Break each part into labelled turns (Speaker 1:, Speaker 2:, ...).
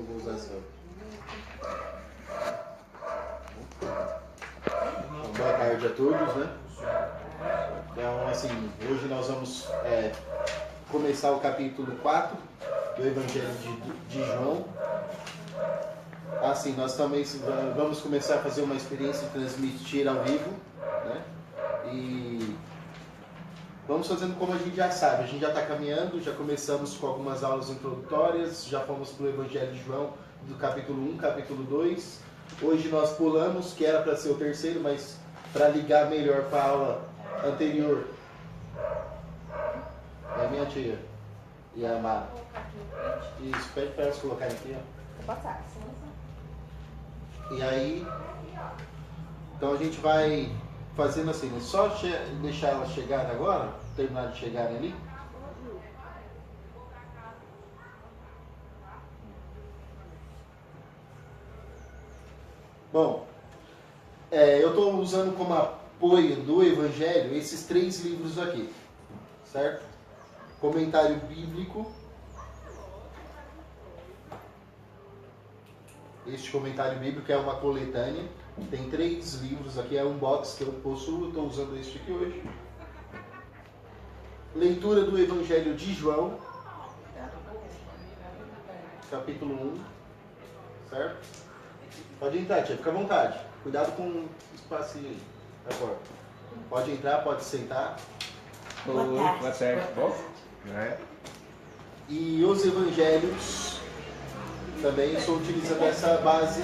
Speaker 1: Vou usar essa. Então, boa tarde a todos, né? Então, assim, hoje nós vamos começar o capítulo 4 do Evangelho de João. Assim, nós também vamos começar a fazer uma experiência de transmitir ao vivo, né? E vamos fazendo como a gente já sabe, a gente já está caminhando, já começamos com algumas aulas introdutórias, já fomos para o Evangelho de João do capítulo 1, capítulo 2. Hoje nós pulamos, que era para ser o terceiro, mas para ligar melhor com a aula anterior. É a minha tia e a Mara. Isso, pede para elas colocarem aqui, ó.
Speaker 2: Vou passar.
Speaker 1: E aí, então a gente vai fazendo assim, né? Só deixar elas chegarem agora, terminar de chegarem ali. Bom, eu estou usando como apoio do Evangelho esses 3 livros aqui, certo? Comentário bíblico. Este comentário bíblico é uma coletânea. Tem 3 livros aqui, é um box que eu possuo, estou usando este aqui hoje. Leitura do Evangelho de João, capítulo 1, certo? Pode entrar, tia, fica à vontade. Cuidado com o espaço aí da porta. Pode entrar, pode sentar.
Speaker 3: Boa tarde. Bom?
Speaker 1: E os evangelhos também estou utilizando essa base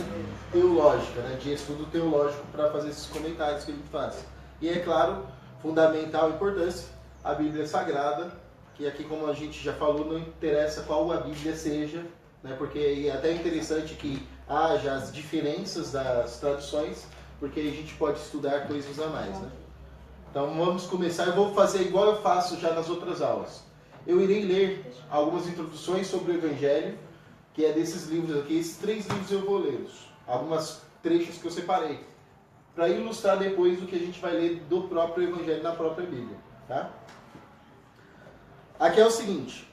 Speaker 1: teológica, né, de estudo teológico para fazer esses comentários que a gente faz. E é claro, fundamental importância, a Bíblia Sagrada, que aqui, como a gente já falou, não interessa qual a Bíblia seja, né, porque é até interessante que haja as diferenças das traduções, porque aí a gente pode estudar coisas a mais, né? Então vamos começar, eu vou fazer igual eu faço já nas outras aulas. Eu irei ler algumas introduções sobre o Evangelho, que é desses livros aqui. Esses 3 livros eu vou lê-los. Algumas trechos que eu separei, para ilustrar depois o que a gente vai ler do próprio Evangelho na própria Bíblia. Tá? Aqui é o seguinte,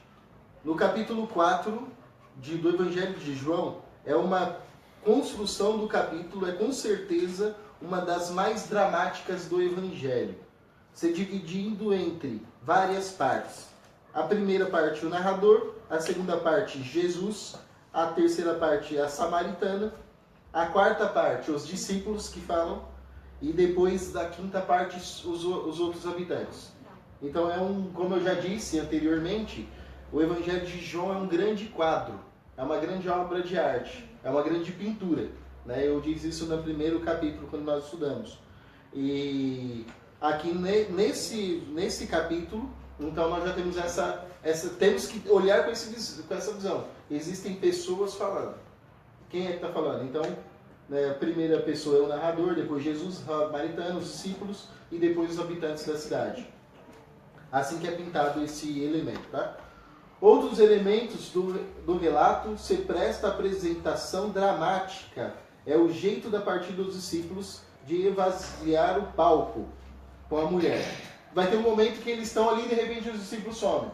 Speaker 1: no capítulo 4 do Evangelho de João, é uma construção do capítulo, é com certeza uma das mais dramáticas do Evangelho, se dividindo entre várias partes. A primeira parte, o narrador; a segunda parte, Jesus; a terceira parte, a samaritana; a quarta parte, os discípulos que falam; e depois da quinta parte, os outros habitantes. Então como eu já disse anteriormente, o Evangelho de João é um grande quadro, é uma grande obra de arte, é uma grande pintura, né? Eu disse isso no primeiro capítulo, quando nós estudamos. E aqui nesse capítulo, então nós já temos temos que olhar com essa visão. Existem pessoas falando. Quem é que está falando? Então, a primeira pessoa é o narrador, depois Jesus, samaritano, os discípulos e depois os habitantes da cidade. Assim que é pintado esse elemento, tá? Outros elementos do relato se presta à apresentação dramática. É o jeito da partida dos discípulos de esvaziar o palco com a mulher. Vai ter um momento que eles estão ali e de repente os discípulos somem.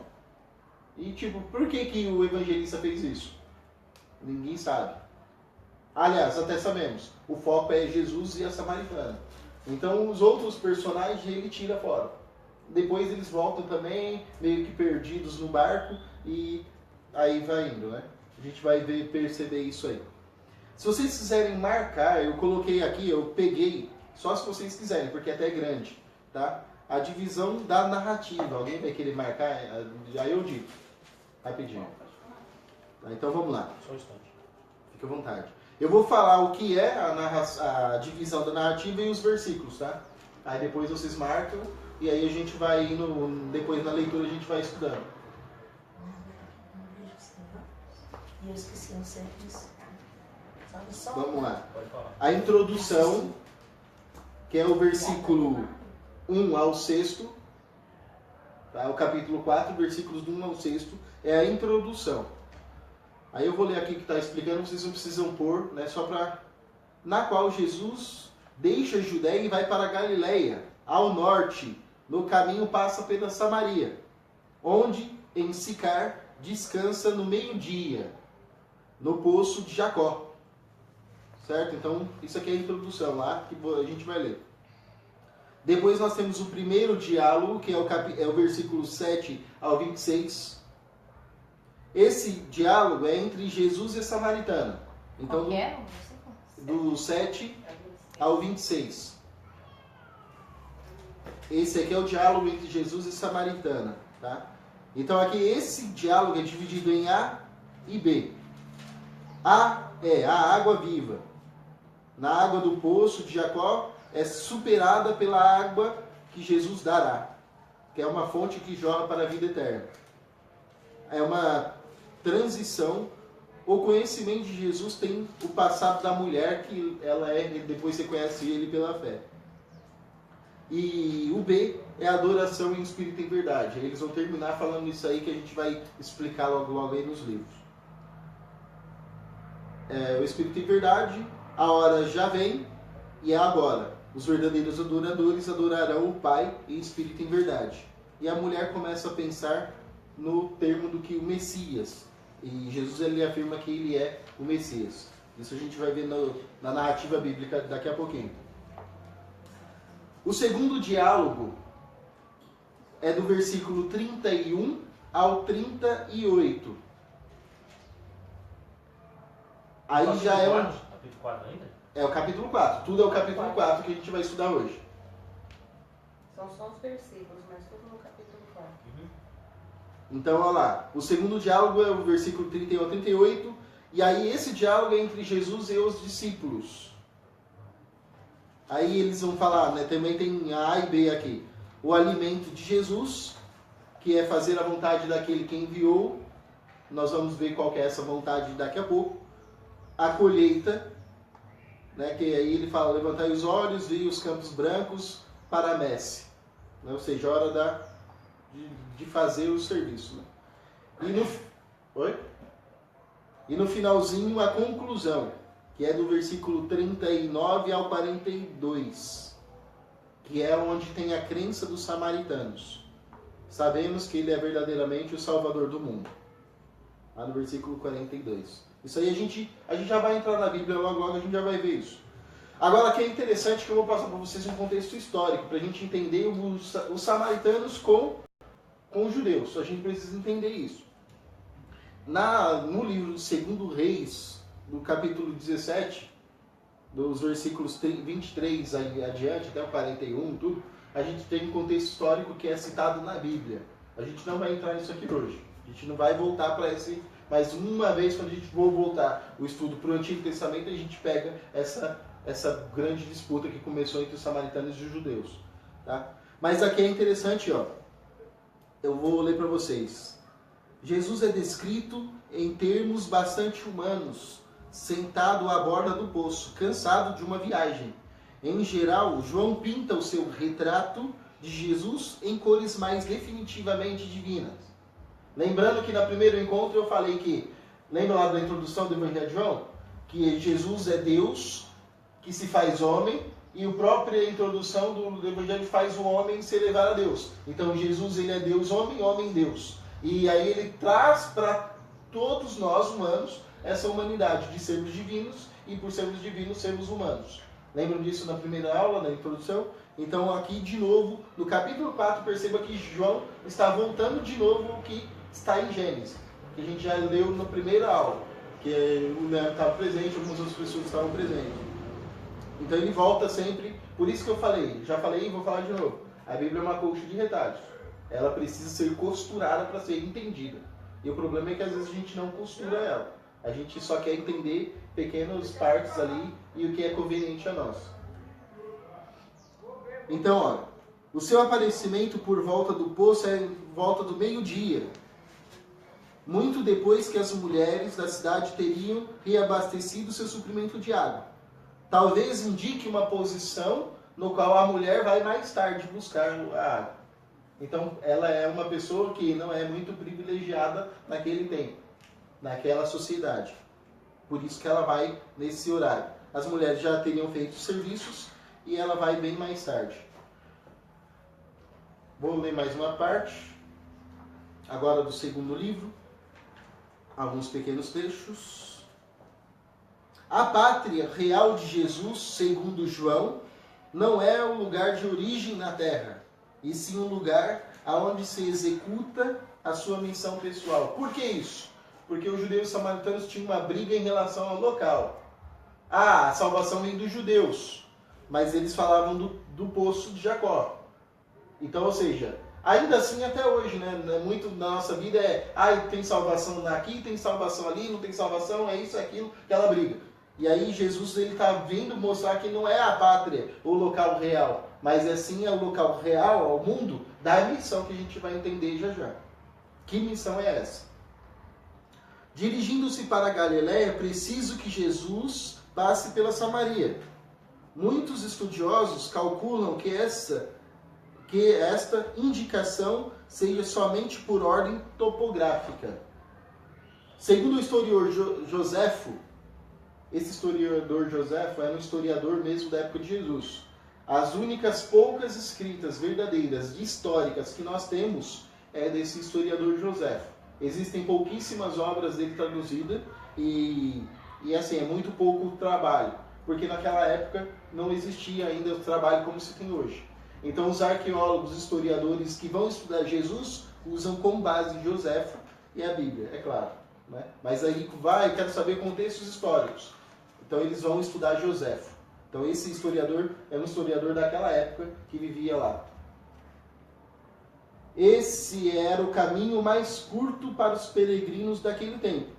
Speaker 1: E por que o evangelista fez isso? Ninguém sabe. Aliás, até sabemos. O foco é Jesus e a samaritana. Então os outros personagens ele tira fora. Depois eles voltam também, meio que perdidos no barco, e aí vai indo, né? A gente vai perceber isso aí. Se vocês quiserem marcar, eu coloquei aqui, eu peguei, só se vocês quiserem, porque até é grande, tá? A divisão da narrativa. Alguém vai querer marcar? Aí eu digo, rapidinho. Tá, então vamos lá. Só um instante. Fique à vontade. Eu vou falar o que é a divisão da narrativa e os versículos, tá? Aí depois vocês marcam e aí a gente vai indo, depois na leitura a gente vai estudando.
Speaker 2: Eu esqueci o serviço.
Speaker 1: Vamos lá. A introdução, que é o versículo 1 ao 6º, tá? O capítulo 4, versículos do 1 ao 6º, é a introdução. Aí eu vou ler aqui o que está explicando, vocês não precisam pôr, né? Só para... Na qual Jesus deixa a Judéia e vai para a Galileia, ao norte, no caminho passa pela Samaria, onde em Sicar descansa no meio-dia. no poço de Jacó. Certo? Então, isso aqui é a introdução lá, que a gente vai ler. Depois nós temos o primeiro diálogo, que é o versículo 7 ao 26. Esse diálogo é entre Jesus e a samaritana. Então, do 7 ao 26. Esse aqui é o diálogo entre Jesus e samaritana. Tá? Então, aqui esse diálogo é dividido em A e B. A é a água viva. Na água do poço de Jacó é superada pela água que Jesus dará, que é uma fonte que jorra para a vida eterna. É uma transição. O conhecimento de Jesus tem o passado da mulher, que ela é, depois você conhece ele pela fé. E o B é a adoração em espírito e em verdade. Eles vão terminar falando isso aí, que a gente vai explicar logo aí nos livros. O espírito e verdade, a hora já vem e é agora. Os verdadeiros adoradores adorarão o Pai em espírito e em verdade. E a mulher começa a pensar no termo do que o Messias. E Jesus ele afirma que ele é o Messias. Isso a gente vai ver na narrativa bíblica daqui a pouquinho. O segundo diálogo é do versículo 31 ao 38. Aí já é o
Speaker 4: capítulo 4 ainda?
Speaker 1: É o capítulo 4. Tudo é o capítulo 4 que a gente vai estudar hoje.
Speaker 2: São só os versículos, mas tudo no capítulo 4.
Speaker 1: Então, olha lá. O segundo diálogo é o versículo 31 ao 38. E aí esse diálogo é entre Jesus e os discípulos. Aí eles vão falar, né? Também tem A e B aqui. O alimento de Jesus, que é fazer a vontade daquele que enviou. Nós vamos ver qual que é essa vontade daqui a pouco. A colheita, né, que aí ele fala, levantai os olhos, vi os campos brancos para a messe. Né, ou seja, a hora de fazer o serviço. Né? E no finalzinho, a conclusão, que é do versículo 39 ao 42, que é onde tem a crença dos samaritanos. Sabemos que ele é verdadeiramente o Salvador do mundo. Lá no versículo 42. Isso aí a gente já vai entrar na Bíblia logo, a gente já vai ver isso. Agora, que é interessante que eu vou passar para vocês um contexto histórico, para a gente entender os samaritanos com os judeus. A gente precisa entender isso. No livro do 2 Reis, do capítulo 17, dos versículos 23 adiante, até o 41, tudo, a gente tem um contexto histórico que é citado na Bíblia. A gente não vai entrar nisso aqui hoje. A gente não vai voltar para esse... Mas uma vez, quando a gente for voltar o estudo para o Antigo Testamento, a gente pega essa grande disputa que começou entre os samaritanos e os judeus. Tá? Mas aqui é interessante, ó. Eu vou ler para vocês. Jesus é descrito em termos bastante humanos, sentado à borda do poço, cansado de uma viagem. Em geral, João pinta o seu retrato de Jesus em cores mais definitivamente divinas. Lembrando que no primeiro encontro eu falei que, lembra lá da introdução do Evangelho de João? Que Jesus é Deus, que se faz homem, e a própria introdução do Evangelho faz o homem se elevar a Deus. Então Jesus ele é Deus homem, homem Deus. E aí ele traz para todos nós humanos essa humanidade de sermos divinos e por sermos divinos sermos humanos. Lembram disso na primeira aula, na introdução? Então aqui de novo, no capítulo 4, perceba que João está voltando de novo o que está em Gênesis, que a gente já leu na primeira aula, que o Leandro estava presente, algumas outras pessoas estavam presentes. Então ele volta sempre, por isso que eu falei, já falei e vou falar de novo, a Bíblia é uma colcha de retalhos, ela precisa ser costurada para ser entendida, e o problema é que às vezes a gente não costura ela, a gente só quer entender pequenas partes ali e o que é conveniente a nós. Então, olha, o seu aparecimento por volta do poço é em volta do meio-dia, muito depois que as mulheres da cidade teriam reabastecido seu suprimento de água. Talvez indique uma posição no qual a mulher vai mais tarde buscar a água. Então, ela é uma pessoa que não é muito privilegiada naquele tempo, naquela sociedade. Por isso que ela vai nesse horário. As mulheres já teriam feito os serviços e ela vai bem mais tarde. Vou ler mais uma parte, agora do segundo livro, alguns pequenos trechos. A pátria real de Jesus, segundo João, não é o lugar de origem na terra, e sim um lugar onde se executa a sua missão pessoal. Por que isso? Porque os judeus e samaritanos tinham uma briga em relação ao local. A salvação vem dos judeus, mas eles falavam do poço de Jacó. Então, ou seja, ainda assim até hoje, né? Muito da nossa vida tem salvação aqui, tem salvação ali, não tem salvação, é isso, é aquilo, aquela briga. E aí Jesus está vindo mostrar que não é a pátria, o local real, mas é sim o local real, ao mundo, da missão que a gente vai entender já já. Que missão é essa? Dirigindo-se para a Galiléia, é preciso que Jesus passe pela Samaria. Muitos estudiosos calculam que esta indicação seja somente por ordem topográfica. Segundo o historiador Joséfo, esse historiador Joséfo era um historiador mesmo da época de Jesus. As únicas poucas escritas verdadeiras, históricas, que nós temos é desse historiador Joséfo. Existem pouquíssimas obras dele traduzidas e assim, é muito pouco trabalho, porque naquela época não existia ainda o trabalho como se tem hoje. Então os arqueólogos, historiadores que vão estudar Jesus usam como base Joséfo e a Bíblia, é claro. Né? Mas aí quero saber contextos históricos. Então eles vão estudar Joséfo. Então esse historiador é um historiador daquela época que vivia lá. Esse era o caminho mais curto para os peregrinos daquele tempo.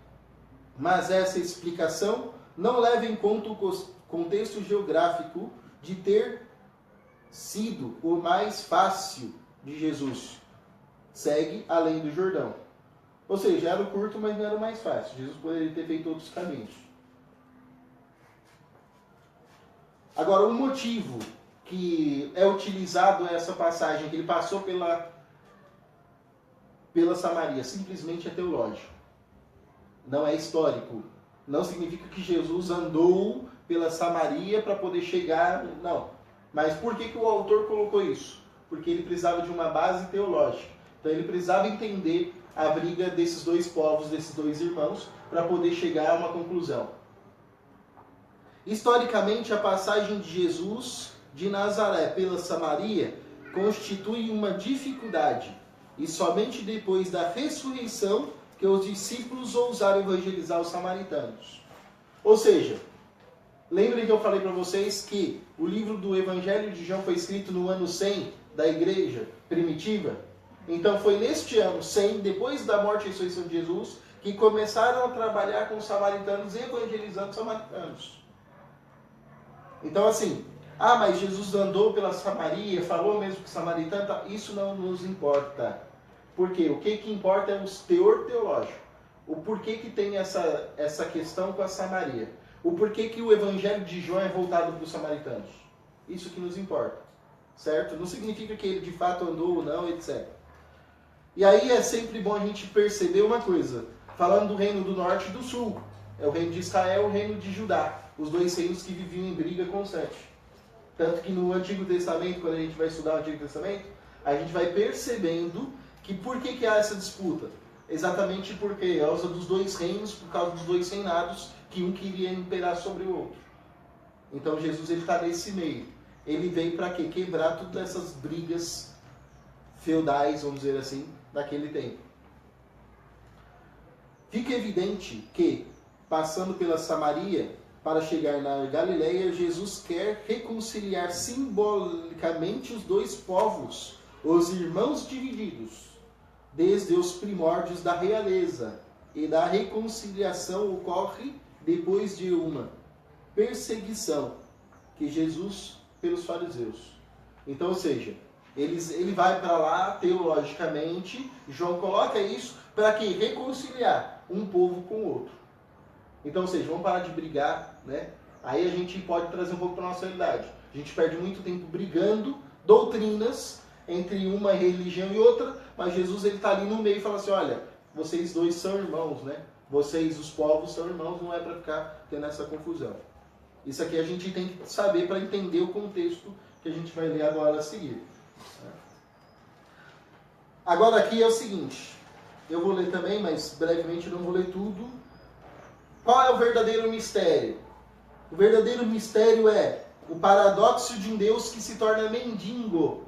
Speaker 1: Mas essa explicação não leva em conta o contexto geográfico de ter sido o mais fácil de Jesus. Segue além do Jordão. Ou seja, era o curto, mas não era o mais fácil. Jesus poderia ter feito outros caminhos. Agora, um motivo que é utilizado essa passagem, que ele passou pela Samaria, simplesmente é teológico. Não é histórico. Não significa que Jesus andou pela Samaria para poder chegar... Não. Mas por que o autor colocou isso? Porque ele precisava de uma base teológica. Então ele precisava entender a briga desses dois povos, desses dois irmãos, para poder chegar a uma conclusão. Historicamente, a passagem de Jesus de Nazaré pela Samaria constitui uma dificuldade. E somente depois da ressurreição que os discípulos ousaram evangelizar os samaritanos. Ou seja, lembrem que eu falei para vocês que o livro do Evangelho de João foi escrito no ano 100 da igreja primitiva? Então foi neste ano 100, depois da morte e ressurreição de Jesus, que começaram a trabalhar com os samaritanos, evangelizando os samaritanos. Então assim, mas Jesus andou pela Samaria, falou mesmo com o samaritano, isso não nos importa. Por quê? O que importa é o teor teológico. O porquê que tem essa questão com a Samaria. O porquê que o Evangelho de João é voltado para os samaritanos. Isso que nos importa. Certo? Não significa que ele de fato andou ou não, etc. E aí é sempre bom a gente perceber uma coisa. Falando do reino do norte e do sul. É o reino de Israel e o reino de Judá. Os dois reinos que viviam em briga constante. Tanto que no Antigo Testamento, quando a gente vai estudar o Antigo Testamento, a gente vai percebendo que por que há essa disputa? Exatamente porque é causa dos dois reinos, por causa dos dois reinados, que um queria imperar sobre o outro. Então Jesus está nesse meio. Ele veio para quê? Quebrar todas essas brigas feudais, vamos dizer assim, daquele tempo. Fica evidente que, passando pela Samaria, para chegar na Galiléia, Jesus quer reconciliar simbolicamente os dois povos, os irmãos divididos, desde os primórdios da realeza, e da reconciliação ocorre depois de uma perseguição que Jesus pelos fariseus. Então, ou seja, ele vai para lá teologicamente, João coloca isso para que reconciliar um povo com o outro. Então, ou seja, vamos parar de brigar, né? Aí a gente pode trazer um pouco para a nossa realidade. A gente perde muito tempo brigando doutrinas entre uma religião e outra, mas Jesus está ali no meio e fala assim, olha, vocês dois são irmãos, né? Vocês, os povos, são irmãos, não é para ficar tendo essa confusão. Isso aqui a gente tem que saber para entender o contexto que a gente vai ler agora a seguir. Agora aqui é o seguinte, eu vou ler também, mas brevemente não vou ler tudo. Qual é o verdadeiro mistério? O verdadeiro mistério é o paradoxo de um Deus que se torna mendigo.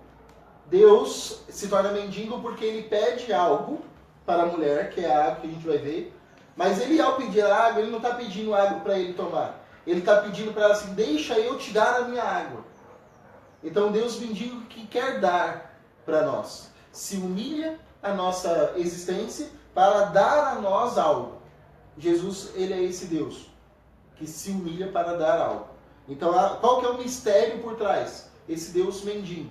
Speaker 1: Deus se torna mendigo porque ele pede algo para a mulher, que é a água que a gente vai ver. Mas ele, ao pedir a água, ele não está pedindo água para ele tomar. Ele está pedindo para ela assim, deixa eu te dar a minha água. Então Deus mendigo que quer dar para nós. Se humilha a nossa existência para dar a nós algo. Jesus, ele é esse Deus que se humilha para dar algo. Então, qual que é o mistério por trás? Esse Deus mendigo,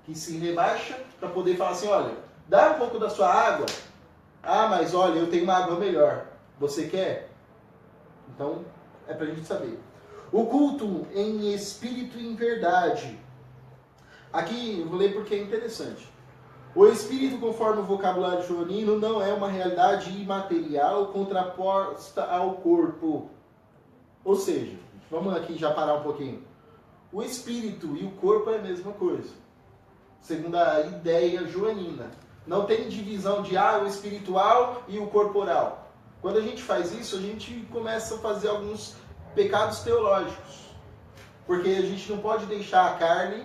Speaker 1: que se rebaixa para poder falar assim, olha, dá um pouco da sua água. Ah, mas olha, eu tenho uma água melhor. Você quer? Então, é para a gente saber. O culto em espírito e em verdade. Aqui, eu vou ler porque é interessante. O espírito, conforme o vocabulário joanino, não é uma realidade imaterial contraposta ao corpo. Ou seja, vamos aqui já parar um pouquinho. O espírito e o corpo é a mesma coisa, segundo a ideia joanina. Não tem divisão de o espiritual e o corporal. Quando a gente faz isso, a gente começa a fazer alguns pecados teológicos. Porque a gente não pode deixar a carne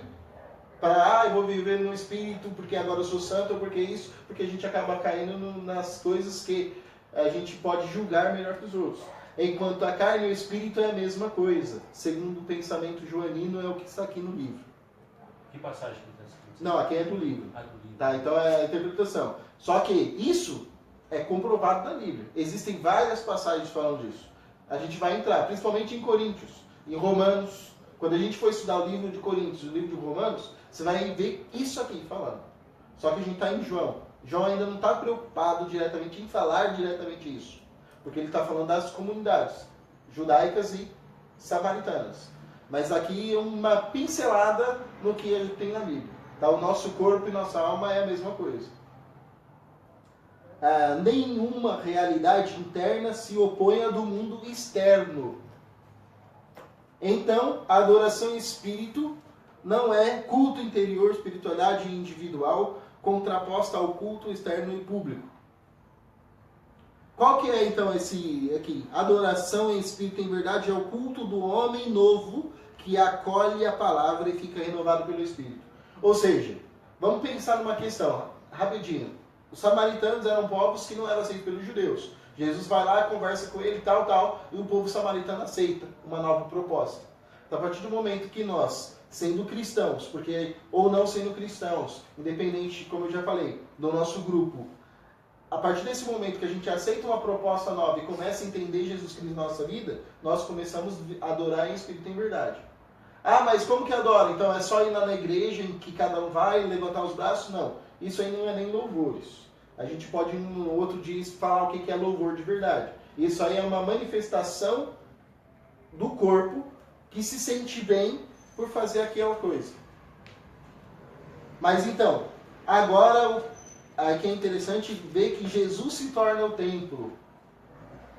Speaker 1: para, eu vou viver no espírito porque agora eu sou santo, ou porque isso, porque a gente acaba caindo nas coisas que a gente pode julgar melhor que os outros. Enquanto a carne e o espírito é a mesma coisa. Segundo o pensamento joanino, é o que está aqui no livro.
Speaker 4: Que passagem que está escrito?
Speaker 1: Não, aqui é do livro.
Speaker 4: Ah, do livro.
Speaker 1: Tá, então é a interpretação. Só que isso é comprovado na Bíblia. Existem várias passagens falando disso. A gente vai entrar, principalmente em Coríntios, em Romanos. Quando a gente for estudar o livro de Coríntios, o livro de Romanos, você vai ver isso aqui falando. Só que a gente está em João. João ainda não está preocupado diretamente em falar diretamente isso. Porque ele está falando das comunidades judaicas e samaritanas. Mas aqui é uma pincelada no que a gente tem na Bíblia. Tá? O nosso corpo e nossa alma é a mesma coisa. Nenhuma realidade interna se opõe à do mundo externo. Então, a adoração em espírito não é culto interior, espiritualidade individual, contraposta ao culto externo e público. Qual que é então esse aqui? Adoração em espírito e em verdade é o culto do homem novo que acolhe a palavra e fica renovado pelo Espírito. Ou seja, vamos pensar numa questão, rapidinho. Os samaritanos eram povos que não eram aceitos pelos judeus. Jesus vai lá, conversa com ele, tal, e o povo samaritano aceita uma nova proposta. Então, a partir do momento que nós, sendo cristãos, porque ou não sendo cristãos, independente, como eu já falei, do nosso grupo, a partir desse momento que a gente aceita uma proposta nova e começa a entender Jesus Cristo na nossa vida, nós começamos a adorar em espírito e em verdade. Ah, mas como que adora? Então é só ir na igreja em que cada um vai levantar os braços? Não, isso aí não é nem louvores. A gente pode no outro dia falar o que é louvor de verdade. Isso aí é uma manifestação do corpo que se sente bem por fazer aquela coisa. Mas então, agora aqui é interessante ver que Jesus se torna o templo.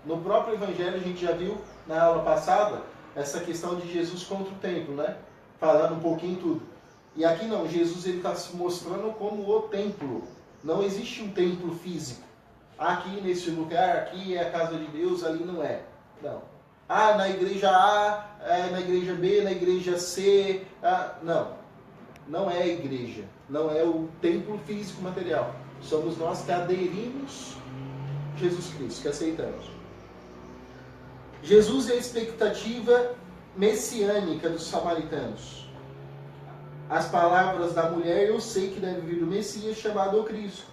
Speaker 1: No próprio Evangelho, a gente já viu na aula passada essa questão de Jesus contra o templo, né? Falando um pouquinho tudo. E aqui não, Jesus está se mostrando como o templo. Não existe um templo físico. Aqui nesse lugar, aqui é a casa de Deus, ali não é. Não. Ah, na igreja A, na igreja B, na igreja C. Não. Não é a igreja. Não é o templo físico material. Somos nós que aderimos a Jesus Cristo, que aceitamos. Jesus é a expectativa messiânica dos samaritanos. As palavras da mulher, eu sei que deve vir o Messias chamado o Cristo.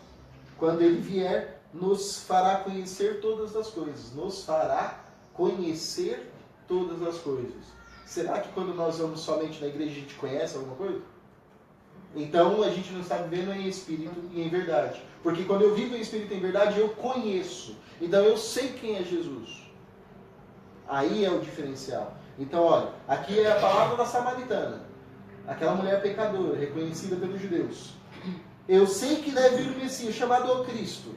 Speaker 1: Quando ele vier, nos fará conhecer todas as coisas. Nos fará conhecer todas as coisas. Será que quando nós vamos somente na igreja a gente conhece alguma coisa? Então a gente não está vivendo em espírito e em verdade. Porque quando eu vivo em espírito e em verdade, eu conheço. Então eu sei quem é Jesus. Aí é o diferencial. Então olha, aqui é a palavra da samaritana. Aquela mulher pecadora, reconhecida pelos judeus. Eu sei que deve vir o Messias, chamado o Cristo.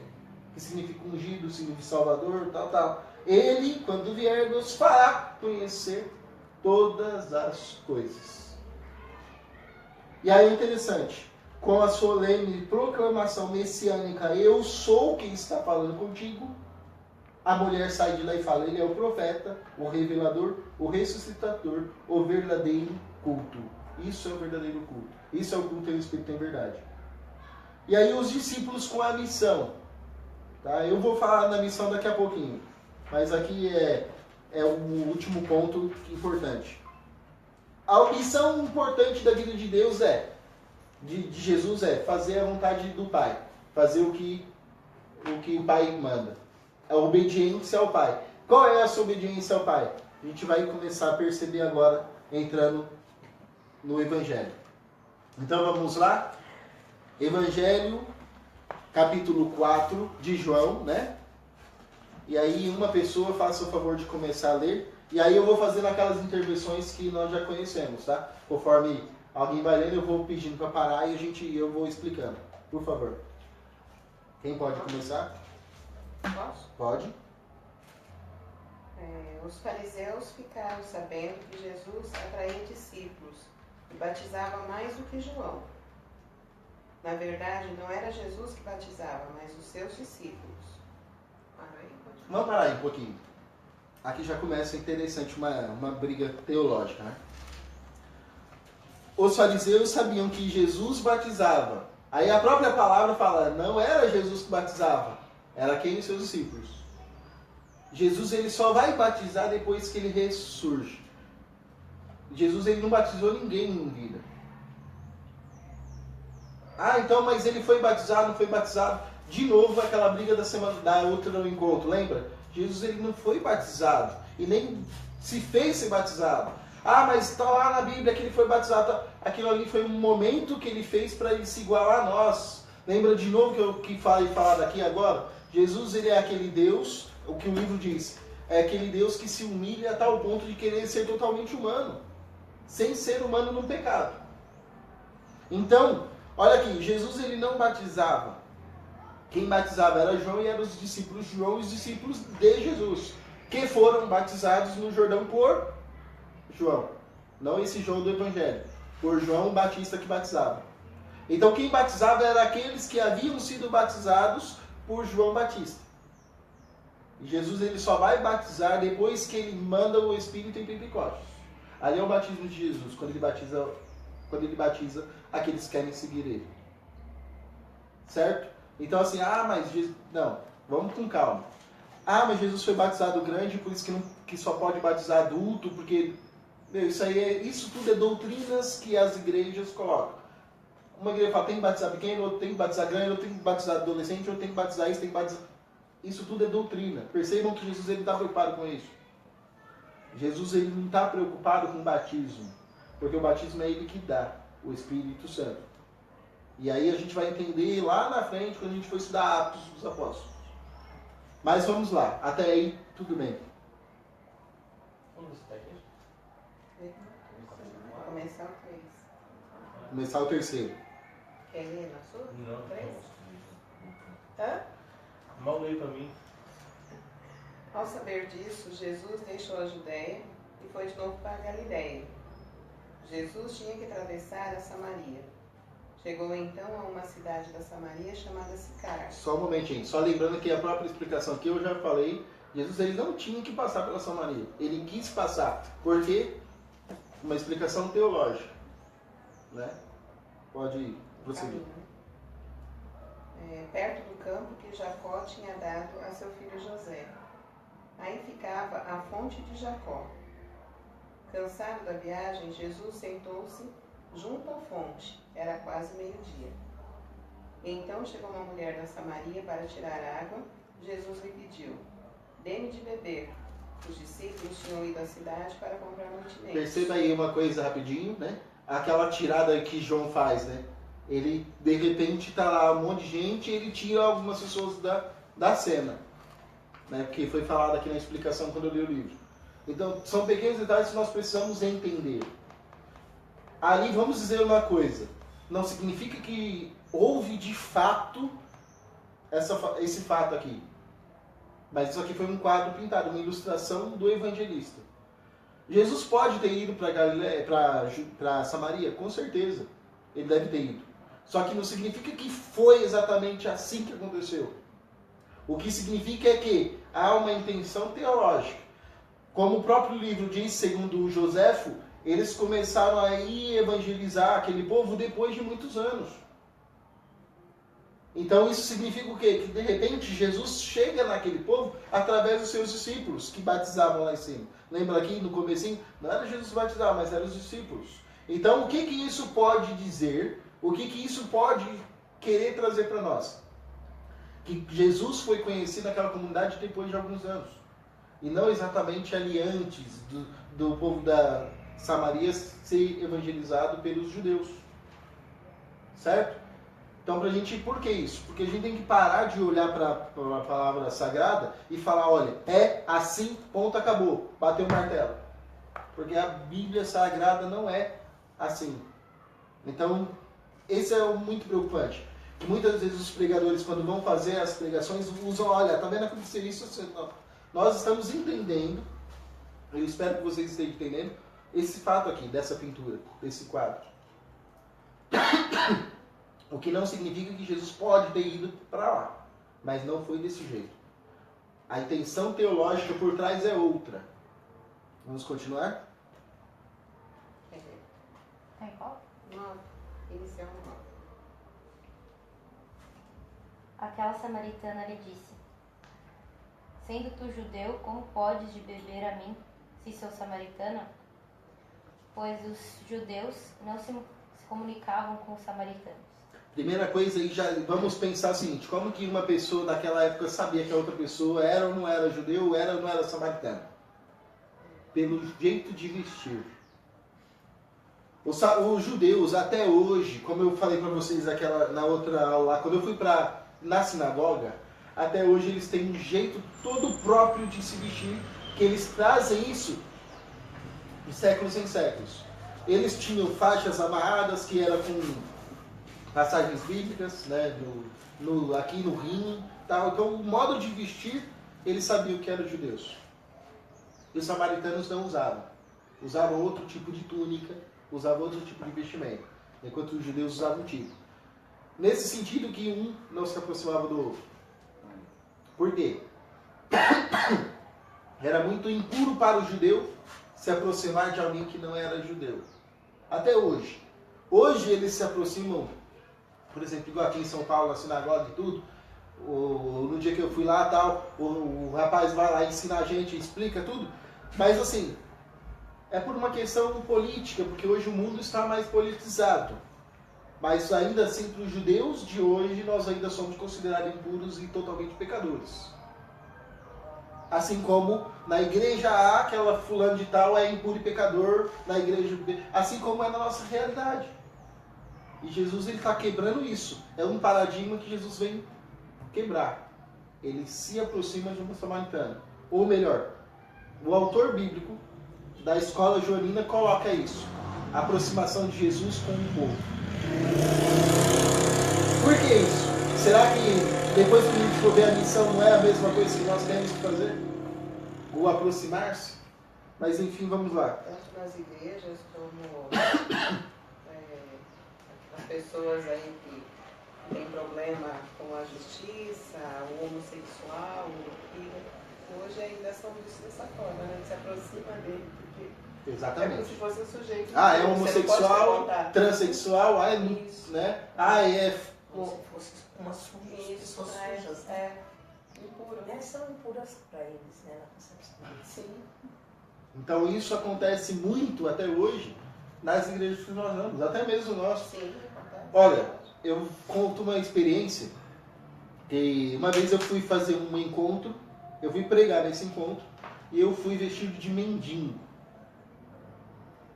Speaker 1: Que significa ungido, significa salvador, tal. Ele, quando vier, nos fará conhecer todas as coisas. E aí é interessante, com a solene proclamação messiânica, eu sou quem está falando contigo, A mulher sai de lá e fala, ele é o profeta, o revelador, o ressuscitador, o verdadeiro culto. Isso é o verdadeiro culto. Isso é o culto em espírito em verdade. E aí os discípulos com a missão. Tá? Eu vou falar da missão daqui a pouquinho. Mas aqui é o último ponto importante. A missão importante da vida de Deus de Jesus é fazer a vontade do Pai. Fazer o que o Pai manda. A obediência ao Pai. Qual é essa obediência ao Pai? A gente vai começar a perceber agora, entrando no Evangelho. Então vamos lá? Evangelho, capítulo 4 de João, né? E aí uma pessoa faça o favor de começar a ler. E aí eu vou fazendo aquelas intervenções que nós já conhecemos, tá? Conforme alguém vai lendo, eu vou pedindo para parar e eu vou explicando. Por favor. Quem pode começar?
Speaker 2: Posso?
Speaker 1: Pode.
Speaker 2: Os fariseus ficaram sabendo que Jesus atraía discípulos e batizava mais do que João. Na verdade, não era Jesus que batizava, mas os seus discípulos.
Speaker 1: Vamos parar aí um pouquinho. Aqui já começa interessante uma briga teológica, né? Os fariseus sabiam que Jesus batizava. Aí a própria palavra fala, não era Jesus que batizava, era quem? Os seus discípulos. Jesus ele só vai batizar depois que ele ressurge. Jesus ele não batizou ninguém em vida. Ah, então, mas ele foi batizado, não foi batizado? De novo aquela briga da outra encontro, lembra? Jesus ele não foi batizado e nem se fez ser batizado. Ah, mas está lá na Bíblia que ele foi batizado. Aquilo ali foi um momento que ele fez para ele se igualar a nós. Lembra de novo que falei falado aqui agora? Jesus ele é aquele Deus, o que o livro diz, é aquele Deus que se humilha a tal ponto de querer ser totalmente humano, sem ser humano no pecado. Então, olha aqui, Jesus ele não batizava. Quem batizava era João e eram os discípulos de João e os discípulos de Jesus, que foram batizados no Jordão por João. Não esse João do Evangelho, por João Batista que batizava. Então quem batizava eram aqueles que haviam sido batizados por João Batista. E Jesus ele só vai batizar depois que ele manda o Espírito em Pentecostes. Ali é o batismo de Jesus, quando ele batiza aqueles que querem seguir ele. Certo? Então assim, mas Jesus... Não, vamos com calma. Mas Jesus foi batizado grande, por isso que só pode batizar adulto, porque... Isso tudo é doutrinas que as igrejas colocam. Uma igreja fala, tem que batizar pequeno, outro tem que batizar grande, outro tem que batizar adolescente, outro tem que batizar isso, tem que batizar... Isso tudo é doutrina. Percebam que Jesus está preocupado com isso. Jesus ele não está preocupado com o batismo, porque o batismo é ele que dá o Espírito Santo. E aí a gente vai entender lá na frente, quando a gente for estudar Atos dos Apóstolos. Mas vamos lá, até aí tudo bem.
Speaker 2: Começar o 3.
Speaker 1: Começar o terceiro.
Speaker 2: Quer ler na sua?
Speaker 4: Não,
Speaker 2: 3?
Speaker 4: não.
Speaker 2: Hã?
Speaker 4: Mal leio para mim.
Speaker 2: Ao saber disso, Jesus deixou a Judéia e foi de novo para a Galiléia. Jesus tinha que atravessar a Samaria. Chegou então a uma cidade da Samaria chamada Sicar.
Speaker 1: Só um momentinho, só lembrando que a própria explicação que eu já falei, Jesus ele não tinha que passar pela Samaria. Ele quis passar, porque uma explicação teológica, né? Pode prosseguir.
Speaker 2: Perto do campo que Jacó tinha dado a seu filho José. Aí ficava a fonte de Jacó. Cansado da viagem, Jesus sentou-se junto à fonte. Era quase meio-dia. Então chegou uma mulher da Samaria para tirar água. Jesus lhe pediu, dê-me de beber. Os discípulos tinham ido à cidade para comprar mantimentos.
Speaker 1: Perceba aí uma coisa rapidinho, né? Aquela tirada que João faz, né? Ele, de repente, está lá um monte de gente e ele tira algumas pessoas da cena. Né? Porque foi falado aqui na explicação quando eu li o livro. Então, são pequenos detalhes que nós precisamos entender. Ali, vamos dizer uma coisa. Não significa que houve de fato esse fato aqui. Mas isso aqui foi um quadro pintado, uma ilustração do evangelista. Jesus pode ter ido para Samaria? Com certeza. Ele deve ter ido. Só que não significa que foi exatamente assim que aconteceu. O que significa é que há uma intenção teológica. Como o próprio livro diz, segundo o Joséfo, eles começaram a ir evangelizar aquele povo depois de muitos anos. Então isso significa o quê? Que de repente Jesus chega naquele povo através dos seus discípulos que batizavam lá em cima. Lembra aqui no comecinho? Não era Jesus que batizava, mas eram os discípulos. Então o que isso pode dizer? O que isso pode querer trazer para nós? Que Jesus foi conhecido naquela comunidade depois de alguns anos. E não exatamente ali antes do povo da Samaria ser evangelizado pelos judeus. Certo? Então, por que isso? Porque a gente tem que parar de olhar para a palavra sagrada e falar, olha, é assim, ponto, acabou. Bateu o martelo. Porque a Bíblia Sagrada não é assim. Então, esse é muito preocupante. Que muitas vezes os pregadores, quando vão fazer as pregações, usam, olha, tá vendo acontecer isso? Nós estamos entendendo, eu espero que vocês estejam entendendo, esse fato aqui, dessa pintura, desse quadro. O que não significa que Jesus pode ter ido para lá. Mas não foi desse jeito. A intenção teológica por trás é outra. Vamos continuar?
Speaker 5: Tem qual?
Speaker 2: 9. Inicial 9.
Speaker 5: Aquela samaritana lhe disse: sendo tu judeu, como podes de beber a mim, se sou samaritana? Pois os judeus não se comunicavam com os samaritanos.
Speaker 1: Primeira coisa aí, já vamos pensar o seguinte: como que uma pessoa daquela época sabia que a outra pessoa era ou não era judeu, era ou não era samaritano? Pelo jeito de vestir. Os judeus, até hoje, como eu falei para vocês na outra aula, quando eu fui na sinagoga, até hoje eles têm um jeito todo próprio de se vestir, que eles trazem isso de séculos em séculos. Eles tinham faixas amarradas, que era com passagens bíblicas, né, aqui no rim, tal. Então, o modo de vestir, eles sabiam que eram judeus. E os samaritanos não usavam. Usavam outro tipo de túnica, usavam outro tipo de vestimento, enquanto os judeus usavam um tipo. Nesse sentido que um não se aproximava do outro. Por quê? Era muito impuro para o judeu se aproximar de alguém que não era judeu. Até hoje. Hoje eles se aproximam, por exemplo, igual aqui em São Paulo, na sinagoga e tudo, no dia que eu fui lá, tal, o rapaz vai lá ensinar a gente, explica tudo, mas assim, é por uma questão política, porque hoje o mundo está mais politizado. Mas ainda assim, para os judeus de hoje, nós ainda somos considerados impuros e totalmente pecadores. Assim como na igreja A, aquela fulano de tal é impuro e pecador, na igreja B, assim como é na nossa realidade. E Jesus está quebrando isso. É um paradigma que Jesus vem quebrar. Ele se aproxima de uma samaritana. Ou melhor, o autor bíblico da escola joanina coloca isso. A aproximação de Jesus com o povo. Por que isso? Será que depois que a gente for ver a missão não é a mesma coisa que nós temos que fazer? Ou aproximar-se? Mas enfim, vamos lá.
Speaker 2: Tanto nas igrejas como as pessoas aí que têm problema com a justiça, o homossexual, hoje ainda são vistos dessa forma, né? Se aproxima dele, porque
Speaker 1: exatamente.
Speaker 2: é como se fosse um sujeito.
Speaker 1: Ah, é homossexual, transexual, é, né? Ah, é.
Speaker 6: Como se fosse uma pessoas sujas.
Speaker 2: Impuro.
Speaker 6: Elas são impuras para eles, né, na concepção.
Speaker 2: Sim.
Speaker 1: Então isso acontece muito até hoje nas igrejas que nós vamos, até mesmo nós.
Speaker 2: Sim.
Speaker 1: Olha, eu conto uma experiência que uma vez eu fui fazer um encontro, eu fui pregar nesse encontro e eu fui vestido de mendigo.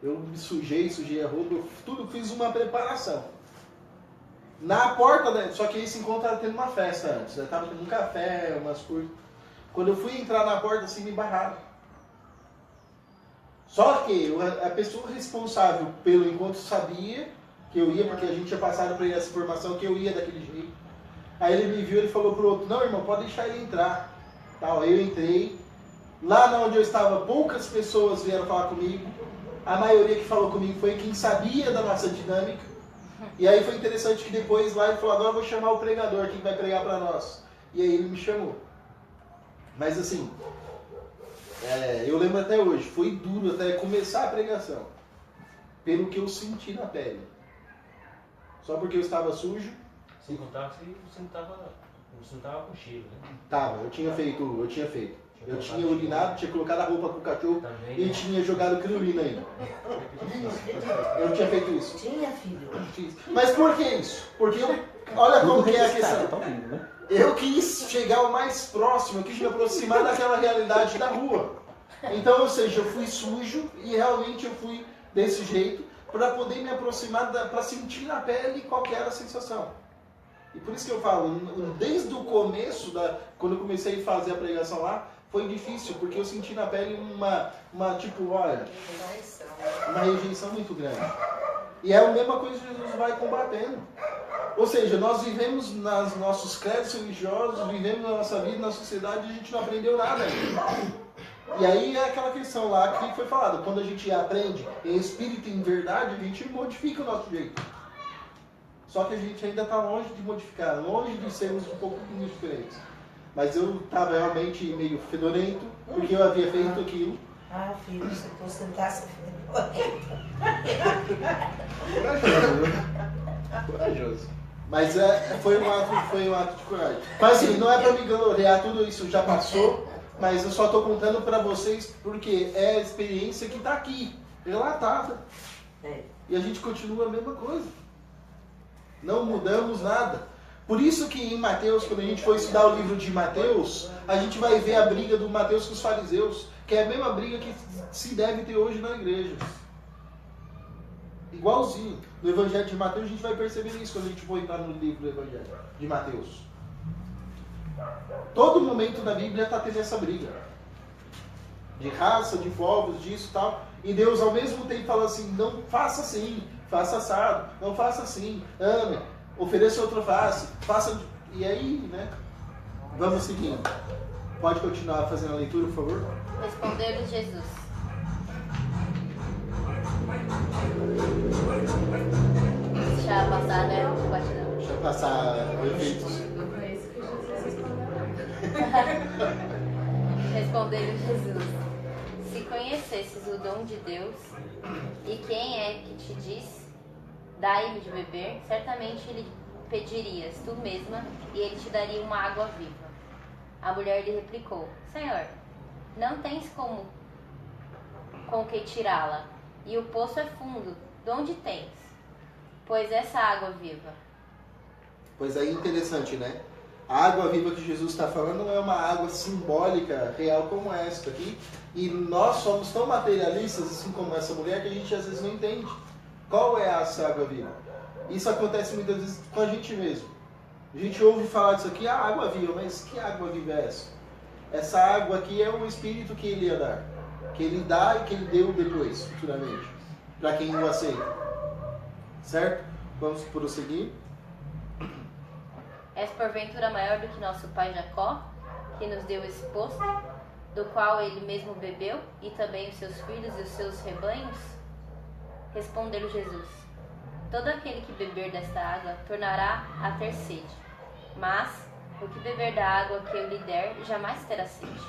Speaker 1: Eu me sujei a roupa, tudo, fiz uma preparação. Na porta, só que esse encontro estava tendo uma festa antes, estava tendo um café, umas coisas. Quando eu fui entrar na porta, assim, me barraram. Só que a pessoa responsável pelo encontro sabia que eu ia, porque a gente tinha passado para ele essa informação que eu ia daquele jeito. Aí ele me viu, ele falou pro outro: não, irmão, pode deixar ele entrar. Tal, aí eu entrei. Lá onde eu estava, poucas pessoas vieram falar comigo. A maioria que falou comigo foi quem sabia da nossa dinâmica. E aí foi interessante que depois lá ele falou: agora eu vou chamar o pregador, quem vai pregar para nós. E aí ele me chamou. Mas assim, eu lembro até hoje, foi duro até começar a pregação. Pelo que eu senti na pele. Só porque eu estava sujo.
Speaker 4: Sem contar que você não estava com cheiro, né?
Speaker 1: Tava, eu tinha feito. Eu tinha urinado, tinha colocado a roupa pro cachorro
Speaker 4: Também,
Speaker 1: e
Speaker 4: né?
Speaker 1: tinha jogado criolina ainda. Eu tinha feito isso.
Speaker 6: Tinha, filho.
Speaker 1: Mas por que isso? Porque olha como que é a questão.
Speaker 3: Tá ouvindo, né?
Speaker 1: Eu quis chegar o mais próximo, eu quis me aproximar daquela realidade da rua. Então, ou seja, eu fui sujo e realmente eu fui desse jeito para poder me aproximar, para sentir na pele qual que era a sensação. E por isso que eu falo, desde o começo, quando eu comecei a fazer a pregação lá, foi difícil, porque eu senti na pele uma tipo, olha, uma rejeição muito grande. E é a mesma coisa que Jesus vai combatendo. Ou seja, nós vivemos nos nossos credos religiosos, vivemos na nossa vida, na sociedade, e a gente não aprendeu nada ainda. E aí é aquela questão lá que foi falada, quando a gente aprende em espírito e em verdade, a gente modifica o nosso jeito. Só que a gente ainda está longe de modificar, longe de sermos um pouco diferentes. Mas eu estava realmente meio fedorento, porque eu havia feito aquilo.
Speaker 6: Ah, filho, se você tentasse fedorento.
Speaker 1: Corajoso. Mas foi um ato de coragem. Mas assim, não é para me gloriar, tudo isso já passou. Mas eu só estou contando para vocês porque é a experiência que está aqui, relatada. E a gente continua a mesma coisa. Não mudamos nada. Por isso que em Mateus, quando a gente for estudar o livro de Mateus, a gente vai ver a briga do Mateus com os fariseus, que é a mesma briga que se deve ter hoje na igreja. Igualzinho. No Evangelho de Mateus a gente vai perceber isso quando a gente for entrar no livro do Evangelho de Mateus. Todo momento da Bíblia está tendo essa briga. De raça, de povos, disso e tal. E Deus ao mesmo tempo fala assim, não faça assim, faça assado, não faça assim, ame, ofereça outra face, faça... E aí, né? Vamos seguindo. Pode continuar fazendo a leitura, por favor?
Speaker 5: Respondeu-lhe Jesus. Deixa eu passar, né?
Speaker 1: Deixa eu passar o efeito.
Speaker 5: Respondeu-lhe Jesus: se conhecesses o dom de Deus e quem é que te diz, dai-me de beber, certamente lhe pedirias tu mesma e ele te daria uma água viva. A mulher lhe replicou: Senhor, não tens com que tirá-la, e o poço é fundo. De onde tens, pois essa água viva?
Speaker 1: Pois aí interessante, né? A água viva que Jesus está falando não é uma água simbólica, real como esta aqui. E nós somos tão materialistas, assim como essa mulher, que a gente às vezes não entende. Qual é essa água viva? Isso acontece muitas vezes com a gente mesmo. A gente ouve falar disso aqui, água viva, mas que água viva é essa? Essa água aqui é o Espírito que ele ia dar. Que ele dá e que ele deu depois, futuramente. Para quem o aceita. Certo? Vamos prosseguir.
Speaker 5: És porventura maior do que nosso pai Jacó, que nos deu esse poço, do qual ele mesmo bebeu, e também os seus filhos e os seus rebanhos? Respondeu-lhe Jesus: todo aquele que beber desta água tornará a ter sede, mas o que beber da água que eu lhe der jamais terá sede.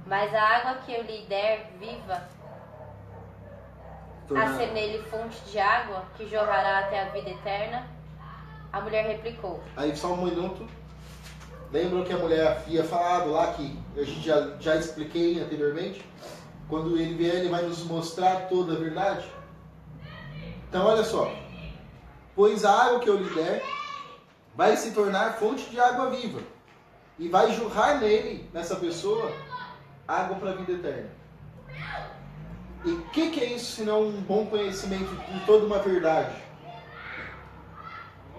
Speaker 5: Mas a água que eu lhe der viva, a ser nele fonte de água que jorrará até a vida eterna. A mulher replicou.
Speaker 1: Aí só um minuto. Lembram que a mulher havia falado lá, que a gente já expliquei anteriormente? Quando ele vier, ele vai nos mostrar toda a verdade. Então olha só. Pois a água que eu lhe der vai se tornar fonte de água viva. E vai jorrar nele, nessa pessoa, água para a vida eterna. E o que é isso senão um bom conhecimento de toda uma verdade?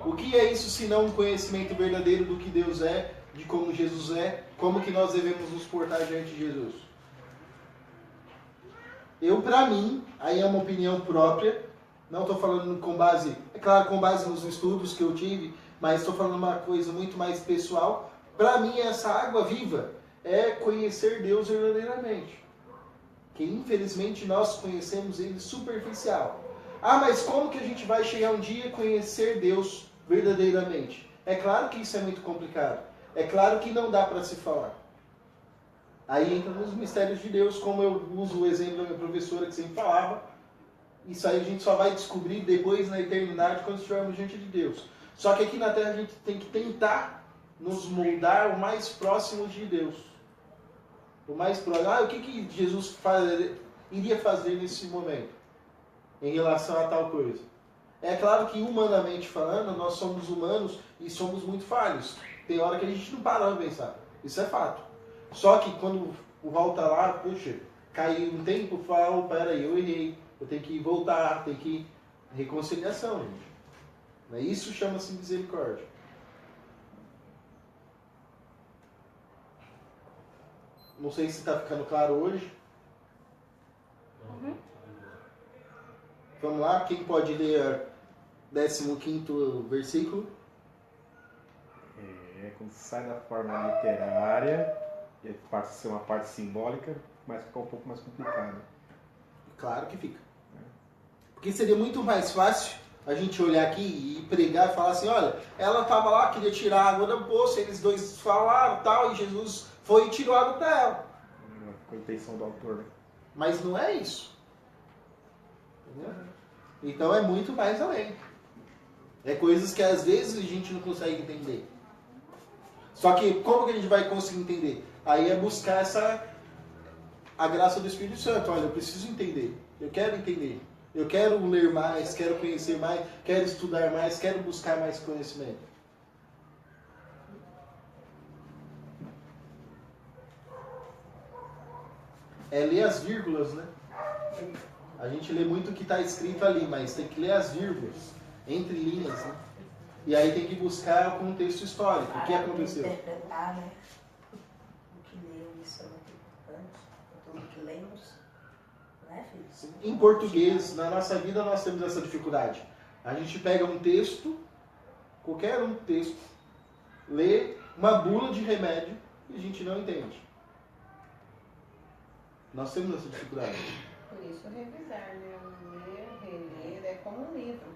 Speaker 1: O que é isso senão um conhecimento verdadeiro do que Deus é, de como Jesus é, como que nós devemos nos portar diante de Jesus? Eu, para mim, aí é uma opinião própria, não estou falando com base, é claro, com base nos estudos que eu tive, mas estou falando uma coisa muito mais pessoal. Para mim, essa água viva é conhecer Deus verdadeiramente. Que infelizmente nós conhecemos Ele superficial. Ah, mas como que a gente vai chegar um dia a conhecer Deus verdadeiramente? É claro que isso é muito complicado. É claro que não dá para se falar. Aí entra nos mistérios de Deus, como eu uso o exemplo da minha professora que sempre falava. Isso aí a gente só vai descobrir depois na eternidade, quando estivermos diante de Deus. Só que aqui na Terra a gente tem que tentar nos moldar o mais próximo de Deus. O mais próximo. O que Jesus iria fazer nesse momento em relação a tal coisa? É claro que humanamente falando, nós somos humanos e somos muito falhos. Tem hora que a gente não para pra pensar. Isso é fato. Só que quando volta lá, puxa, caiu um tempo, fala, peraí, eu errei. Eu tenho que voltar, tem que... Reconciliação, gente. Isso chama-se misericórdia. Não sei se está ficando claro hoje.
Speaker 5: Uhum.
Speaker 1: Vamos lá, quem pode ler o 15º versículo?
Speaker 3: Quando sai da forma literária, passa a ser uma parte simbólica, mas fica um pouco mais complicado.
Speaker 1: Claro que fica. Porque seria muito mais fácil a gente olhar aqui e pregar e falar assim, olha, ela estava lá, queria tirar a água do poço, eles dois falaram tal, e Jesus foi e tirou a água para ela.
Speaker 3: Com a intenção do autor, né?
Speaker 1: Mas não é isso. Entendeu? Então é muito mais além. É coisas que às vezes a gente não consegue entender. Só que como que a gente vai conseguir entender? Aí é buscar a graça do Espírito Santo. Olha, eu preciso entender. Eu quero entender. Eu quero ler mais, quero conhecer mais, quero estudar mais, quero buscar mais conhecimento. É ler as vírgulas, né? A gente lê muito o que está escrito ali, mas tem que ler as vírgulas, entre linhas, né? E aí tem que buscar o contexto histórico, o que aconteceu.
Speaker 6: Interpretar, né? O que leu, isso é muito importante. Tudo que lemos, né, filho?
Speaker 1: Em português, na nossa vida, nós temos essa dificuldade. A gente pega um texto, qualquer um texto, lê uma bula de remédio e a gente não entende. Nós temos essa dificuldade.
Speaker 2: Por isso revisar, né? Ler, reler é como um livro.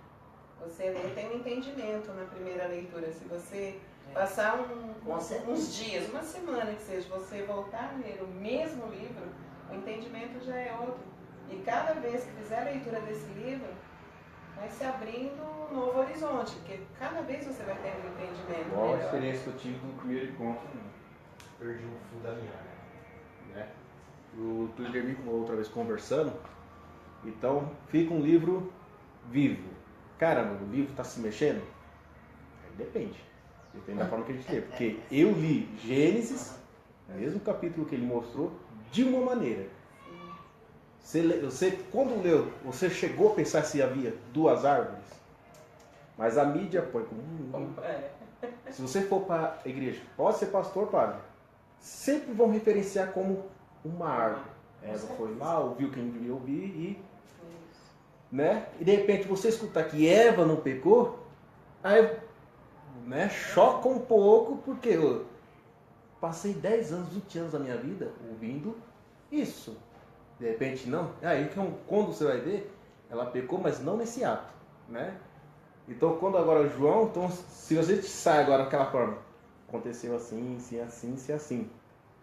Speaker 2: Você lê tem um entendimento na primeira leitura. Se você passar uns dias, uma semana que seja, você voltar a ler o mesmo livro, o entendimento já é outro. E cada vez que fizer a leitura desse livro, vai se abrindo um novo horizonte, porque cada vez você vai tendo um entendimento
Speaker 3: Igual a
Speaker 2: melhor.
Speaker 3: experiência que eu tive no primeiro encontro.
Speaker 4: Perdi o fio da meada.
Speaker 3: Né? O Twitter outra vez conversando. Então fica um livro vivo. Cara, o livro está se mexendo? Depende. Depende da forma que a gente lê. Porque eu li Gênesis, mesmo capítulo que ele mostrou, de uma maneira. Você, quando leu, você chegou a pensar se havia duas árvores? Mas a mídia põe como... Se você for para a igreja, pode ser pastor, padre, sempre vão referenciar como uma árvore. Eva foi lá, ouviu quem devia ouvir e... Né? E de repente você escutar que Eva não pecou, aí, né, choca um pouco, porque eu passei 10 anos, 20 anos da minha vida ouvindo isso. De repente não. Aí quando você vai ver, ela pecou, mas não nesse ato, né? Então quando agora João, então, se você sai agora daquela forma, aconteceu assim, assim.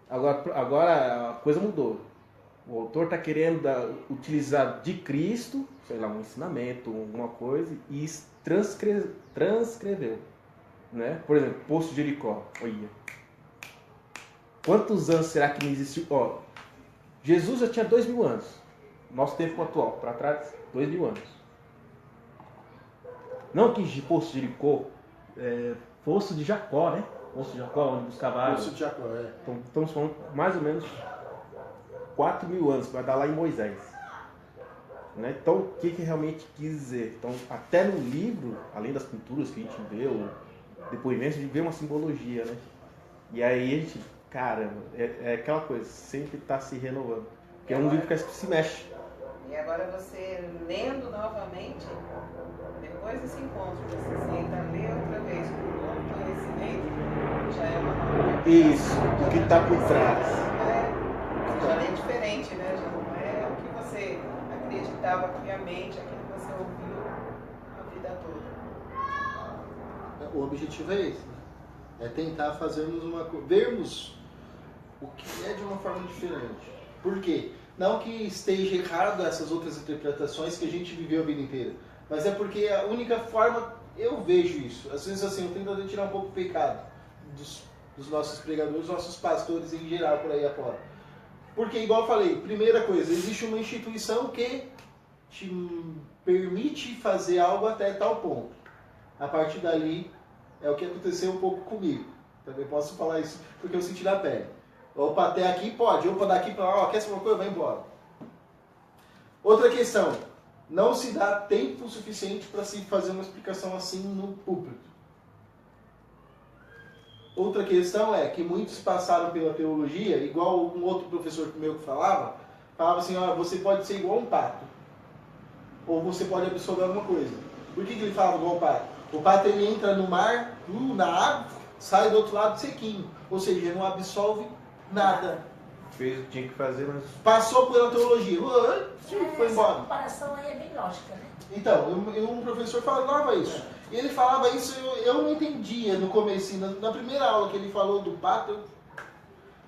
Speaker 3: Agora a coisa mudou. O autor está querendo utilizar de Cristo, sei lá, um ensinamento, alguma coisa, e transcreveu. Né? Por exemplo, Poço de Jericó. Olha. Quantos anos será que não existiu? Ó, Jesus já tinha 2000 anos. Nosso tempo atual, para trás, 2000 anos. Não que Poço de Jericó, Poço de Jacó, né? Poço de Jacó, onde buscava água.
Speaker 1: Poço de Jacó, é.
Speaker 3: Então, estamos falando mais ou menos 4.000 anos, vai dar lá em Moisés. Né? Então, o que realmente quis dizer? Então, até no livro, além das pinturas que a gente vê, o depoimento, a gente vê uma simbologia, né? E aí a gente, caramba, é aquela coisa, sempre está se renovando. Porque é um livro que se mexe.
Speaker 2: E agora você lendo novamente, depois desse encontro, você senta, lê outra vez com um novo conhecimento, já é uma nova.
Speaker 3: Isso, o que está por trás.
Speaker 2: Já é diferente, né? Já não é o que você acreditava piamente, aquilo que você ouviu a vida toda.
Speaker 1: O objetivo é esse. É tentar fazermos vermos o que é de uma forma diferente. Por quê? Não que esteja errado essas outras interpretações que a gente viveu a vida inteira, mas é porque a única forma, eu vejo isso. Às vezes assim, eu tento tirar um pouco o pecado dos nossos pregadores, dos nossos pastores em geral por aí afora. Porque, igual eu falei, primeira coisa, existe uma instituição que te permite fazer algo até tal ponto. A partir dali, é o que aconteceu um pouco comigo. Também posso falar isso porque eu senti na pele. Opa, até aqui pode. Opa, daqui para lá, quer saber uma coisa? Vai embora. Outra questão. Não se dá tempo suficiente para se fazer uma explicação assim no púlpito. Outra questão é que muitos passaram pela teologia, igual um outro professor meu que falava assim, ó, você pode ser igual um pato. Ou você pode absorver alguma coisa. Por que ele falava igual o pato? O pato ele entra no mar, na água, sai do outro lado sequinho. Ou seja, não absorve nada.
Speaker 3: Fez o que tinha que fazer, mas...
Speaker 1: Passou pela teologia, foi embora.
Speaker 6: Essa comparação aí é bem lógica, né?
Speaker 1: Então, um professor falava isso. E ele falava isso, eu não entendia no começo, na primeira aula que ele falou do pato.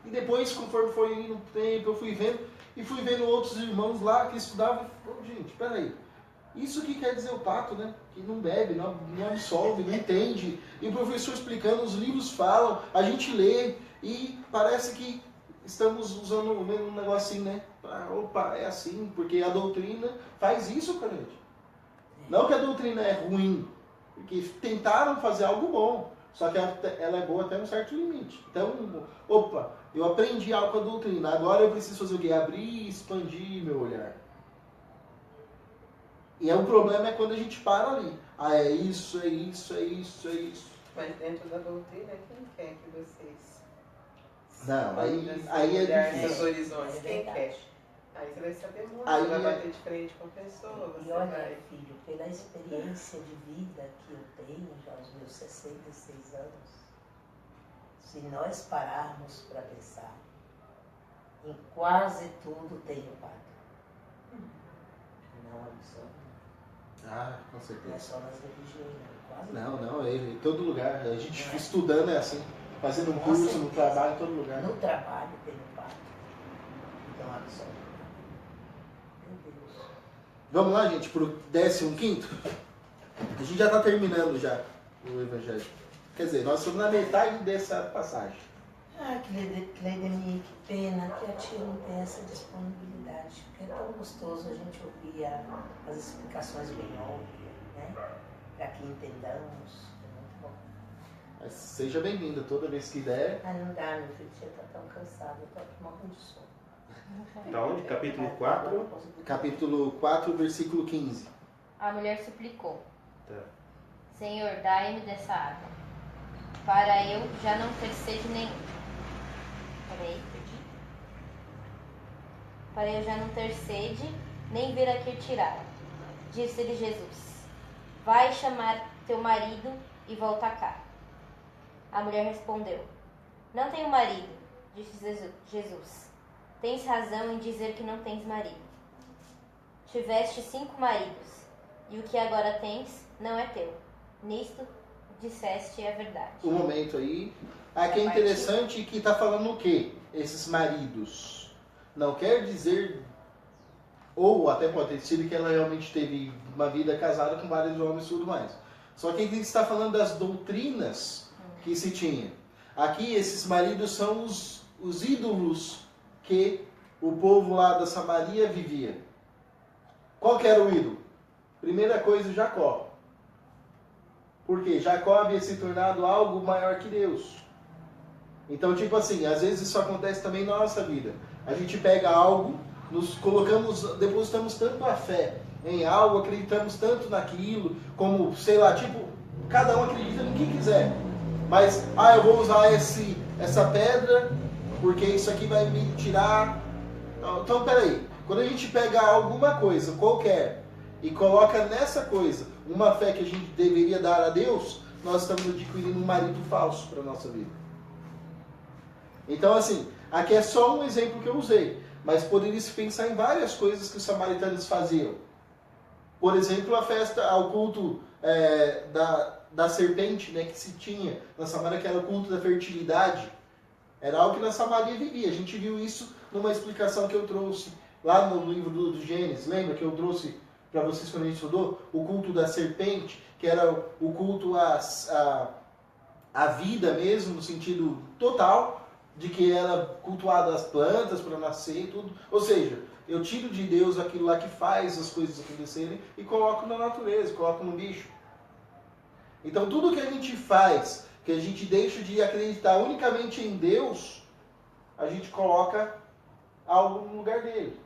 Speaker 1: E depois, conforme foi indo o tempo, eu fui vendo outros irmãos lá que estudavam. E gente, peraí. Isso que quer dizer o pato, né? Que não bebe, não absorve, não entende. E o professor explicando, os livros falam, a gente lê e parece que estamos usando o mesmo negocinho, né? Opa, é assim, porque a doutrina faz isso com a gente. Não que a doutrina é ruim, porque tentaram fazer algo bom, só que ela é boa até um certo limite. Então, opa, eu aprendi algo com a doutrina, agora eu preciso fazer o quê? Abrir e expandir meu olhar. E o problema é quando a gente para ali. Ah, é isso, é isso, é isso, é isso.
Speaker 2: Mas dentro da doutrina, quem quer que vocês...
Speaker 1: Não, aí é
Speaker 2: Esses
Speaker 1: difícil.
Speaker 2: horizontes, quem quer? Aí você vai saber muito,
Speaker 1: Aí
Speaker 2: você vai
Speaker 1: é-
Speaker 2: bater de frente com a pessoa,
Speaker 6: E
Speaker 2: você
Speaker 6: olha,
Speaker 2: vai...
Speaker 6: filho, pela experiência de vida que eu tenho, já aos meus 66 anos, se nós pararmos para pensar, em quase tudo tem o pato. Não absorve.
Speaker 1: Ah, com
Speaker 6: Não é
Speaker 1: certeza.
Speaker 6: só nas religiões, não. Quase
Speaker 1: Não,
Speaker 6: tudo.
Speaker 1: não, em todo lugar. A gente estudando é assim. Fazendo um
Speaker 6: Com
Speaker 1: curso,
Speaker 6: certeza.
Speaker 1: no trabalho, em todo lugar.
Speaker 6: No trabalho tem o pato. Então absorve. Meu Deus.
Speaker 1: Vamos lá, gente, pro 15º? A gente já está terminando já o Evangelho. Quer dizer, nós estamos na metade dessa passagem.
Speaker 6: Ah, Cleidemir, que pena que a tia não tem essa disponibilidade. Porque é tão gostoso a gente ouvir as explicações bem óbvias, né? Para que entendamos. É muito bom.
Speaker 1: Mas seja bem-vinda toda vez que der.
Speaker 6: Ah, não dá, meu filho, tia tá tão cansado, eu tô aqui morrendo de sono.
Speaker 3: Da onde? Capítulo 4?
Speaker 1: Capítulo 4, versículo 15.
Speaker 5: A mulher suplicou:
Speaker 3: Tá.
Speaker 5: Senhor, dai-me dessa água, para eu já não ter sede nenhuma. Peraí, perdi. Para eu já não ter sede, nem vir aqui tirar. Disse-lhe Jesus: Vai chamar teu marido e volta cá. A mulher respondeu: Não tenho marido. Disse Jesus: Tens razão em dizer que não tens marido. Tiveste 5 maridos, e o que agora tens não é teu. Nisto disseste a verdade.
Speaker 1: Um momento aí. Aqui é interessante que está falando o quê? Esses maridos. Não quer dizer, ou até pode ter sido que ela realmente teve uma vida casada com vários homens e tudo mais. Só que aqui está falando das doutrinas que se tinha. Aqui esses maridos são os ídolos que o povo lá da Samaria vivia. Qual que era o ídolo? Primeira coisa, Jacó. Porque Jacó havia se tornado algo maior que Deus. Então, tipo assim, às vezes isso acontece também na nossa vida. A gente pega algo, nos colocamos, depositamos tanto a fé em algo, acreditamos tanto naquilo, como, sei lá, tipo, cada um acredita no que quiser. Mas, eu vou usar essa pedra, porque isso aqui vai me tirar. Então, peraí. Quando a gente pega alguma coisa, qualquer, e coloca nessa coisa uma fé que a gente deveria dar a Deus, nós estamos adquirindo um marido falso para a nossa vida. Então, assim, aqui é só um exemplo que eu usei, mas poderia se pensar em várias coisas que os samaritanos faziam. Por exemplo, a festa, ao culto da serpente, né, que se tinha na Samaria, que era o culto da fertilidade, era algo que na Samaria vivia. A gente viu isso numa explicação que eu trouxe lá no livro do Gênesis. Lembra que eu trouxe para vocês quando a gente estudou? O culto da serpente, que era o culto à vida mesmo, no sentido total, de que era cultuado as plantas para nascer e tudo. Ou seja, eu tiro de Deus aquilo lá que faz as coisas acontecerem e coloco na natureza, coloco no bicho. Então tudo que a gente faz, que a gente deixa de acreditar unicamente em Deus, a gente coloca algo no lugar dele.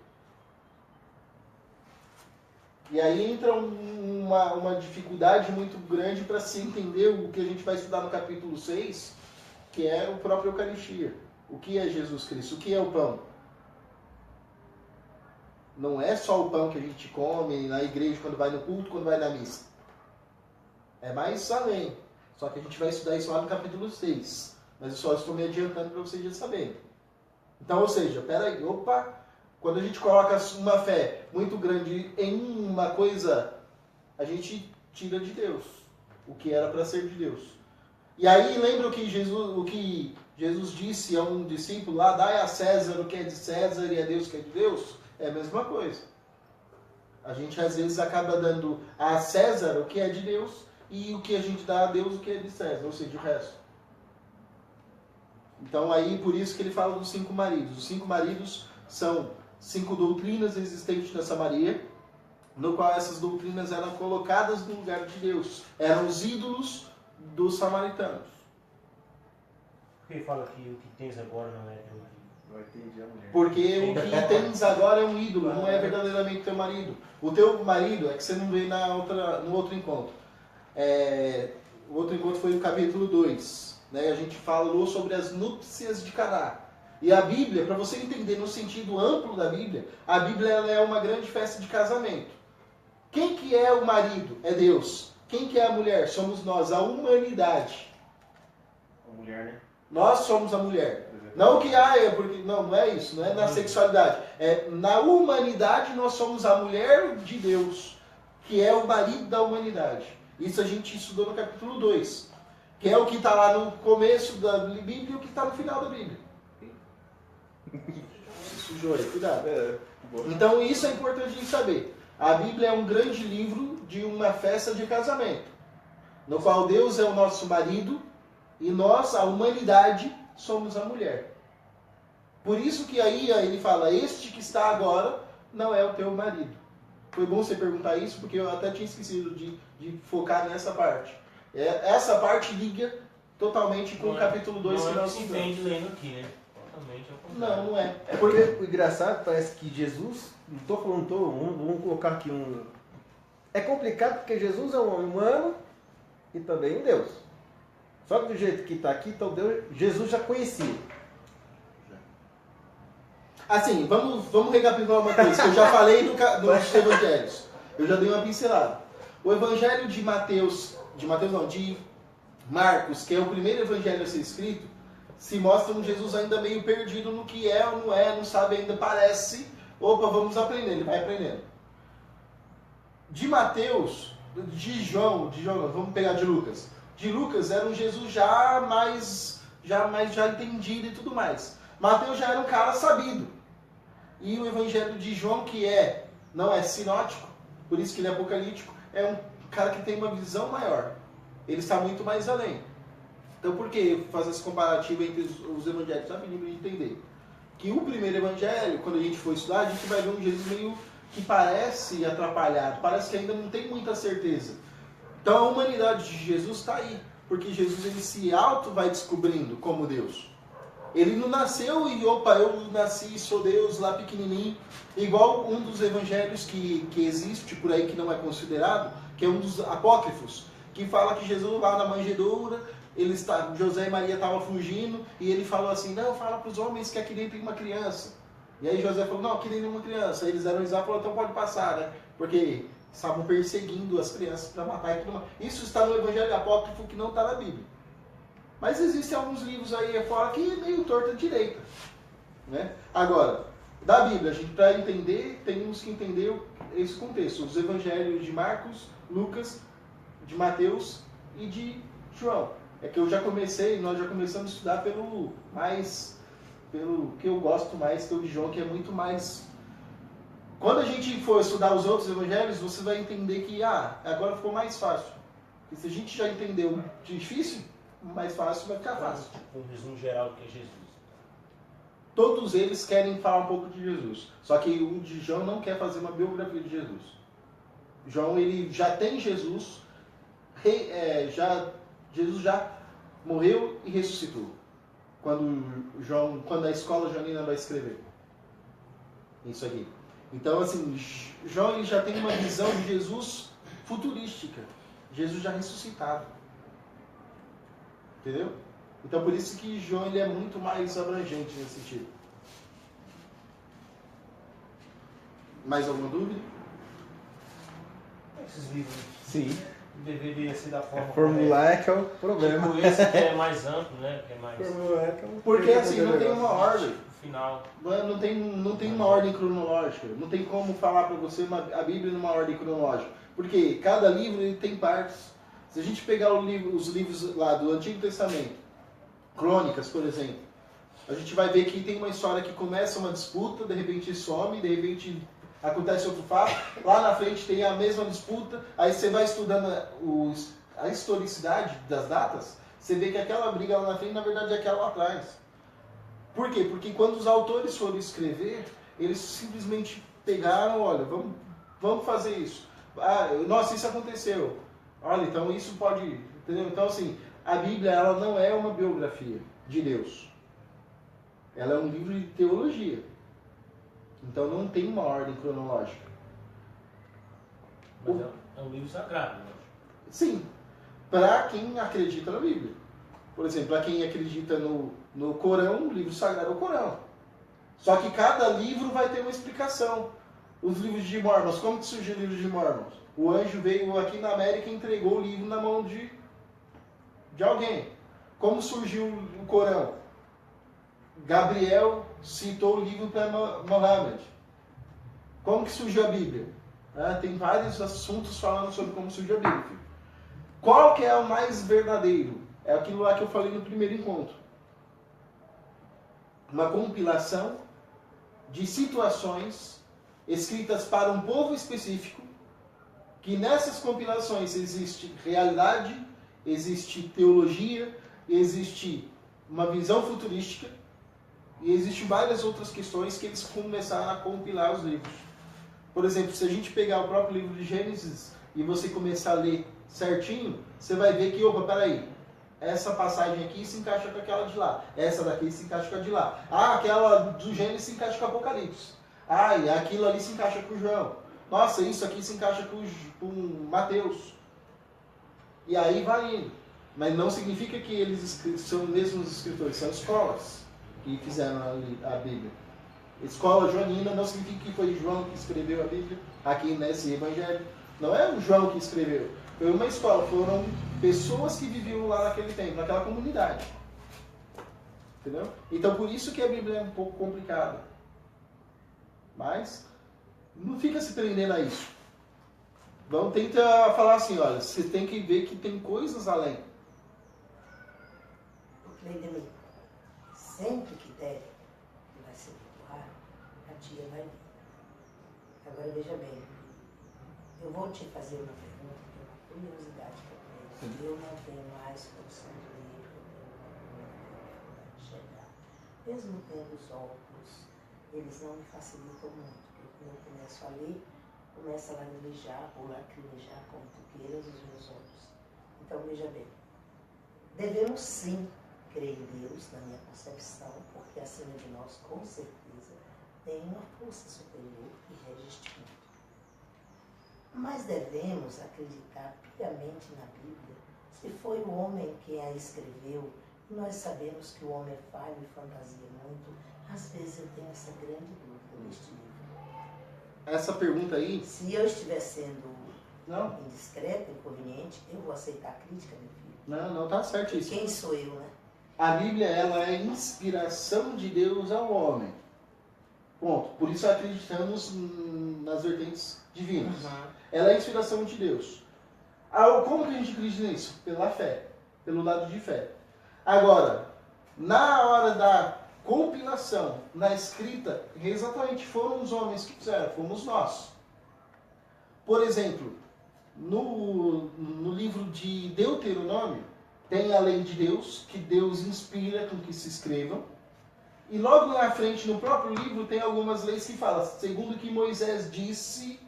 Speaker 1: E aí entra uma dificuldade muito grande para se entender o que a gente vai estudar no capítulo 6, que é o próprio Eucaristia. O que é Jesus Cristo? O que é o pão? Não é só o pão que a gente come na igreja quando vai no culto, quando vai na missa. É mais além. Só que a gente vai estudar isso lá no capítulo 6. Mas eu só estou me adiantando para vocês já saberem. Então, ou seja, peraí, quando a gente coloca uma fé muito grande em uma coisa, a gente tira de Deus o que era para ser de Deus. E aí lembra o que Jesus disse a um discípulo lá: dai a César o que é de César e a Deus o que é de Deus? É a mesma coisa. A gente às vezes acaba dando a César o que é de Deus e o que a gente dá a Deus o que é de César, ou seja, o resto. Então aí por isso que ele fala dos 5 maridos. Os 5 maridos são 5 doutrinas existentes na Samaria, no qual essas doutrinas eram colocadas no lugar de Deus. Eram os ídolos dos samaritanos.
Speaker 4: Por que ele fala que o que tens agora não é teu?
Speaker 3: Não entendi a mulher.
Speaker 1: Porque o que tens agora é um ídolo, não é verdadeiramente teu marido. O teu marido é que você não vê no outro encontro. O outro encontro foi no capítulo 2. Né? A gente falou sobre as núpcias de Caná. E a Bíblia, para você entender no sentido amplo da Bíblia, a Bíblia ela é uma grande festa de casamento. Quem que é o marido? É Deus. Quem que é a mulher? Somos nós, a humanidade.
Speaker 3: A mulher, né?
Speaker 1: Nós somos a mulher. Não que porque não é isso, não é na sexualidade. É na humanidade nós somos a mulher de Deus, que é o marido da humanidade. Isso a gente estudou no capítulo 2, que é o que está lá no começo da Bíblia e o que está no final da Bíblia. Sujou aí, cuidado. Então isso é importante de saber. A Bíblia é um grande livro de uma festa de casamento, no qual Deus é o nosso marido e nós, a humanidade, somos a mulher. Por isso que aí ele fala: este que está agora não é o teu marido. Foi bom você perguntar isso, porque eu até tinha esquecido de focar nessa parte. Essa parte liga totalmente com o capítulo 2 que nós estudamos.
Speaker 4: Não é o que se entende lendo aqui, né? Totalmente ao contrário.
Speaker 1: Não é.
Speaker 3: É porque o engraçado parece que Jesus, vamos colocar aqui um... É complicado porque Jesus é um homem humano e também um Deus. Só que do jeito que está aqui, então Jesus já conhecia.
Speaker 1: Assim, vamos recapitular uma coisa que eu já falei nos evangelhos. Eu já dei uma pincelada. O evangelho de Marcos, que é o primeiro evangelho a ser escrito, se mostra um Jesus ainda meio perdido no que é ou não é, não sabe ainda, parece. Opa, vamos aprender, ele vai aprendendo. De Mateus, de João, vamos pegar de Lucas. De Lucas era um Jesus já entendido e tudo mais. Mateus já era um cara sabido. E o evangelho de João, que não é sinótico, por isso que ele é apocalíptico, é um cara que tem uma visão maior. Ele está muito mais além. Então por que fazer esse comparativo entre os evangelhos? Só para a gente entender. Que o primeiro evangelho, quando a gente for estudar, a gente vai ver um Jesus meio que parece atrapalhado, parece que ainda não tem muita certeza. Então a humanidade de Jesus está aí, porque Jesus ele se vai descobrindo como Deus. Ele não nasceu e eu nasci e sou Deus lá pequenininho, igual um dos evangelhos que existe por aí que não é considerado, que é um dos apócrifos, que fala que Jesus lá na manjedoura, José e Maria estavam fugindo e ele falou assim: não, fala para os homens que aqui dentro tem uma criança. E aí José falou: não, aqui dentro tem uma criança. Aí eles deram risada e falaram: então pode passar, né? Porque estavam perseguindo as crianças para matar e tudo mais. Isso está no evangelho apócrifo que não está na Bíblia. Mas existem alguns livros aí fora que é meio torta direita. Né? Agora, da Bíblia, a gente para entender, temos que entender esse contexto. Os evangelhos de Marcos, Lucas, de Mateus e de João. É que eu já comecei, nós já começamos a estudar pelo que eu gosto mais, que é o de João, que é muito mais... Quando a gente for estudar os outros evangelhos, você vai entender que, agora ficou mais fácil. Porque se a gente já entendeu difícil, mais fácil vai ficar fácil.
Speaker 4: Um resumo geral do que é Jesus.
Speaker 1: Todos eles querem falar um pouco de Jesus. Só que o de João não quer fazer uma biografia de Jesus. João, ele já tem Jesus, Jesus já morreu e ressuscitou. Quando a escola joanina vai escrever. Isso aqui. Então, assim, João ele já tem uma visão de Jesus futurística. Jesus já ressuscitado. Entendeu? Então, por isso que João ele é muito mais abrangente nesse sentido. Mais alguma dúvida?
Speaker 4: Esses livros
Speaker 3: Sim.
Speaker 4: deveria ser da forma
Speaker 3: Formular é que é o problema.
Speaker 4: Tipo esse que é mais amplo, né? Que é mais...
Speaker 3: Formular é que é o
Speaker 1: Porque assim, não tem uma ordem.
Speaker 4: No final.
Speaker 1: Não tem uma ordem cronológica. Não tem como falar para você a Bíblia numa ordem cronológica. Porque cada livro ele tem partes. Se a gente pegar os livros lá do Antigo Testamento, Crônicas, por exemplo, a gente vai ver que tem uma história que começa uma disputa, de repente some, de repente acontece outro fato, lá na frente tem a mesma disputa, aí você vai estudando a historicidade das datas, você vê que aquela briga lá na frente, na verdade, é aquela lá atrás. Por quê? Porque quando os autores foram escrever, eles simplesmente pegaram, olha, vamos fazer isso. Nossa, isso aconteceu. Olha, então isso pode... Entendeu? Então, assim, a Bíblia ela não é uma biografia de Deus. Ela é um livro de teologia. Então não tem uma ordem cronológica.
Speaker 4: Mas é um livro sagrado, né?
Speaker 1: Sim, para quem acredita na Bíblia. Por exemplo, para quem acredita no Corão, o livro sagrado é o Corão. Só que cada livro vai ter uma explicação. Os livros de Mormons, como que surgiu o livro de Mormons? O anjo veio aqui na América e entregou o livro na mão de alguém. Como surgiu o Corão? Gabriel citou o livro para Mohammed. Como que surgiu a Bíblia? Tem vários assuntos falando sobre como surgiu a Bíblia. Qual que é o mais verdadeiro? É aquilo lá que eu falei no primeiro encontro. Uma compilação de situações escritas para um povo específico, que nessas compilações existe realidade, existe teologia, existe uma visão futurística e existe várias outras questões que eles começaram a compilar os livros. Por exemplo, se a gente pegar o próprio livro de Gênesis e você começar a ler certinho, você vai ver que, peraí, essa passagem aqui se encaixa com aquela de lá, essa daqui se encaixa com a de lá. Aquela do Gênesis se encaixa com o Apocalipse. E aquilo ali se encaixa com o João. Nossa, isso aqui se encaixa com Mateus. E aí vai indo. Mas não significa que eles são os mesmos escritores, são escolas que fizeram a Bíblia. Escola joanina não significa que foi João que escreveu a Bíblia aqui nesse evangelho. Não é o João que escreveu. Foi uma escola, foram pessoas que viviam lá naquele tempo, naquela comunidade. Entendeu? Então por isso que a Bíblia é um pouco complicada. Mas não fica se prendendo a isso. Vamos tentar falar assim, olha, você tem que ver que tem coisas além.
Speaker 6: Cleidemir, sempre que der, que vai ser popular, a tia vai vir. Agora veja bem, eu vou te fazer uma pergunta, que é uma curiosidade que eu tenho. Eu não tenho mais condição de ler, eu tenho de enxergar. Mesmo tendo os óculos, eles não me facilitam muito, porque quando eu começo a ler, começa a lacrimejar ou lacrimejar, como tu queiras, os meus olhos. Então veja bem, devemos sim crer em Deus, na minha concepção, porque acima de nós, com certeza, tem uma força superior que rege este mundo. Mas devemos acreditar piamente na Bíblia, se foi o homem quem a escreveu, e nós sabemos que o homem é falho e fantasia muito. Às vezes eu tenho essa grande dúvida neste livro.
Speaker 1: Essa pergunta aí...
Speaker 6: Se eu estiver sendo indiscreto, inconveniente, eu vou aceitar a crítica, meu filho.
Speaker 1: Não, tá certo isso.
Speaker 6: Quem sou eu, né?
Speaker 1: A Bíblia, ela é inspiração de Deus ao homem. Ponto. Por isso acreditamos nas vertentes divinas. Ela é inspiração de Deus. Como que a gente acredita nisso? Pela fé, pelo lado de fé. Agora, na hora da compilação, na escrita, exatamente foram os homens que fizeram, fomos nós. Por exemplo, no livro de Deuteronômio, tem a lei de Deus, que Deus inspira com que se escrevam. E logo na frente, no próprio livro, tem algumas leis que falam, segundo o que Moisés disse...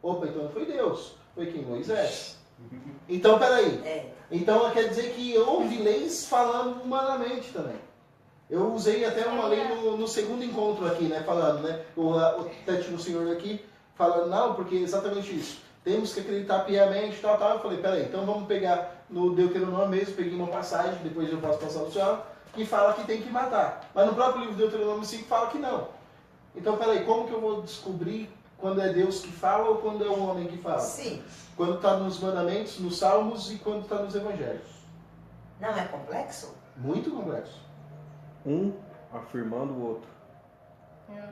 Speaker 1: Opa, então não foi Deus, foi quem? Moisés. Então, peraí. Então, quer dizer que houve leis falando humanamente também. Eu usei até uma lei no segundo encontro aqui, né, falando, né? O técnico senhor aqui, falando, não, porque é exatamente isso. Temos que acreditar piamente, tal. Eu falei, peraí, então vamos pegar no Deuteronômio mesmo, peguei uma passagem, depois eu posso passar no senhor, que fala que tem que matar. Mas no próprio livro de Deuteronômio 5 fala que não. Então, peraí, como que eu vou descobrir quando é Deus que fala ou quando é o homem que fala?
Speaker 6: Sim.
Speaker 1: Quando está nos mandamentos, nos salmos e quando está nos evangelhos.
Speaker 6: Não é complexo?
Speaker 1: Muito complexo.
Speaker 3: Um afirmando o outro.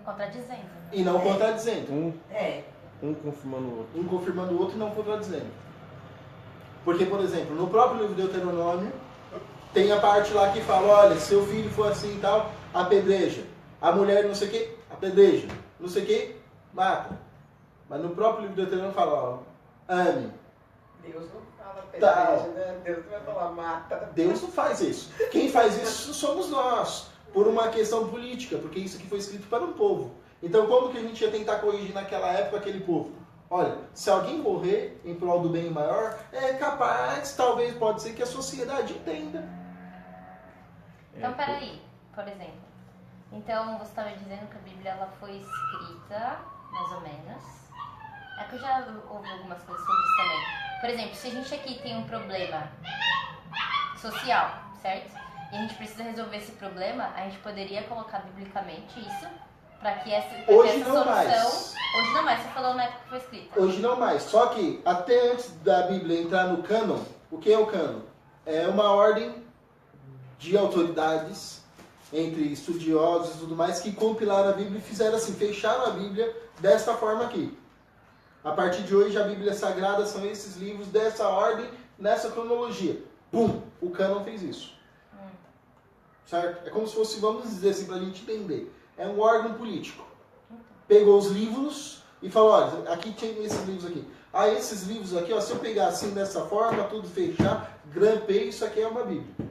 Speaker 5: Contradizendo.
Speaker 1: E não contradizendo.
Speaker 3: Um confirmando o outro.
Speaker 1: Um confirmando o outro e não contradizendo. Porque, por exemplo, no próprio livro de Deuteronômio, tem a parte lá que fala, olha, seu filho for assim e tal, apedreja. A mulher não sei o que, apedreja. Não sei o que, mata. Mas no próprio livro de Deuteronômio fala, ó, ame.
Speaker 2: Deus não fala apedreja,
Speaker 1: Tal.
Speaker 2: né? Deus não vai falar mata.
Speaker 1: Deus não faz isso. Quem faz isso somos nós, por uma questão política, porque isso aqui foi escrito para um povo. Então, como que a gente ia tentar corrigir naquela época aquele povo? Olha, se alguém morrer em prol do bem maior, é capaz, talvez, pode ser que a sociedade entenda.
Speaker 5: Então, peraí, por exemplo. Então, você estava dizendo que a Bíblia ela foi escrita, mais ou menos. É que eu já ouvi algumas coisas sobre isso também. Por exemplo, se a gente aqui tem um problema social, certo? E a gente precisa resolver esse problema, a gente poderia colocar biblicamente isso para que essa
Speaker 1: Hoje não
Speaker 5: solução...
Speaker 1: mais.
Speaker 5: Hoje não mais, você falou na época que foi escrita.
Speaker 1: Hoje não mais. Só que, até antes da Bíblia entrar no cânon, o que é o cânon? É uma ordem de autoridades, entre estudiosos e tudo mais, que compilaram a Bíblia e fizeram assim, fecharam a Bíblia desta forma aqui. A partir de hoje, a Bíblia Sagrada são esses livros dessa ordem, nessa cronologia. Pum! O cânon fez isso. Certo? É como se fosse, vamos dizer assim, para a gente entender. É um órgão político. Pegou os livros e falou, olha, aqui tem esses livros aqui. Ah, esses livros aqui, ó, se eu pegar assim dessa forma, tudo fechar, grampei, isso aqui é uma Bíblia.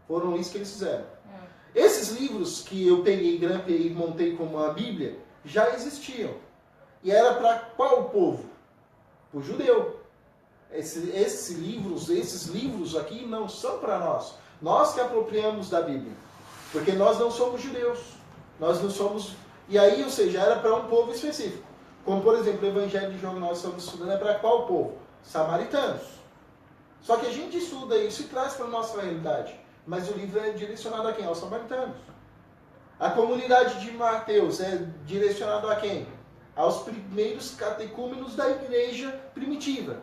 Speaker 1: Foram isso que eles fizeram. Esses livros que eu peguei, grampei e montei como uma Bíblia, já existiam. E era para qual povo? O judeu. Esses livros aqui não são para nós. Nós que apropriamos da Bíblia. Porque nós não somos judeus. Nós não somos... E aí, ou seja, era para um povo específico. Como, por exemplo, o Evangelho de João que nós estamos estudando é para qual povo? Samaritanos. Só que a gente estuda isso e traz para a nossa realidade. Mas o livro é direcionado a quem? Aos samaritanos. A comunidade de Mateus é direcionado a quem? Aos primeiros catecúmenos da igreja primitiva.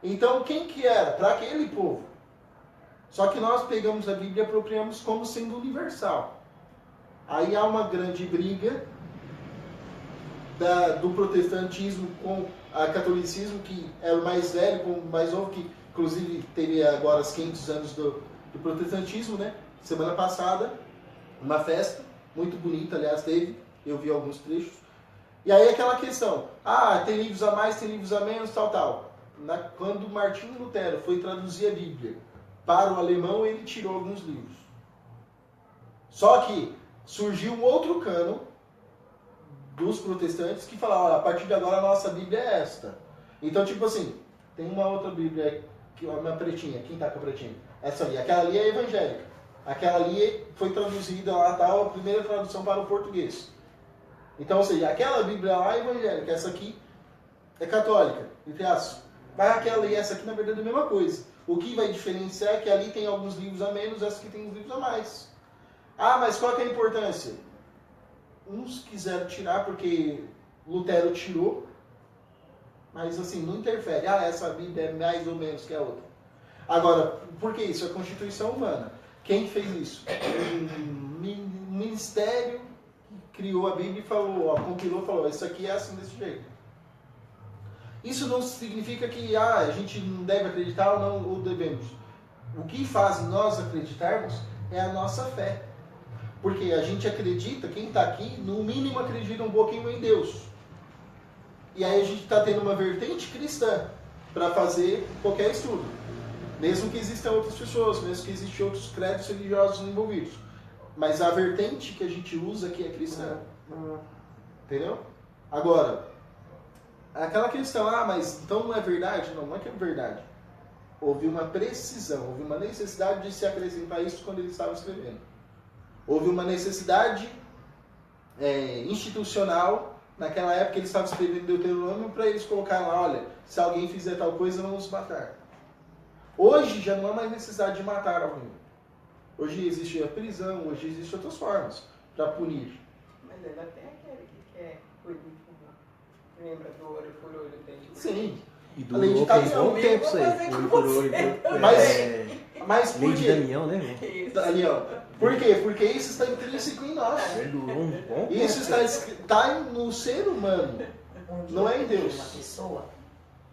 Speaker 1: Então, quem que era? Para aquele povo. Só que nós pegamos a Bíblia e apropriamos como sendo universal. Aí há uma grande briga do protestantismo com o catolicismo, que é o mais velho com o mais novo, que inclusive teve agora os 500 anos do protestantismo, né? Semana passada, uma festa, muito bonita, aliás, teve, eu vi alguns trechos. E aí aquela questão, tem livros a mais, tem livros a menos, tal. Quando Martinho Lutero foi traduzir a Bíblia para o alemão, ele tirou alguns livros. Só que surgiu um outro cânon dos protestantes que falavam, a partir de agora a nossa Bíblia é esta. Então, tipo assim, tem uma outra Bíblia, uma pretinha, quem tá com a pretinha? Essa ali, aquela ali é evangélica. Aquela ali foi traduzida lá, tal, a primeira tradução para o português. Então, ou seja, aquela Bíblia lá é evangélica, essa aqui é católica, entre aspas. Mas aquela e essa aqui, na verdade, é a mesma coisa. O que vai diferenciar é que ali tem alguns livros a menos, essa aqui tem uns livros a mais. Mas qual que é a importância? Uns quiseram tirar porque Lutero tirou, mas assim, não interfere. Essa Bíblia é mais ou menos que a outra. Agora, por que isso? É a Constituição Humana. Quem fez isso? Um ministério que criou a Bíblia e falou, compilou e falou, isso aqui é assim desse jeito. Isso não significa que a gente não deve acreditar ou não ou devemos. O que faz nós acreditarmos é a nossa fé. Porque a gente acredita, quem está aqui, no mínimo acredita um pouquinho em Deus. E aí a gente está tendo uma vertente cristã para fazer qualquer estudo. Mesmo que existam outras pessoas, mesmo que existam outros credos religiosos envolvidos. Mas a vertente que a gente usa aqui é cristã. Entendeu? Agora, aquela questão, mas então não é verdade? Não, não é que é verdade. Houve uma precisão, houve uma necessidade de se acrescentar isso quando ele estava escrevendo. Houve uma necessidade institucional, naquela época ele estava escrevendo Deuteronômio, para eles colocarem lá, olha, se alguém fizer tal coisa, vamos matar. Hoje já não há mais necessidade de matar alguém. Hoje existe a prisão, hoje existem outras formas para punir.
Speaker 2: Mas ainda tem aquele que quer punir, lembra do olho por olho, dente por
Speaker 1: Sim.
Speaker 3: E
Speaker 1: A lei de
Speaker 3: durou
Speaker 1: Damião,
Speaker 3: um tempo isso aí. Olho por olho.
Speaker 1: Mas por
Speaker 3: Lei de
Speaker 1: quê?
Speaker 3: Damião, né?
Speaker 1: Daniel, por quê? Porque isso está intrínseco em nós.
Speaker 3: Durou um bom tempo.
Speaker 1: Isso está no ser humano.
Speaker 6: Um dia
Speaker 1: Não é em
Speaker 6: eu vi
Speaker 1: Deus.
Speaker 6: uma pessoa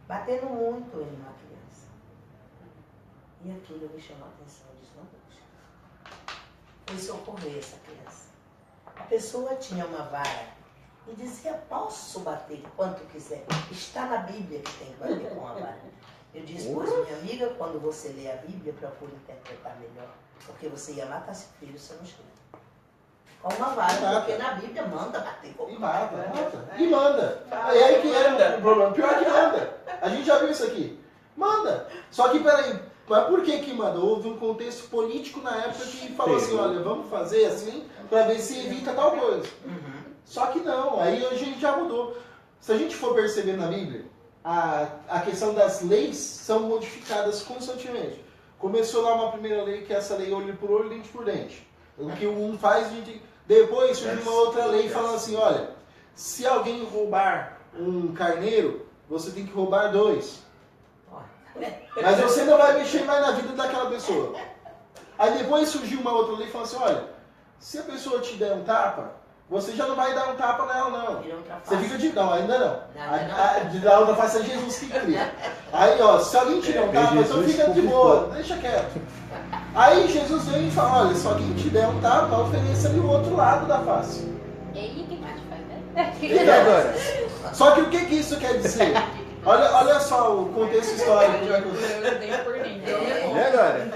Speaker 6: batendo muito em uma criança. E aquilo me chamou a atenção. Eu disse, não vou deixar. Fui socorrer essa criança. A pessoa tinha uma vara e dizia, posso bater quanto quiser. Está na Bíblia que tem que bater com a vara. Eu disse, pois minha amiga, quando você lê a Bíblia, procure interpretar melhor. Porque você ia matar seu filho se não chega. Com uma vara, porque na Bíblia manda bater com
Speaker 1: E
Speaker 6: uma vara.
Speaker 1: mata. E manda. É aí que é o problema. Pior que manda. A gente já viu isso aqui. Manda. Só que, peraí, mas por que manda? Houve um contexto político na época que falou assim, olha, vamos fazer assim, para ver se evita tal coisa. Só que não, aí hoje a gente já mudou. Se a gente for perceber na Bíblia, a questão das leis são modificadas constantemente. Começou lá uma primeira lei, que é essa lei olho por olho, dente por dente. O que um faz, a gente... Depois surgiu uma outra lei falando assim, olha, se alguém roubar um carneiro, você tem que roubar 2. Mas você não vai mexer mais na vida daquela pessoa. Aí depois surgiu uma outra lei falando assim, olha, se a pessoa te der um tapa, você já não vai dar um tapa nela, não. Você fica de... Não, ainda não. De dar outra face é Jesus que cria. Aí, ó, se alguém te der um tapa, então fica de boa, deixa quieto. Aí Jesus vem e fala, olha, se alguém te der um tapa, ofereça-lhe o outro lado da face.
Speaker 5: E aí, o que a gente faz, né?
Speaker 3: E agora?
Speaker 1: Só que o que isso quer dizer? Olha só o contexto histórico.
Speaker 3: E agora?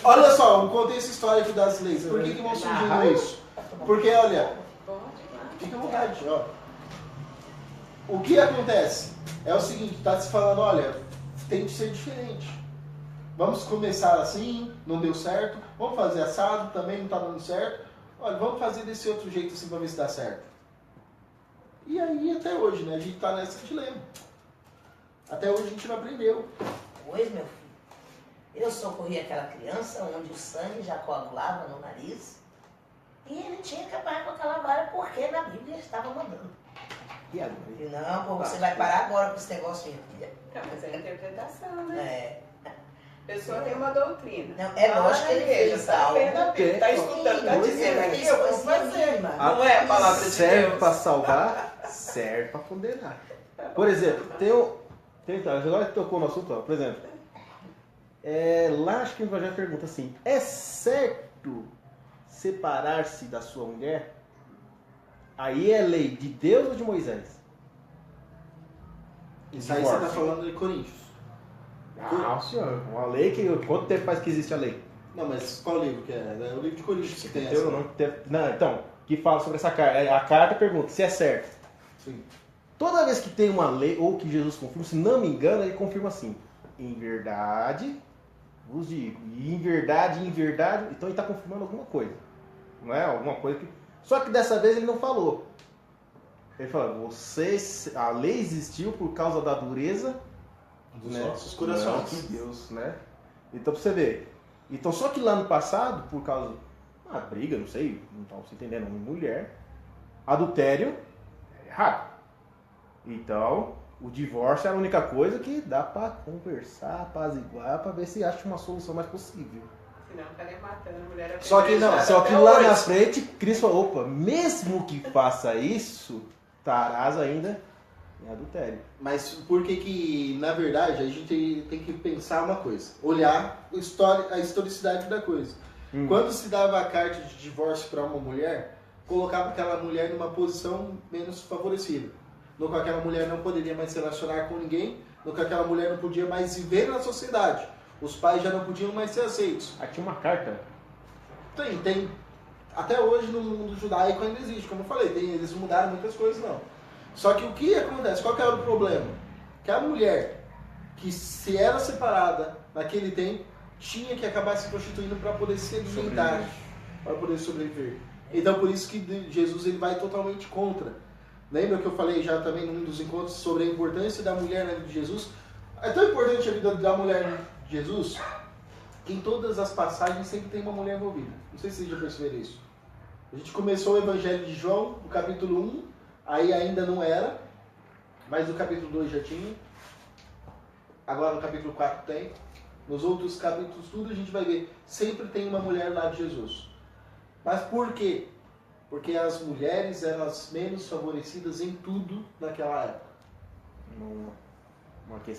Speaker 1: Olha só o contexto histórico das leis. Por que vão surgindo isso? Porque, olha, fica à vontade, ó. O que acontece? É o seguinte, está se falando, olha, tem que ser diferente. Vamos começar assim, não deu certo. Vamos fazer assado, também não está dando certo. Olha, vamos fazer desse outro jeito assim para ver se dá certo. E aí até hoje, né? A gente está nessa dilema. Até hoje a gente não aprendeu.
Speaker 6: Pois, meu filho, eu socorri aquela criança onde o sangue já coagulava no nariz e ele tinha que acabar com aquela vara porque na Bíblia estava mandando.
Speaker 3: E agora?
Speaker 6: E não, pô, você vai parar agora com esse negócio, minha filha.
Speaker 2: Não, mas é a interpretação, né?
Speaker 6: É.
Speaker 2: A pessoa tem uma doutrina.
Speaker 6: Não, é lógico que ele fez algo.
Speaker 2: Está estudando, está dizendo aqui, eu vou fazer.
Speaker 6: Não
Speaker 2: Não é a palavra de
Speaker 3: Serve
Speaker 2: Deus.
Speaker 3: para salvar, serve para condenar. Por exemplo, agora que tocou no assunto, ó, por exemplo, lá acho que o Evangelho pergunta assim, é certo separar-se da sua mulher? Aí é lei de Deus ou de Moisés?
Speaker 1: Isso aí você está falando de Coríntios.
Speaker 3: Não, senhor. Uma lei que... Quanto tempo faz que existe a lei?
Speaker 1: Não, mas qual livro que é? É o livro de Coríntios que tem essa.
Speaker 3: Não, então, que fala sobre essa carta. A carta pergunta se é certo.
Speaker 1: Sim.
Speaker 3: Toda vez que tem uma lei, ou que Jesus confirma, se não me engano, ele confirma assim. Em verdade, vos digo. E em verdade, então ele está confirmando alguma coisa. Não é? Alguma coisa que... Só que dessa vez ele não falou. Ele falou, a lei existiu por causa da dureza
Speaker 1: Dos
Speaker 3: né?
Speaker 1: nossos corações.
Speaker 3: De Deus, né? Então pra você ver. Então só que lá no passado, por causa de uma briga, não sei, não estava se entendendo, uma mulher, adultério é errado. Então, o divórcio é a única coisa que dá para conversar, apaziguar, para ver se acha uma solução mais possível.
Speaker 2: Senão estaria matando a mulher.
Speaker 1: Só que não,
Speaker 3: Só que lá na frente, Cristo falou, opa, mesmo que faça isso, estarás ainda É adultério.
Speaker 1: Mas por que, na verdade, a gente tem que pensar uma coisa, olhar a historicidade da coisa. Quando se dava a carta de divórcio para uma mulher, colocava aquela mulher numa posição menos favorecida. No qual aquela mulher não poderia mais se relacionar com ninguém, no qual aquela mulher não podia mais viver na sociedade. Os pais já não podiam mais ser aceitos.
Speaker 3: Ah, tinha uma carta?
Speaker 1: Tem. Até hoje no mundo judaico ainda existe, como eu falei, eles mudaram muitas coisas não. Só que o que acontece? Qual que era o problema? Que a mulher que se era separada naquele tempo tinha que acabar se prostituindo para poder se alimentar, para poder sobreviver. Então por isso que Jesus ele vai totalmente contra. Lembra que eu falei já também num dos encontros sobre a importância da mulher na vida de Jesus? É tão importante a vida da mulher de Jesus que em todas as passagens sempre tem uma mulher envolvida. Não sei se vocês já perceberam isso. A gente começou o Evangelho de João, no capítulo 1, aí ainda não era, mas no capítulo 2 já tinha. Agora no capítulo 4 tem. Nos outros capítulos tudo a gente vai ver. Sempre tem uma mulher lá de Jesus. Mas por quê? Porque as mulheres eram as menos favorecidas em tudo naquela época.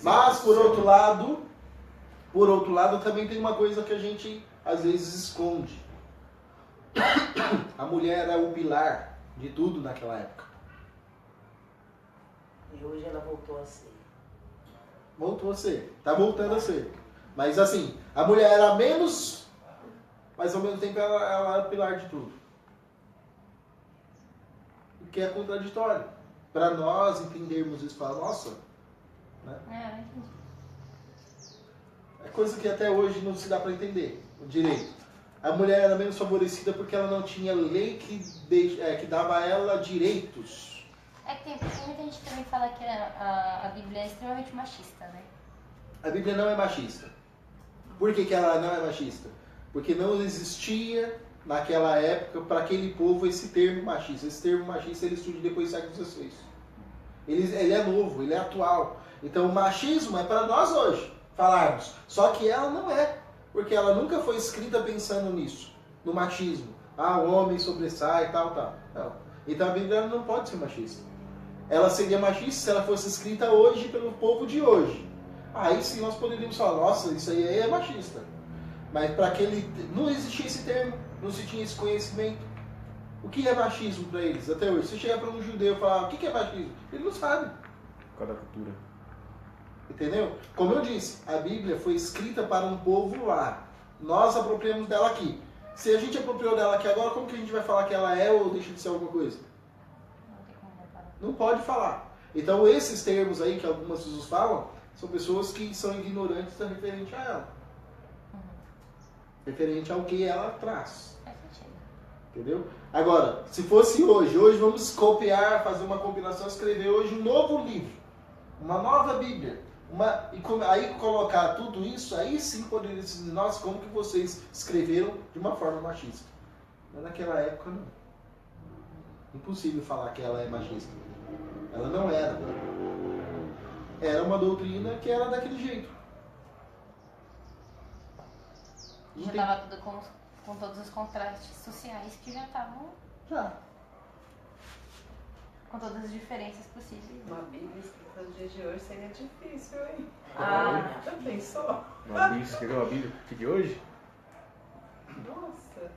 Speaker 1: Mas por outro lado também tem uma coisa que a gente às vezes esconde. A mulher era o pilar de tudo naquela época.
Speaker 6: E hoje ela voltou a ser.
Speaker 1: Voltou a ser. Está voltando a ser. Mas assim, a mulher era menos, mas ao mesmo tempo ela era o pilar de tudo. O que é contraditório. Para nós entendermos isso, falar, nossa, né?
Speaker 5: Eu entendi.
Speaker 1: É coisa que até hoje não se dá para entender, o direito. A mulher era menos favorecida porque ela não tinha lei que dava a ela direitos.
Speaker 5: É que tem muita gente que também fala que a Bíblia é extremamente machista, né?
Speaker 1: A Bíblia não é machista. Por que ela não é machista? Porque não existia naquela época para aquele povo esse termo machista. Esse termo machista ele surge depois do século XVI. Ele é novo, ele é atual. Então o machismo é para nós hoje falarmos. Só que ela não é. Porque ela nunca foi escrita pensando nisso. No machismo. Ah, o homem sobressai e tal. Não. Então a Bíblia não pode ser machista. Ela seria machista se ela fosse escrita hoje pelo povo de hoje. Aí sim nós poderíamos falar, nossa, isso aí é machista. Mas para aquele... não existia esse termo, não se tinha esse conhecimento. O que é machismo para eles até hoje? Se chegar para um judeu e falar, o que é machismo? Ele não sabe.
Speaker 3: Por causa da cultura.
Speaker 1: Entendeu? Como eu disse, a Bíblia foi escrita para um povo lá. Nós apropriamos dela aqui. Se a gente apropriou dela aqui agora, como que a gente vai falar que ela é ou deixa de ser alguma coisa? Não pode falar. Então esses termos aí que algumas pessoas falam, são pessoas que são ignorantes referente a ela. Referente ao que ela traz. Entendeu? Agora, se fosse hoje vamos copiar, fazer uma compilação, escrever hoje um novo livro. Uma nova Bíblia. Aí colocar tudo isso, aí sim poderia dizer, nossa, como que vocês escreveram de uma forma machista. Mas naquela época não. Impossível falar que ela é machista. Ela não era. Era uma doutrina que era daquele jeito.
Speaker 5: Já estava tudo com todos os contrastes sociais que já estavam...
Speaker 1: Já.
Speaker 5: Com todas as diferenças possíveis.
Speaker 2: Uma Bíblia escrita no dia de hoje seria difícil, hein? Já
Speaker 1: É.
Speaker 2: pensou?
Speaker 3: Uma Bíblia, escreveu a Bíblia de hoje?
Speaker 2: Nossa.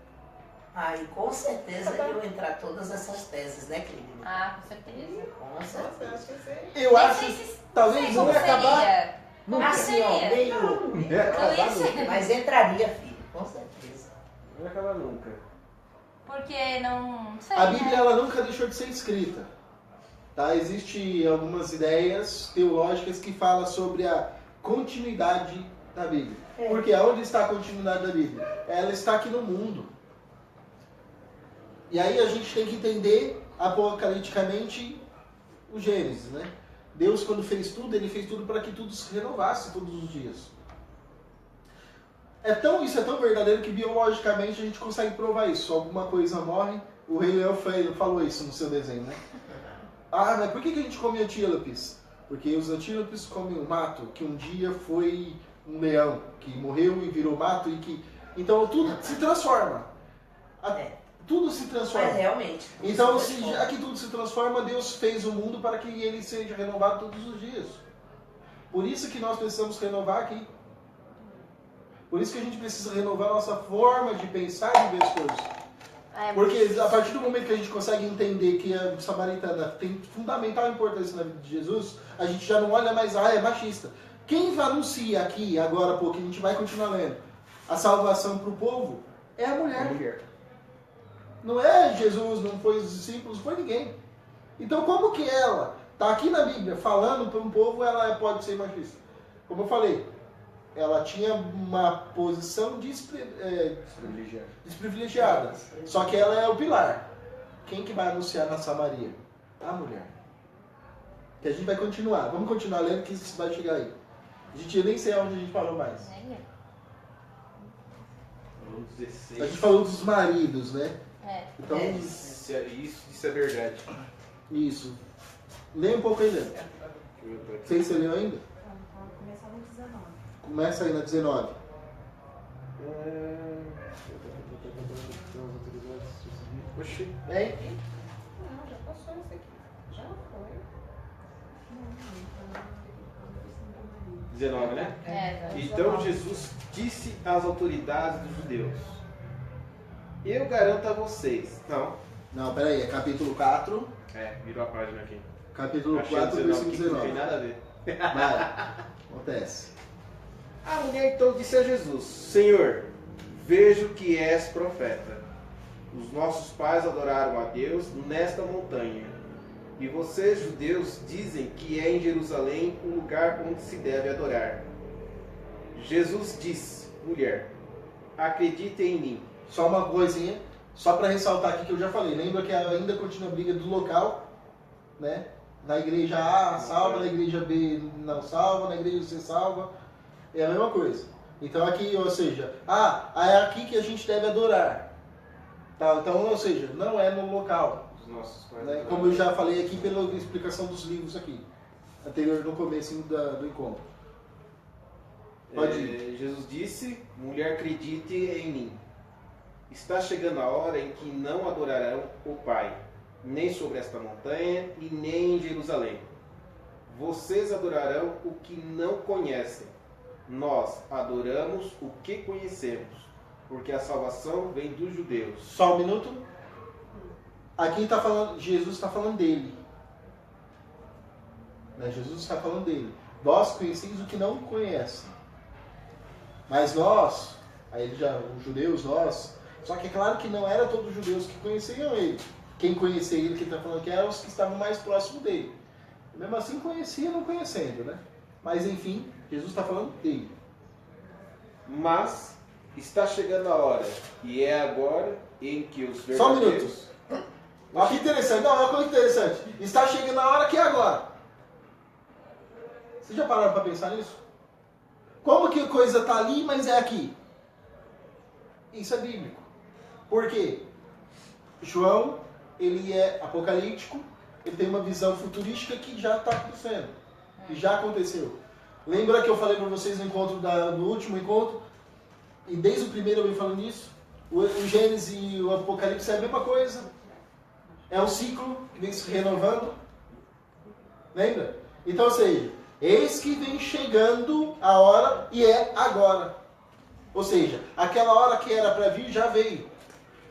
Speaker 6: E com certeza iam entrar todas essas teses, né, Clínia?
Speaker 5: Com certeza.
Speaker 6: Com
Speaker 2: Nossa,
Speaker 6: certeza.
Speaker 2: eu acho que sim.
Speaker 1: Eu acho talvez não ia acabar.
Speaker 6: Assim, ó, meio... Mas entraria, filho, com certeza.
Speaker 3: Não vai acabar nunca.
Speaker 5: Porque não sei,
Speaker 1: A Bíblia
Speaker 5: né?
Speaker 1: ela nunca deixou de ser escrita. Tá? Existem algumas ideias teológicas que falam sobre a continuidade da Bíblia. Porque onde está a continuidade da Bíblia? Ela está aqui no mundo. E aí a gente tem que entender apocaliticamente o Gênesis, né? Deus, quando fez tudo, ele fez tudo para que tudo se renovasse todos os dias. Isso é tão verdadeiro que biologicamente a gente consegue provar isso. Alguma coisa morre, o Rei Leão falou isso no seu desenho, né? Mas por que a gente come antílopes? Porque os antílopes comem o mato, que um dia foi um leão, que morreu e virou mato, então tudo se transforma. tudo se transforma.
Speaker 6: Mas realmente.
Speaker 1: Então,
Speaker 6: isso é
Speaker 1: já que tudo se transforma, Deus fez o mundo para que ele seja renovado todos os dias. Por isso que nós precisamos renovar aqui. Por isso que a gente precisa renovar a nossa forma de pensar e de ver as coisas. Porque a partir do momento que a gente consegue entender que a samaritana tem fundamental importância na vida de Jesus, a gente já não olha mais, é machista. Quem anuncia aqui, agora há pouco, a gente vai continuar lendo, a salvação para o povo, é a mulher. Não é Jesus, não foi os discípulos, não foi ninguém. Então como que ela está aqui na Bíblia falando para um povo, ela pode ser machista? Como eu falei, ela tinha uma posição desprivilegiada. Só que ela é o pilar. Quem que vai anunciar na Samaria? A mulher. Que a gente vai continuar. Vamos continuar lendo que isso vai chegar aí. A gente nem sei onde a gente falou mais. A gente falou dos maridos, né? Então,
Speaker 3: isso é verdade.
Speaker 1: Isso. Lê um pouco aí, Leandro. Não sei se você leu ainda.
Speaker 7: Começa no 19.
Speaker 1: Começa aí na 19.
Speaker 3: Oxi.
Speaker 1: Hein?
Speaker 2: Não, já passou isso aqui. Já foi.
Speaker 3: 19, né?
Speaker 5: É,
Speaker 3: Então Jesus disse às autoridades dos judeus: eu garanto a vocês.
Speaker 1: Não, peraí, é capítulo 4.
Speaker 3: Virou a página aqui.
Speaker 1: Capítulo
Speaker 3: Achei
Speaker 1: 4, versículo
Speaker 3: que não tem
Speaker 1: 19.
Speaker 3: nada a ver.
Speaker 1: Vai. Acontece.
Speaker 3: A mulher então disse a Jesus: Senhor, vejo que és profeta. Os nossos pais adoraram a Deus nesta montanha. E vocês, judeus, dizem que é em Jerusalém o lugar onde se deve adorar. Jesus disse: mulher, acredite em mim.
Speaker 1: Só uma coisinha, só para ressaltar aqui que eu já falei. Lembra que ainda continua a briga do local, né? Na igreja A salva, na igreja B não salva, na igreja C salva. É a mesma coisa. Então aqui, ou seja, é aqui que a gente deve adorar. Tá? Então, ou seja, não é no local.
Speaker 3: Os nossos pais
Speaker 1: Né? Como eu já falei aqui pela explicação dos livros aqui, anterior no começo do encontro. Pode ir.
Speaker 3: Jesus disse: mulher, acredite em mim. Está chegando a hora em que não adorarão o Pai, nem sobre esta montanha e nem em Jerusalém. Vocês adorarão o que não conhecem. Nós adoramos o que conhecemos, porque a salvação vem dos judeus.
Speaker 1: Só um minuto. Aqui está falando, Jesus está falando dele. Né? Jesus está falando dele. Vós conheceis o que não conhecem. Mas nós, aí ele já, os judeus, nós. Só que é claro que não era todos os judeus que conheciam ele. Quem conhecia ele, que ele está falando que eram os que estavam mais próximos dele. Mesmo assim conhecia, não conhecendo, né? Mas enfim, Jesus está falando dele.
Speaker 3: Mas está chegando a hora, e é agora em que os verdadeiros...
Speaker 1: Só um minuto. Olha que interessante. Não, olha que coisa interessante. Está chegando a hora que é agora. Vocês já pararam para pensar nisso? Como que a coisa está ali, mas é aqui? Isso é bíblico. Por quê? João, ele é apocalíptico, ele tem uma visão futurística que já está acontecendo. Que já aconteceu. Lembra que eu falei para vocês no encontro no último encontro? E desde o primeiro eu venho falando isso. O Gênesis e o Apocalipse é a mesma coisa. É um ciclo que vem se renovando. Lembra? Então, ou seja, eis que vem chegando a hora e é agora. Ou seja, aquela hora que era para vir já veio.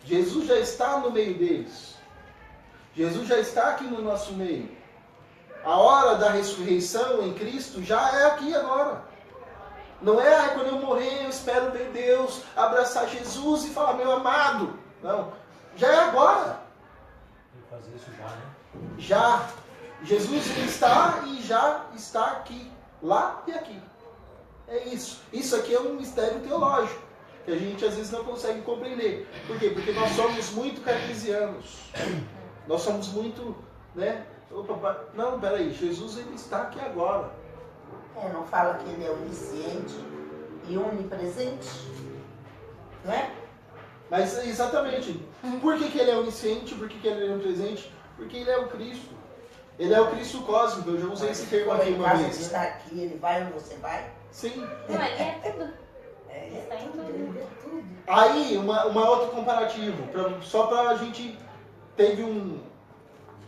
Speaker 1: Jesus já está no meio deles. Jesus já está aqui no nosso meio. A hora da ressurreição em Cristo já é aqui agora. Não é quando eu morrer, eu espero ver Deus, abraçar Jesus e falar, meu amado. Não. Já é agora.
Speaker 4: Fazer isso já, né?
Speaker 1: Já. Jesus está e já está aqui. Lá e aqui. É isso. Isso aqui é um mistério teológico. Que a gente às vezes não consegue compreender. Por quê? Porque nós somos muito cartesianos. Nós somos muito, né? Opa, não, peraí. Jesus ele está aqui agora.
Speaker 6: Não fala que ele é onisciente e onipresente? Não é?
Speaker 1: Mas exatamente. Por que ele é onisciente? Por que ele é onipresente? Porque ele é o Cristo. Ele é o Cristo cósmico. Eu já usei esse termo aqui uma vez.
Speaker 6: Ele está aqui, ele vai onde você vai?
Speaker 1: Sim.
Speaker 5: Não, ele é tudo. Está em tudo.
Speaker 6: Ele vê tudo.
Speaker 1: Aí, uma outra comparativo, só pra gente... Teve um...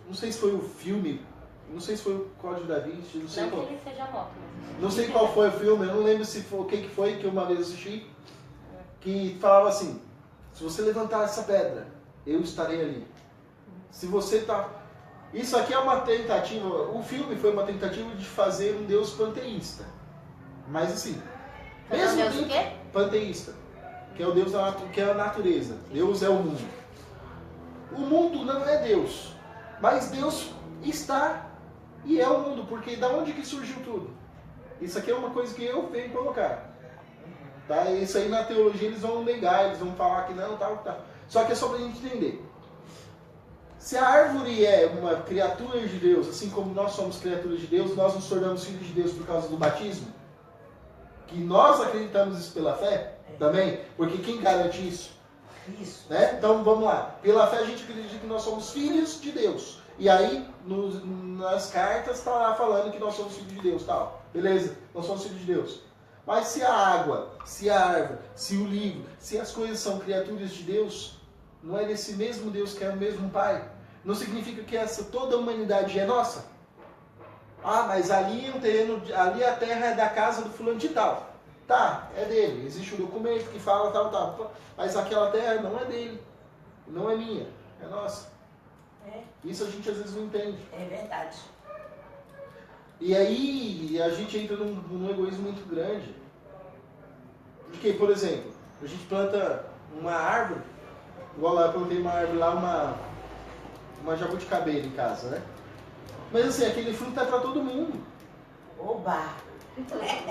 Speaker 1: Não sei se foi o filme, não sei se foi o Código da Vinci, não sei
Speaker 5: Não
Speaker 1: qual...
Speaker 5: que ele seja moto, mas...
Speaker 1: Não sei qual foi o filme, eu não lembro se foi, o que foi que uma vez assisti, que falava assim, se você levantar essa pedra, eu estarei ali. Se você tá... Isso aqui é uma tentativa, o filme foi uma tentativa de fazer um Deus panteísta. Mas assim,
Speaker 5: Deus o quê?
Speaker 1: panteísta, que é o Deus que é a natureza. Deus é o mundo. O mundo não é Deus, mas Deus está e é o mundo, porque da onde que surgiu tudo? Isso aqui é uma coisa que eu venho colocar. Tá? Isso aí na teologia eles vão negar, eles vão falar que não, tal, tal. Só que é só pra gente entender. Se a árvore é uma criatura de Deus, assim como nós somos criaturas de Deus, nós nos tornamos filhos de Deus por causa do batismo, que nós acreditamos isso pela fé também, porque quem garante isso?
Speaker 6: Isso.
Speaker 1: Né? Então vamos lá. Pela fé a gente acredita que nós somos filhos de Deus. E aí nas cartas está lá falando que nós somos filhos de Deus, tal. Beleza, nós somos filhos de Deus. Mas se a água, se a árvore, se o livro, se as coisas são criaturas de Deus, não é desse mesmo Deus que é o mesmo Pai? Não significa que toda a humanidade é nossa? Ah, mas ali é um terreno, ali a terra é da casa do fulano de tal. Tá, é dele. Existe um documento que fala tal, tal. Mas aquela terra não é dele. Não é minha. É nossa. Isso a gente às vezes não entende.
Speaker 6: É verdade.
Speaker 1: E aí a gente entra num egoísmo muito grande. Porque, por exemplo, a gente planta uma árvore, igual lá eu plantei uma árvore lá, uma jabuticabeira em casa, né? Mas assim, aquele fruto é para todo mundo.
Speaker 6: Oba!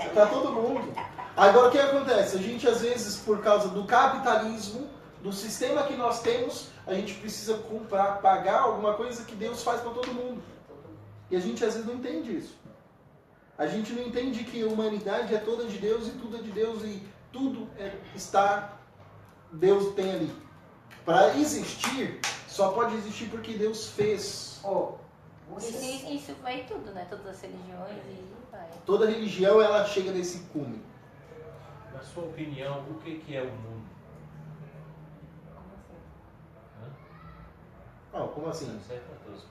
Speaker 1: É para todo mundo. Agora o que acontece? A gente às vezes, por causa do capitalismo, do sistema que nós temos, a gente precisa comprar, pagar alguma coisa que Deus faz para todo mundo. E a gente às vezes não entende isso. A gente não entende que a humanidade é toda de Deus e tudo é de Deus e tudo Deus tem ali. Para existir, só pode existir porque Deus fez.
Speaker 5: Isso vai em tudo, né? Todas as religiões e vai.
Speaker 1: Toda religião ela chega nesse cume.
Speaker 4: Na sua opinião, o que é o mundo?
Speaker 1: Como assim?
Speaker 4: Isso é para todos.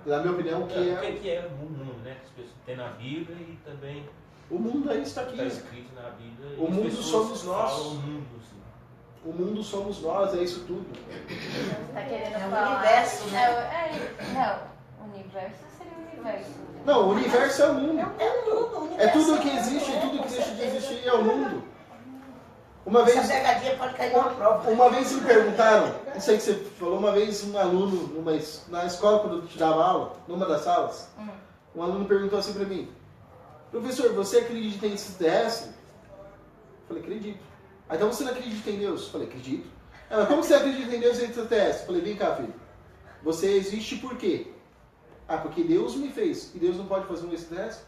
Speaker 1: Na minha opinião, o que
Speaker 4: O que é o mundo, né? Que as pessoas têm na Bíblia e também
Speaker 1: o mundo é isso aqui.
Speaker 4: está escrito na Bíblia.
Speaker 1: O mundo somos nós.
Speaker 4: Falam o mundo, assim.
Speaker 1: O mundo somos nós, é isso tudo.
Speaker 5: Tá querendo
Speaker 6: É o
Speaker 5: falar...
Speaker 6: universo, né?
Speaker 5: Não, o universo seria o universo.
Speaker 1: Não, o universo é o mundo. É tudo
Speaker 6: universo
Speaker 1: que existe e tudo que deixa de existir é o mundo. Uma
Speaker 6: Essa
Speaker 1: vez,
Speaker 6: pegadinha pode cair numa prova.
Speaker 1: uma vez me perguntaram, isso aí que você falou, uma vez um aluno, na escola quando eu te dava aula, numa das salas, um aluno perguntou assim pra mim, professor, você acredita em extraterrestre? Eu falei, acredito. Ah, então você não acredita em Deus? Eu falei, acredito. Ela, como você acredita em Deus e extraterrestre? Eu falei, vem cá, filho. Você existe por quê? Ah, porque Deus me fez. E Deus não pode fazer um extraterrestre?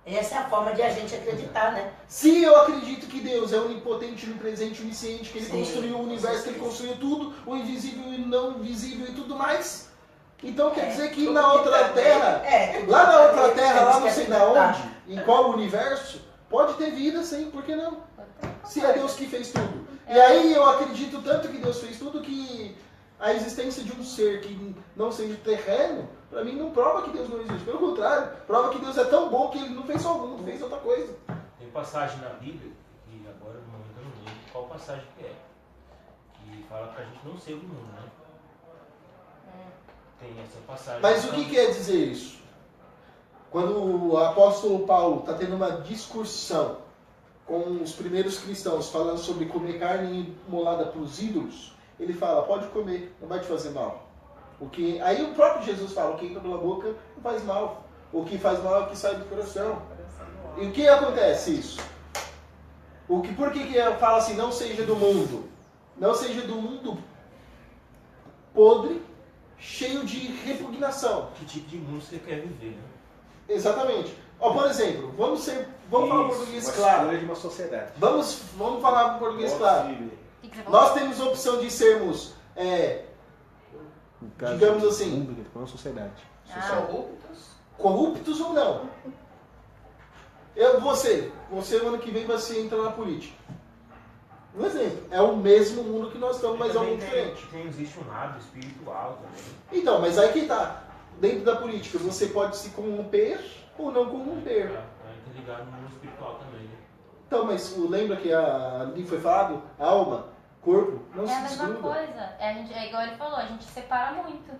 Speaker 6: Essa é a forma de a gente acreditar, né?
Speaker 1: Se eu acredito que Deus é onipotente, onipresente, onisciente, que Ele
Speaker 6: Sim,
Speaker 1: construiu o universo, que Ele construiu tudo, o invisível e não visível e tudo mais, então quer dizer que na outra terra, lá na outra terra, lá não sei da onde, em qual universo, pode ter vida sim, por que não? Se é Deus que fez tudo. E aí eu acredito tanto que Deus fez tudo que a existência de um ser que não seja terreno, para mim não prova que Deus não existe. Pelo contrário, prova que Deus é tão bom que Ele não fez só o mundo, fez outra coisa.
Speaker 4: Tem passagem na Bíblia, que agora no momento eu não lembro qual passagem que é, que fala pra gente não ser do mundo, né? Tem essa passagem.
Speaker 1: Mas o que quer dizer isso? Quando o apóstolo Paulo está tendo uma discussão com os primeiros cristãos, falando sobre comer carne imolada para os ídolos, ele fala, pode comer, não vai te fazer mal. Aí o próprio Jesus fala, o que entra pela boca não faz mal. O que faz mal é o que sai do coração. E o que acontece isso? Por que fala assim, não seja do mundo? Não seja do mundo podre, cheio de repugnação.
Speaker 4: Que tipo de mundo você quer viver, né?
Speaker 1: Exatamente. Por exemplo, vamos falar português
Speaker 3: uma
Speaker 1: claro.
Speaker 3: escolha de uma sociedade.
Speaker 1: Vamos falar português claro.
Speaker 3: Possível.
Speaker 1: Nós temos a opção de sermos,
Speaker 3: No caso,
Speaker 1: digamos assim,
Speaker 3: uma sociedade.
Speaker 2: Corruptos?
Speaker 1: corruptos ou não. Você o ano que vem vai se entrar na política. Um exemplo, é o mesmo mundo que nós estamos, mas é um mundo diferente.
Speaker 4: Existe um lado espiritual também.
Speaker 1: Então, mas aí que tá. Dentro da política, você pode se corromper ou não corromper.
Speaker 4: É interligado no mundo espiritual também, né?
Speaker 1: Então, mas lembra que ali foi falado? Alma, corpo, não se
Speaker 5: É a mesma
Speaker 1: desgruda.
Speaker 5: coisa. É igual ele falou, a gente separa muito.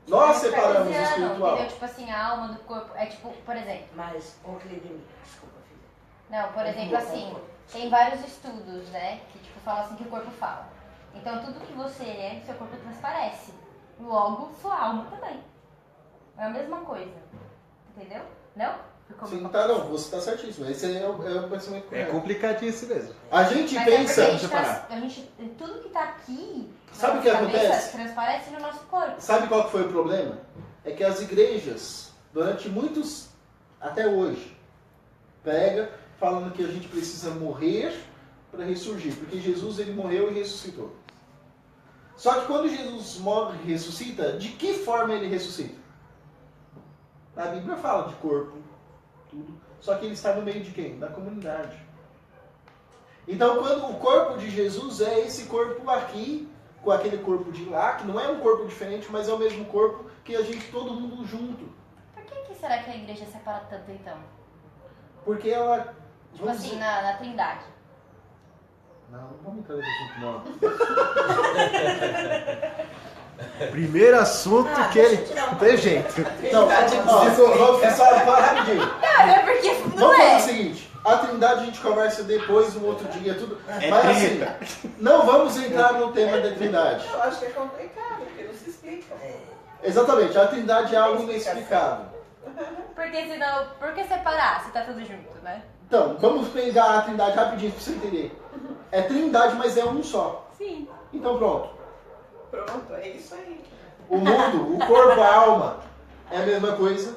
Speaker 1: Nós
Speaker 5: Tipo,
Speaker 1: separamos o
Speaker 5: cartesiano,
Speaker 1: espiritual.
Speaker 5: Entendeu? Tipo assim, a alma do corpo. É tipo, por exemplo.
Speaker 6: Mas, Cleidemir, desculpa, filha.
Speaker 5: Não, por exemplo, assim, tem vários estudos, né? Que tipo, falam assim que o corpo fala. Então tudo que você é, seu corpo transparece. Logo, sua alma também. É a mesma coisa. Entendeu? Não? Ficou
Speaker 1: Sim,
Speaker 5: muito
Speaker 1: tá, não, você tá certíssimo. Esse é o pensamento
Speaker 3: É
Speaker 1: correto.
Speaker 3: complicadíssimo mesmo.
Speaker 1: A gente
Speaker 5: Mas
Speaker 1: pensa.
Speaker 5: é porque a gente, tudo que tá aqui,
Speaker 1: Sabe
Speaker 5: na
Speaker 1: o que
Speaker 5: nossa cabeça,
Speaker 1: acontece?
Speaker 5: transparece no nosso corpo.
Speaker 1: Sabe qual que foi o problema? É que as igrejas, durante muitos, até hoje, pega falando que a gente precisa morrer para ressurgir, porque Jesus ele morreu e ressuscitou. Só que quando Jesus morre e ressuscita, de que forma ele ressuscita? A Bíblia fala de corpo, tudo, só que ele está no meio de quem? Da comunidade. Então, quando o corpo de Jesus é esse corpo aqui, com aquele corpo de lá, que não é um corpo diferente, mas é o mesmo corpo que a gente, todo mundo junto.
Speaker 5: Por que será que a igreja separa tanto então?
Speaker 1: Porque ela...
Speaker 5: Tipo
Speaker 1: vamos
Speaker 5: assim,
Speaker 1: dizer-
Speaker 5: na Trindade.
Speaker 1: Não vamos entrar nesse assunto, não.
Speaker 3: Primeiro assunto que ele. Não tem jeito.
Speaker 1: Não, vamos só rapidinho.
Speaker 5: Cara, é porque não
Speaker 1: Vamos fazer o
Speaker 5: é.
Speaker 1: seguinte, a Trindade a gente conversa depois, um outro dia, tudo.
Speaker 3: É
Speaker 1: Mas
Speaker 3: 30.
Speaker 1: assim, não vamos entrar no tema da Trindade.
Speaker 2: Eu acho que é complicado, porque não se explica.
Speaker 1: Exatamente, a Trindade é algo inexplicável.
Speaker 5: Porque senão, por que separar se tá tudo junto, né?
Speaker 1: Então, vamos pegar a Trindade rapidinho pra você entender. É Trindade, mas é um só.
Speaker 5: Sim.
Speaker 1: Então pronto.
Speaker 2: Pronto, é isso aí.
Speaker 1: O mundo, o corpo, a alma é a mesma coisa.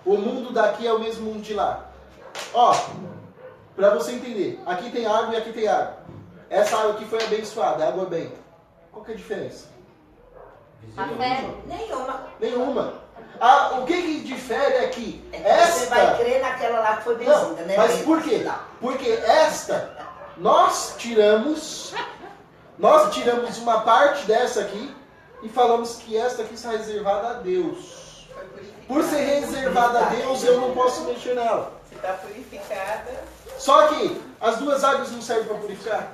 Speaker 1: O mundo daqui é o mesmo mundo de lá. Ó, pra você entender, aqui tem água e aqui tem água. Essa água aqui foi abençoada, água benta. Qual que é a diferença?
Speaker 5: A fé.
Speaker 6: Nenhuma.
Speaker 1: O que difere é que
Speaker 6: Você vai
Speaker 1: esta...
Speaker 6: crer naquela lá que foi
Speaker 1: Não,
Speaker 6: benzida, né?
Speaker 1: mas por quê? Porque esta, nós tiramos uma parte dessa aqui e falamos que esta aqui está reservada a Deus.
Speaker 2: Foi purificada.
Speaker 1: Por ser reservada a Deus, eu não posso mexer nela.
Speaker 2: Se está purificada,
Speaker 1: Só que as duas águas não servem para purificar.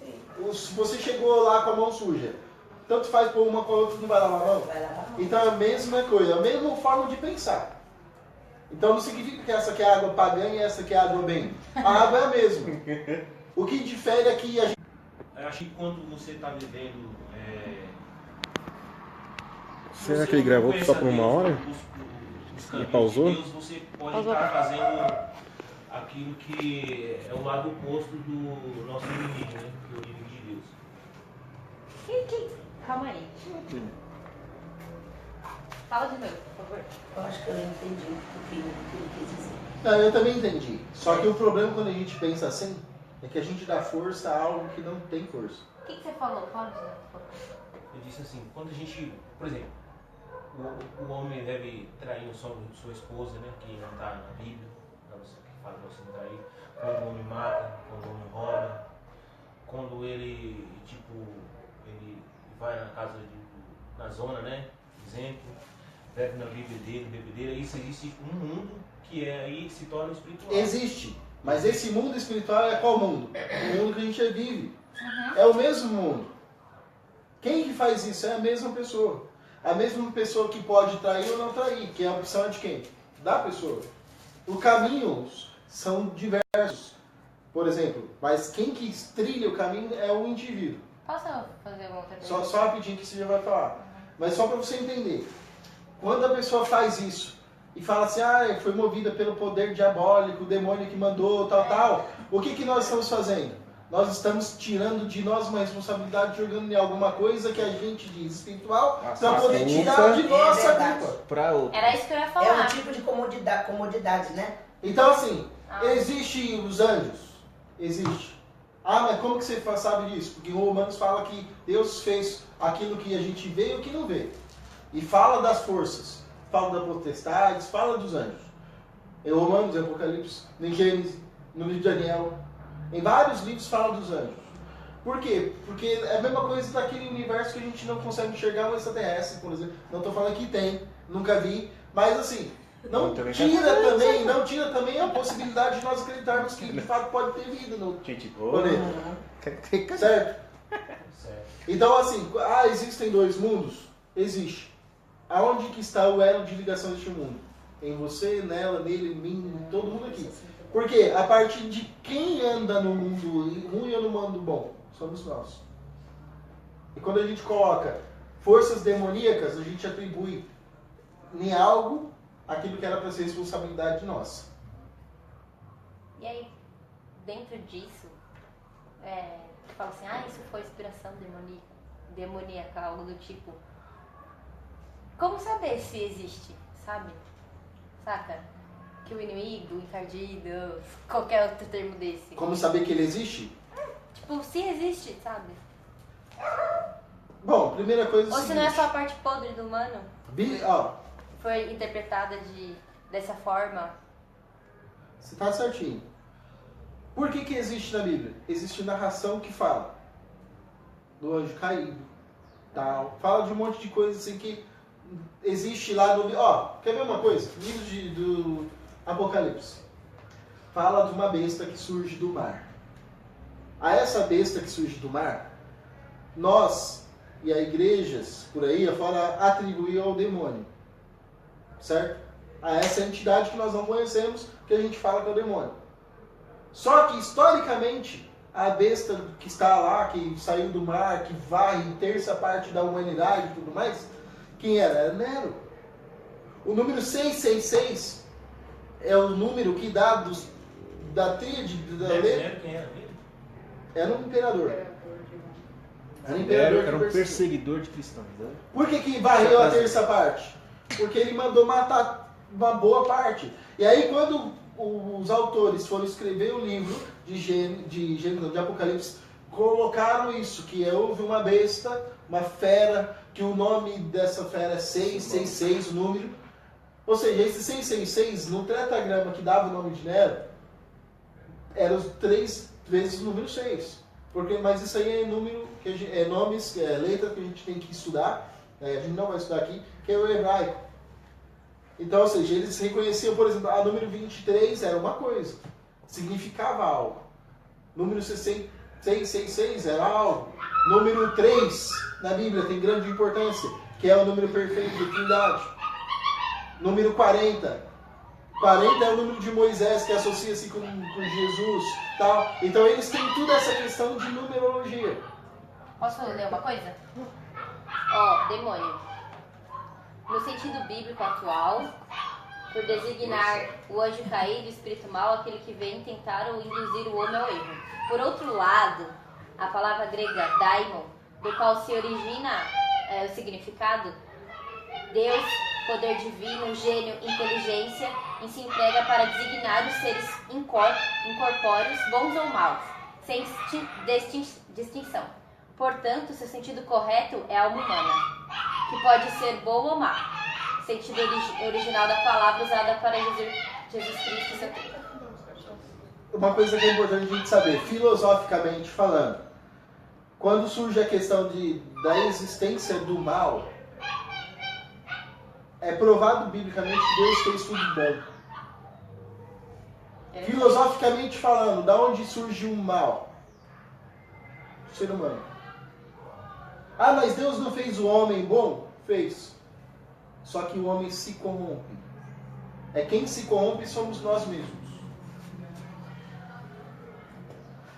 Speaker 2: sim.
Speaker 1: Se você chegou lá com a mão suja, tanto faz por uma com a outra, não vai lavar a mão.
Speaker 6: Vai lá.
Speaker 1: Então é a mesma coisa, a mesma forma de pensar. Então não significa que essa aqui é água pagã e essa aqui é água bem. A água é a mesma. O que difere é que a gente...
Speaker 4: Eu acho que quando você está vivendo.
Speaker 3: Será que ele gravou só por uma hora?
Speaker 4: Os
Speaker 3: E
Speaker 4: caminhos
Speaker 3: pausou?
Speaker 4: de Deus, você pode estar fazendo aquilo que é o lado oposto do nosso inimigo, né? Que é o inimigo de Deus.
Speaker 5: Calma aí. Fala de novo, por favor.
Speaker 6: Eu acho que eu entendi o que ele quis dizer.
Speaker 1: Não, eu também entendi. Só que o problema quando a gente pensa assim, é que a gente dá força a algo que não tem força.
Speaker 5: O que você falou? Fala de novo, por favor.
Speaker 4: Eu disse assim, quando a gente, por exemplo, o homem deve trair sua esposa, né? Que não está na Bíblia, que fala para você não trair. Quando o homem mata, quando o homem rouba, quando ele, ele vai na casa, na zona, né? Exemplo, bebe na Bíblia dele, bebedeira, isso existe um mundo que aí se torna espiritual.
Speaker 1: Existe. Mas esse mundo espiritual é qual mundo? O mundo que a gente vive. É o mesmo mundo. Quem que faz isso? É a mesma pessoa. A mesma pessoa que pode trair ou não trair, que é a opção de quem? Da pessoa. Os caminhos são diversos. Por exemplo, mas quem que trilha o caminho é o indivíduo.
Speaker 5: Posso fazer uma outra pergunta?
Speaker 1: Só rapidinho que você já vai falar. Mas só para você entender. Quando a pessoa faz isso e fala assim, foi movida pelo poder diabólico, o demônio que mandou, tal, o que nós estamos fazendo? Nós estamos tirando de nós uma responsabilidade, jogando em alguma coisa que a gente diz espiritual, para poder tirar de nós a culpa.
Speaker 3: Pra outra.
Speaker 5: Era isso que eu ia
Speaker 6: É
Speaker 5: falar.
Speaker 6: um tipo de comodidade, né?
Speaker 1: Então assim,
Speaker 5: Ah.
Speaker 1: existe os anjos? Existe. Mas como que você sabe disso? Porque em Romanos fala que Deus fez aquilo que a gente vê e o que não vê. E fala das forças, fala das potestades, fala dos anjos. Em Romanos, em Apocalipse, em Gênesis, no livro de Daniel. Em vários livros fala dos anjos. Por quê? Porque é a mesma coisa daquele universo que a gente não consegue enxergar um extraterrestre, por exemplo. Não estou falando que tem, nunca vi. Mas assim, não tira também a possibilidade de nós acreditarmos que de fato pode ter vida no planeta. Certo? Então assim, existem dois mundos? Existe. Aonde que está o elo de ligação deste mundo? Em você, nela, nele, em mim, em todo mundo aqui. Porque a partir de quem anda no mundo ruim ou no mundo bom? Somos nós. E quando a gente coloca forças demoníacas, a gente atribui em algo aquilo que era para ser responsabilidade nossa.
Speaker 5: E aí, dentro disso, tu fala assim, isso foi inspiração demoníaca, algo do tipo. Como saber se existe, sabe? Saca? Que o inimigo, o encardido, qualquer outro termo desse.
Speaker 1: Como saber que ele existe?
Speaker 5: Tipo, se existe, sabe?
Speaker 1: Bom, primeira coisa...
Speaker 5: Ou se não é só a parte podre do humano?
Speaker 1: Foi
Speaker 5: interpretada dessa forma.
Speaker 1: Você tá certinho. Por que existe na Bíblia? Existe narração que fala do anjo caído, tal. Fala de um monte de coisa assim que existe lá no... quer ver uma coisa? Livro do Apocalipse. Fala de uma besta que surge do mar. A essa besta que surge do mar, nós e as igrejas por aí afora atribuir ao demônio. Certo? A essa entidade que nós não conhecemos, que a gente fala que é o demônio. Só que, historicamente, a besta que está lá, que saiu do mar, que vai em terça parte da humanidade e tudo mais, quem era? Era Nero. O número 666 é o número que dá da tríade da letra.
Speaker 4: Quem era?
Speaker 1: Era um imperador.
Speaker 3: Era um perseguidor de cristãos. Né?
Speaker 1: Por que varreu a terça parte? Porque ele mandou matar uma boa parte. E aí quando os autores foram escrever o livro de Apocalipse, colocaram isso, que houve uma besta, uma fera, que o nome dessa fera é 666, o número. Ou seja, esse 666, no tetragrama que dava o nome de Nero, era os 3 vezes o número 6. Mas isso aí é número, nomes, letra que a gente tem que estudar, a gente não vai estudar aqui, que é o hebraico. Então, ou seja, eles reconheciam, por exemplo, a número 23 era uma coisa, significava algo. Número 666 era algo. Número 3 na Bíblia tem grande importância, que é o número perfeito da Trindade. Número 40. 40 é o número de Moisés, que associa-se com Jesus. Tal. Então eles têm toda essa questão de numerologia.
Speaker 5: Posso ler uma coisa? Demônio. No sentido bíblico atual, por designar o anjo caído, o espírito mau, aquele que vem tentar ou induzir o homem ao erro. Por outro lado, a palavra grega daimon, do qual se origina o significado, Deus, poder divino, gênio, inteligência, e se emprega para designar os seres incorpóreos, bons ou maus, sem distinção. Portanto, seu sentido correto é a alma humana, que pode ser boa ou má. Sentido original da palavra usada para Jesus Cristo e seu tempo.
Speaker 1: Uma coisa que é importante a gente saber, filosoficamente falando, quando surge a questão da existência do mal, é provado biblicamente que Deus fez tudo bom. Filosoficamente falando, da onde surge o mal? O ser humano. Mas Deus não fez o homem bom? Fez. Só que o homem se corrompe. Quem se corrompe somos nós mesmos.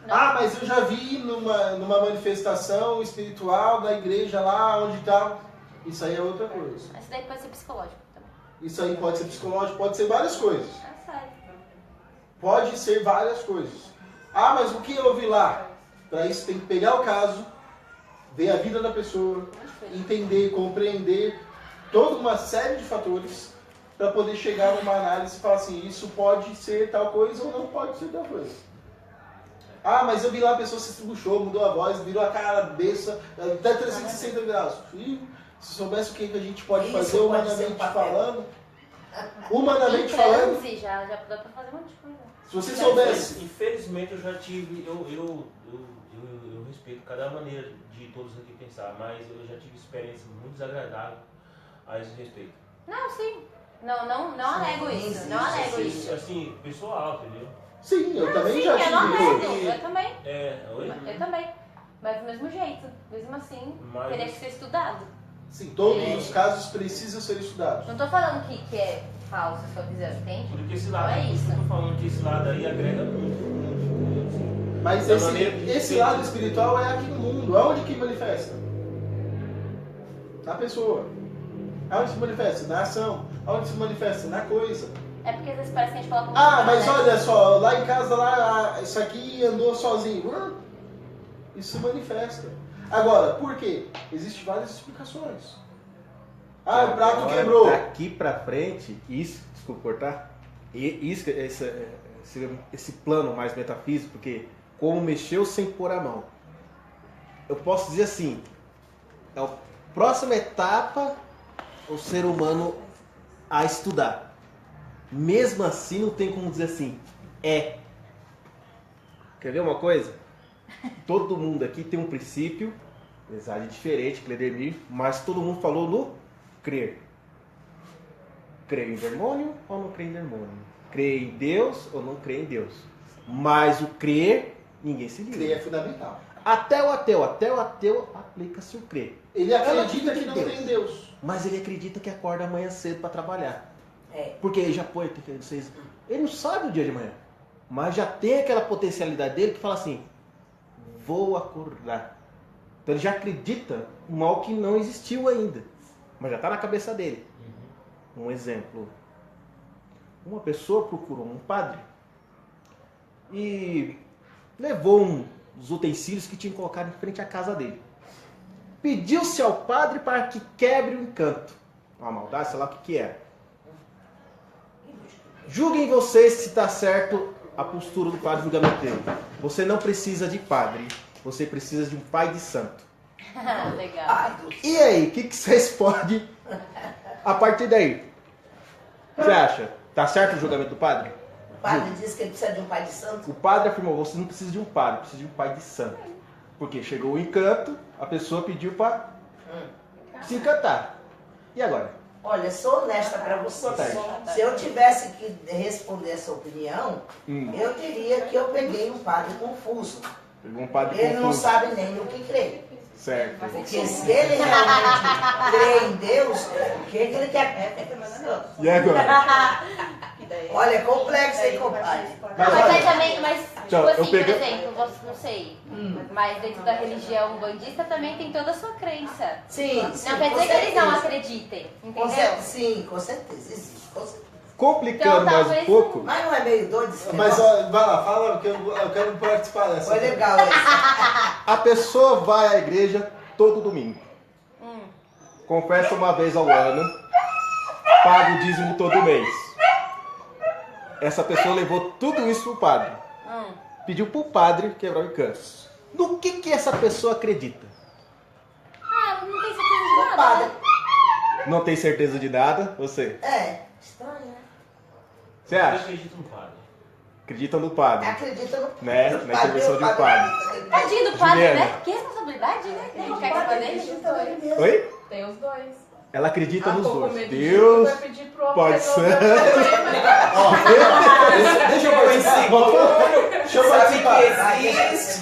Speaker 1: Mas eu já vi numa manifestação espiritual da igreja lá onde está. Isso aí é outra coisa.
Speaker 5: Isso daí pode ser psicológico também.
Speaker 1: Isso aí pode ser psicológico, pode ser várias coisas. Pode ser várias coisas. Mas o que eu vi lá? Para isso tem que pegar o caso, ver a vida da pessoa, entender, compreender toda uma série de fatores para poder chegar numa análise e falar assim, isso pode ser tal coisa ou não pode ser tal coisa. Mas eu vi lá a pessoa se estribuchou, mudou a voz, virou a cara, cabeça, até 360 graus. Se soubesse o que a gente pode fazer humanamente falando... Humanamente
Speaker 5: Em
Speaker 1: falando,
Speaker 5: transe, já dá pra fazer um monte de coisa.
Speaker 1: se você soubesse...
Speaker 4: Infelizmente eu já tive, eu respeito cada maneira de todos aqui pensar, mas eu já tive experiência muito desagradável a esse respeito.
Speaker 5: Não, sim. Não anego isso. Não anego isso.
Speaker 4: Assim, pessoal, entendeu?
Speaker 1: Sim, eu também
Speaker 5: Sim,
Speaker 1: já
Speaker 5: eu não
Speaker 1: tive.
Speaker 5: anego. Eu também.
Speaker 4: Oi?
Speaker 5: Eu também. Mas do mesmo jeito. Mesmo assim,
Speaker 4: Mas-
Speaker 5: teria que ser estudado.
Speaker 1: Sim, todos os casos precisam ser estudados.
Speaker 5: Não tô falando que é falso a sua visão, entende?
Speaker 4: Porque esse
Speaker 5: Não
Speaker 4: lado,
Speaker 5: é
Speaker 4: por
Speaker 5: isso.
Speaker 4: que eu tô falando que esse lado aí agrega muito.
Speaker 1: Mas
Speaker 4: Da maneira que
Speaker 1: esse
Speaker 4: você-
Speaker 1: lado espiritual é aqui no mundo. Aonde que manifesta? Na pessoa. Aonde se manifesta? Na ação. Aonde se manifesta? Na coisa.
Speaker 5: É porque às vezes parece que a gente coloca muito
Speaker 1: Ah, mas
Speaker 5: né?
Speaker 1: olha só, lá em casa, lá, isso aqui andou sozinho. Isso se manifesta. Agora, por quê? Existem várias explicações. Ah, o prato
Speaker 3: Agora,
Speaker 1: quebrou.
Speaker 3: Daqui pra frente, isso, desculpa cortar, esse plano mais metafísico, porque como mexeu sem pôr a mão. Eu posso dizer assim, é a próxima etapa o ser humano a estudar. Mesmo assim, não tem como dizer assim, é. Quer ver uma coisa? Todo mundo aqui tem um princípio, apesar de diferente, Cledemir, mas todo mundo falou no crer. Crer em demônio ou não crer em demônio? Crer em Deus ou não crer em Deus? Mas o crer, ninguém se livra.
Speaker 1: Crer é fundamental.
Speaker 3: Até o ateu aplica-se o crer.
Speaker 1: Ele acredita que não
Speaker 3: Deus.
Speaker 1: tem Deus.
Speaker 3: Mas ele acredita que acorda amanhã cedo para trabalhar.
Speaker 6: É.
Speaker 3: Porque ele já põe, ele não sabe o dia de amanhã. Mas já tem aquela potencialidade dele que fala assim, vou acordar. Então ele já acredita um mal que não existiu ainda. Mas já está na cabeça dele. Um exemplo. Uma pessoa procurou um padre e levou uns utensílios que tinha colocado em frente à casa dele. Pediu-se ao padre para que quebre o encanto. Uma maldade, sei lá o que era. Julguem vocês se está certo a postura do padre, julgamento dele. Você não precisa de padre, você precisa de um pai de santo.
Speaker 5: Legal.
Speaker 6: Ai,
Speaker 3: E aí, o que vocês podem a partir daí? Você acha? Tá certo o julgamento do padre?
Speaker 6: o padre disse que ele precisa de um pai de santo.
Speaker 3: O padre afirmou, você não precisa de um padre, precisa de um pai de santo. Porque chegou o encanto, a pessoa pediu para se encantar. E agora?
Speaker 6: Olha, sou honesta para você.
Speaker 3: Boa tarde.
Speaker 6: Se eu tivesse que responder essa opinião,
Speaker 3: Hum.
Speaker 6: eu diria que eu peguei um padre confuso.
Speaker 3: Pegou um padre
Speaker 6: Ele não
Speaker 3: confuso.
Speaker 6: sabe nem no que crê.
Speaker 3: Certo.
Speaker 6: Porque se ele realmente crê em Deus, o que ele quer?
Speaker 3: E agora?
Speaker 6: Olha, é complexo, hein, compadre?
Speaker 1: Mas
Speaker 5: Mas
Speaker 1: olha,
Speaker 5: também, tipo
Speaker 3: Então,
Speaker 5: assim,
Speaker 3: eu peguei-
Speaker 5: por exemplo, você, não sei, mas dentro da religião bandista também tem toda a sua crença.
Speaker 6: Sim,
Speaker 5: Não
Speaker 6: sim,
Speaker 5: quer
Speaker 6: com
Speaker 5: dizer que eles não
Speaker 6: certeza.
Speaker 5: acreditem,
Speaker 6: Com
Speaker 5: entendeu?
Speaker 6: certeza, sim, com certeza, existe, com certeza.
Speaker 3: Complicando
Speaker 5: Então,
Speaker 3: mais um
Speaker 5: talvez
Speaker 3: pouco,
Speaker 6: Mas não é meio doido esse
Speaker 1: mas
Speaker 6: negócio?
Speaker 1: ó, vai lá, fala que eu quero participar dessa.
Speaker 6: Foi legal esse.
Speaker 3: a pessoa vai à igreja todo domingo. Confessa uma vez ao ano, paga o dízimo todo mês. Essa pessoa levou tudo isso pro padre. Pediu pro padre quebrar o encanto. No que essa pessoa acredita?
Speaker 5: Ah, não tem certeza de nada.
Speaker 6: Padre.
Speaker 3: Não tem certeza de nada? Você?
Speaker 6: É, estranho, né?
Speaker 3: Você
Speaker 4: Eu
Speaker 3: acha?
Speaker 4: acredito no padre.
Speaker 3: Acredita no padre?
Speaker 6: Acredita no
Speaker 3: Né?
Speaker 6: no
Speaker 3: Na intervenção de um padre.
Speaker 5: Tadinho do padre,
Speaker 3: Juliana.
Speaker 5: né? Que responsabilidade, né? Que a gente quer que fazer dele.
Speaker 3: Oi?
Speaker 7: Tem os dois.
Speaker 3: Ela acredita nos
Speaker 7: Com
Speaker 3: dois.
Speaker 7: medo de
Speaker 3: Deus,
Speaker 7: vai pedir pro homem
Speaker 3: Pai
Speaker 7: resolver o
Speaker 3: Santo.
Speaker 7: problema.
Speaker 1: Deixa eu participar. Deixa eu participar.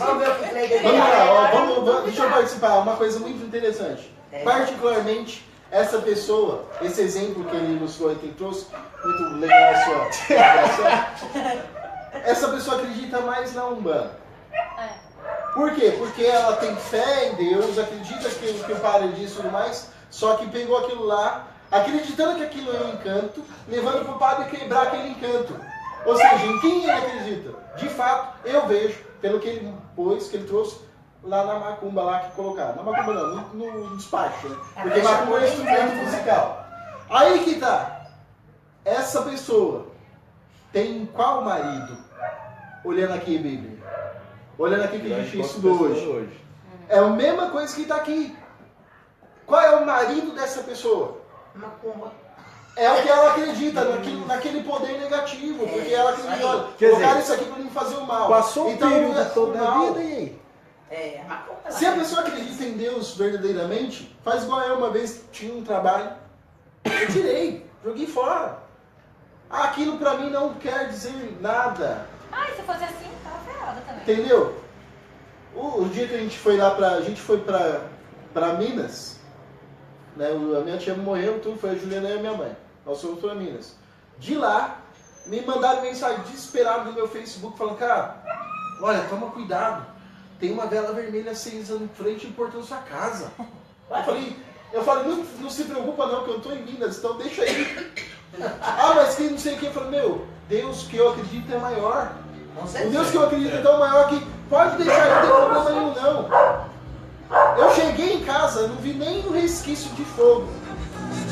Speaker 6: Vamos ver o que Cleide
Speaker 1: Vamos lá, ó, deixa eu participar. Uma coisa muito interessante.
Speaker 6: É.
Speaker 1: Particularmente, essa pessoa, esse exemplo que ele ilustrou e que ele trouxe, muito legal a sua colaboração. Essa pessoa acredita mais na Umbanda. Por quê? Porque ela tem fé em Deus, acredita que o padre diz e tudo mais, só que pegou aquilo lá, acreditando que aquilo é um encanto, levando para o padre quebrar aquele encanto. Ou seja, em quem ele acredita? De fato, eu vejo, pelo que ele pôs, que ele trouxe lá na macumba lá que colocaram. Na macumba não, no despacho, né? Porque macumba é um instrumento musical. Aí que tá. Essa pessoa tem qual marido? Olhando aqui, Bíblia. Olhando aqui que a gente estudou hoje. É a mesma coisa que está aqui. Qual é o marido dessa pessoa?
Speaker 6: Macumba.
Speaker 1: É o que ela acredita, naquele poder negativo, porque ela acredita, olha, colocaram isso aqui para me fazer o mal.
Speaker 3: Passou
Speaker 1: então,
Speaker 3: o período todo da vida e aí?
Speaker 1: Se a pessoa acredita em Deus verdadeiramente, faz igual eu uma vez, tinha um trabalho, eu tirei, joguei fora. Aquilo para mim não quer dizer nada.
Speaker 5: Se fosse assim, tava ferrada também.
Speaker 1: Entendeu? O dia que a gente foi lá pra Minas, né, a minha tia morreu, tudo, foi a Juliana e a minha mãe. Nós fomos para Minas. De lá, me mandaram mensagem desesperada no meu Facebook, falando, cara, olha, toma cuidado. Tem uma vela vermelha acesa em frente ao portão da sua casa. Eu falei, não se preocupa não, que eu estou em Minas, então deixa aí. Mas que não sei o que. Eu falei, meu, Deus que eu acredito é maior. O Deus que eu acredito é tão maior que pode deixar, não tem problema nenhum não. Eu cheguei em casa, não vi nem um resquício de fogo.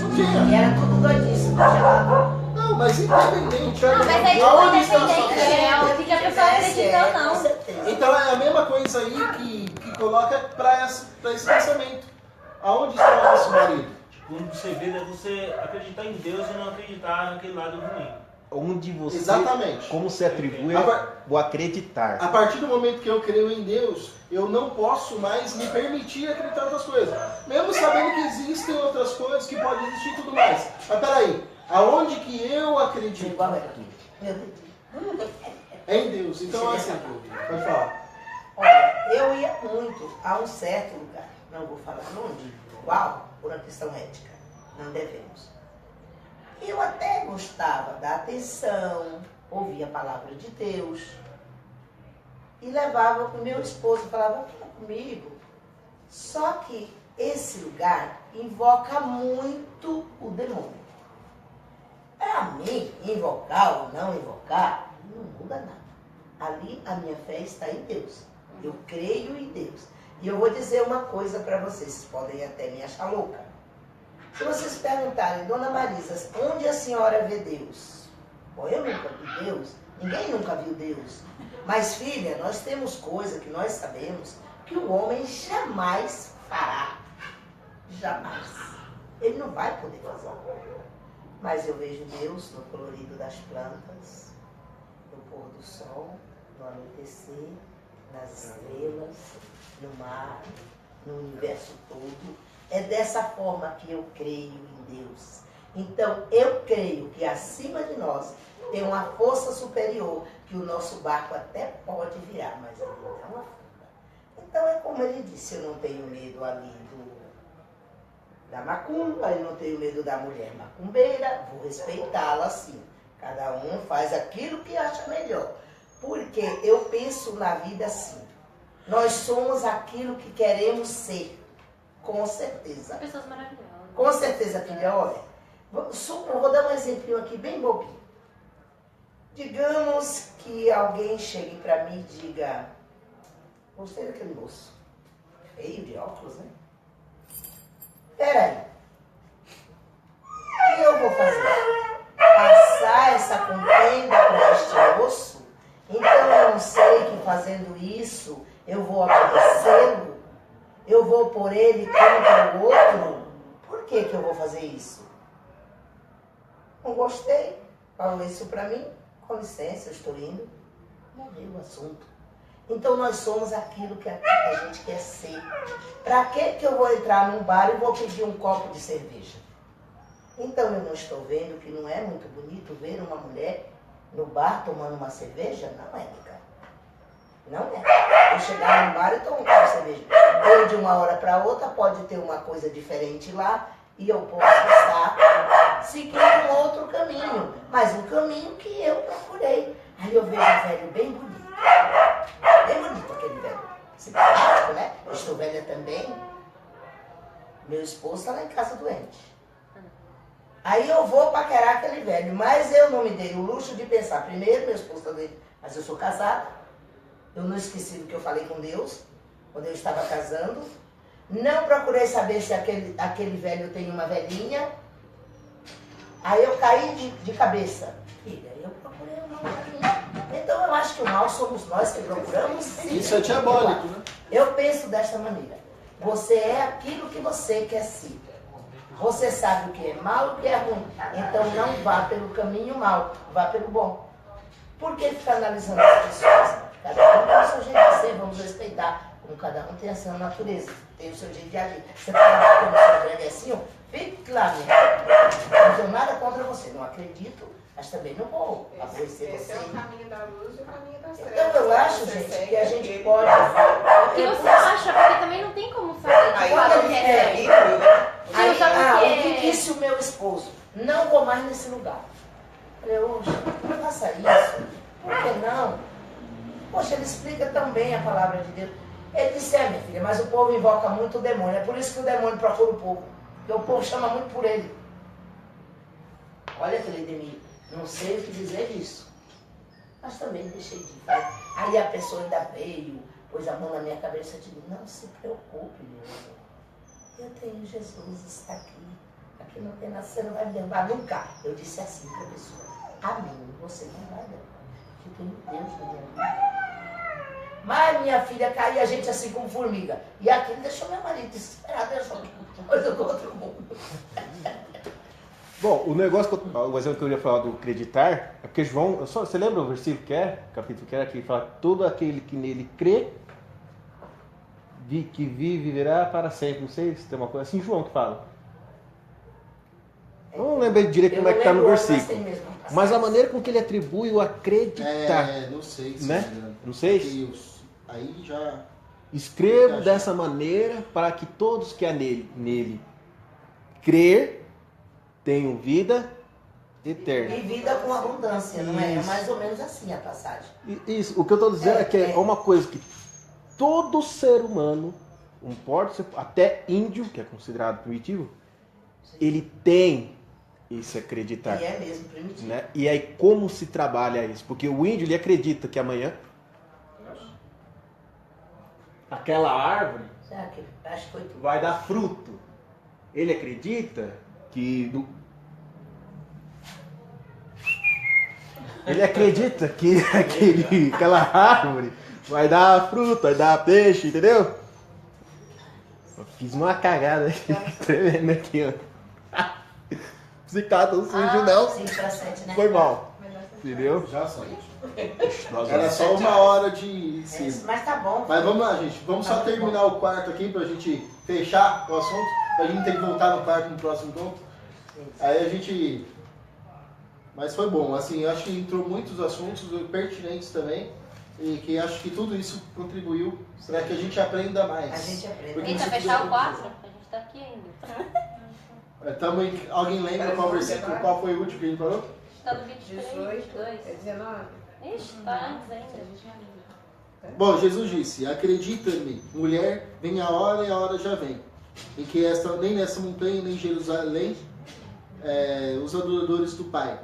Speaker 1: Não tinha.
Speaker 6: E era tudo doidíssimo, gelado.
Speaker 1: Não, mas independente.
Speaker 5: Não, mas aí
Speaker 1: aonde
Speaker 5: não
Speaker 1: está a sua
Speaker 5: independente,
Speaker 1: fé?
Speaker 5: o que a pessoa acredita ou não.
Speaker 6: Com certeza.
Speaker 1: Então é a mesma coisa aí que coloca para esse pensamento. Aonde está o nosso marido?
Speaker 4: Quando você vê, é você acreditar em Deus e não acreditar naquele lado ruim.
Speaker 3: Onde você,
Speaker 1: Exatamente.
Speaker 3: como se atribui o acreditar.
Speaker 1: A partir do momento que eu creio em Deus, eu não posso mais me permitir acreditar em outras coisas. Mesmo sabendo que existem outras coisas que podem existir e tudo mais. Mas peraí, aonde que eu acredito?
Speaker 6: Igual era. Meu Deus.
Speaker 1: É em Deus. Então assim, pode falar.
Speaker 6: Olha, eu ia muito a um certo lugar, não vou falar onde, qual, por uma questão ética, não devemos. Eu até gostava da atenção, ouvia a palavra de Deus e levava para o meu esposo, falava, fica comigo. Só que esse lugar invoca muito o demônio. Para mim, invocar ou não invocar, não muda nada. Ali a minha fé está em Deus. Eu creio em Deus. E eu vou dizer uma coisa para vocês podem até me achar louca. Se vocês perguntarem, Dona Marisa, onde a senhora vê Deus? Bom, eu nunca vi Deus, ninguém nunca viu Deus. Mas, filha, nós temos coisa que nós sabemos que o homem jamais fará. Jamais. Ele não vai poder fazer. Mas eu vejo Deus no colorido das plantas, no pôr do sol, no anoitecer, nas estrelas, no mar, no universo todo. É dessa forma que eu creio em Deus. Então, eu creio que acima de nós tem uma força superior, que o nosso barco até pode virar, mas ele não afunda. Então, é como ele disse, eu não tenho medo ali da macumba, eu não tenho medo da mulher macumbeira, vou respeitá-la assim. Cada um faz aquilo que acha melhor. Porque eu penso na vida assim. Nós somos aquilo que queremos ser. Com certeza.
Speaker 5: Pessoas maravilhosas.
Speaker 6: Com certeza, filha, olha. Eu vou dar um exemplo aqui bem bobinho. Digamos que alguém chegue para mim e diga, gostei daquele moço. Feio de óculos, né? Peraí. O que eu vou fazer? Passar essa contenda para este moço? Então eu não sei que fazendo isso eu vou obedecê-lo? Eu vou pôr ele contra o outro? Por que eu vou fazer isso? Não gostei. Falou isso para mim. Com licença, eu estou indo. Morreu o assunto. Então nós somos aquilo que a gente quer ser. Para que eu vou entrar num bar e vou pedir um copo de cerveja? Então eu não estou vendo que não é muito bonito ver uma mulher no bar tomando uma cerveja? Não é, Mica. Não é. Eu chegar num bar e tomar um copo de cerveja. Eu de uma hora para outra pode ter uma coisa diferente lá e eu posso estar seguindo um outro caminho. Mas um caminho que eu procurei. Aí eu vejo um velho bem bonito. Bem bonito aquele velho. Simpático, né? Eu estou velha também. Meu esposo está lá em casa doente. Aí eu vou paquerar aquele velho. Mas eu não me dei o luxo de pensar. Primeiro, meu esposo está doente. Mas eu sou casada. Eu não esqueci do que eu falei com Deus quando eu estava casando. Não procurei saber se aquele velho tem uma velhinha. Aí eu caí de cabeça. Filha, eu procurei uma velhinha. Então eu acho que o mal somos nós que procuramos. Sim.
Speaker 1: Isso é diabólico, né?
Speaker 6: Eu penso desta maneira. Você é aquilo que você quer ser. Você sabe o que é mal e o que é ruim. Então não vá pelo caminho mal, vá pelo bom. Por que ficar analisando as pessoas? Cada um tem o seu jeito de ser, vamos respeitar. Como cada um tem a sua natureza, tem o seu jeito de agir. Você está com o seu greguecinho, fique lá, minha. Não tenho nada contra você, não acredito, mas também não vou aborrecer
Speaker 2: Esse
Speaker 6: você.
Speaker 2: é o caminho da luz e o caminho das trevas.
Speaker 6: Então eu acho,
Speaker 2: Você
Speaker 6: gente,
Speaker 2: segue
Speaker 6: que a gente
Speaker 2: aquele-
Speaker 6: pode...
Speaker 5: O que você acha? Porque também não tem como saber de
Speaker 2: Aí
Speaker 5: fato o
Speaker 6: quando
Speaker 5: que
Speaker 6: ele
Speaker 5: é
Speaker 6: é
Speaker 5: certo.
Speaker 2: né?
Speaker 6: Aí,
Speaker 5: sabe o que
Speaker 6: o que
Speaker 5: é?
Speaker 6: disse o meu esposo? Não vou mais nesse lugar. Eu falei, hoje, não faça isso. Por que não? Poxa, ele explica tão bem a palavra de Deus. Ele disse, minha filha, mas o povo invoca muito o demônio. É por isso que o demônio procura o povo. Porque o povo chama muito por ele. Olha, Cleidemir, não sei o que dizer disso. Mas também deixei de ir. Aí a pessoa ainda veio, pôs a mão na minha cabeça e disse, não se preocupe, meu irmão. Eu tenho Jesus, está aqui. Aqui não tem nada, você não vai me derrubar nunca. Eu disse assim para a pessoa, a mim você não vai derrubar. Eu tenho Deus na minha vida. Mas minha filha caía a gente assim como formiga. E aquilo deixou meu marido desesperado, deixou coisa do outro mundo.
Speaker 3: Bom, o negócio, o exemplo que eu ia falar do acreditar, é porque João, você lembra o versículo que é, o capítulo que era, que fala, todo aquele que nele crê, que vive, viverá para sempre. Não sei se tem uma coisa assim, João que fala. Eu não lembro direito como é que está no versículo. Mas a maneira com que ele atribui o acreditar.
Speaker 1: Não sei se
Speaker 3: né? Não sei.
Speaker 1: Deus. Aí já.
Speaker 3: Escrevo dessa maneira para que todos que há nele crer tenham vida eterna.
Speaker 6: E vida com abundância, não é? É
Speaker 3: Isso.
Speaker 6: mais ou menos assim a passagem.
Speaker 3: Isso, o que eu estou dizendo é que é uma coisa que todo ser humano, não importa ser, até índio, que é considerado primitivo, ele tem esse acreditar.
Speaker 6: E é mesmo primitivo.
Speaker 3: Né? E aí como se trabalha isso? Porque o índio ele acredita que amanhã aquela árvore
Speaker 6: Será que acho que foi tudo?
Speaker 3: vai dar fruto. Ele acredita que ele acredita que aquela árvore vai dar fruto, vai dar peixe, entendeu? Eu fiz uma cagada aqui, tremendo aqui, ó. Psicado não sujo não.
Speaker 6: 5 para 7, né?
Speaker 3: Foi mal. Entendeu?
Speaker 1: Já só.
Speaker 3: Nossa,
Speaker 1: Era só uma hora de ensino.
Speaker 6: Mas tá bom.
Speaker 1: Mas vamos lá, gente. Vamos só terminar o quarto aqui pra gente fechar o assunto. Pra gente ter que voltar no quarto no próximo encontro. Aí a gente. Mas foi bom. Assim, eu acho que entrou muitos assuntos pertinentes também. E que acho que tudo isso contribuiu para que a gente aprenda mais.
Speaker 6: A gente aprende.
Speaker 1: Porque
Speaker 5: Tenta
Speaker 1: isso
Speaker 5: fechar
Speaker 1: tudo
Speaker 5: o 4? A gente tá aqui ainda.
Speaker 1: Alguém lembra qual versículo, qual foi o último que a gente falou?
Speaker 5: Tá no 23,
Speaker 2: 18,
Speaker 5: 22.
Speaker 2: é 19.
Speaker 5: Ixi, tá antes ainda.
Speaker 1: Bom, Jesus disse, acredita-me, mulher, vem a hora e a hora já vem, em que nem nessa montanha, nem em Jerusalém, os adoradores do Pai.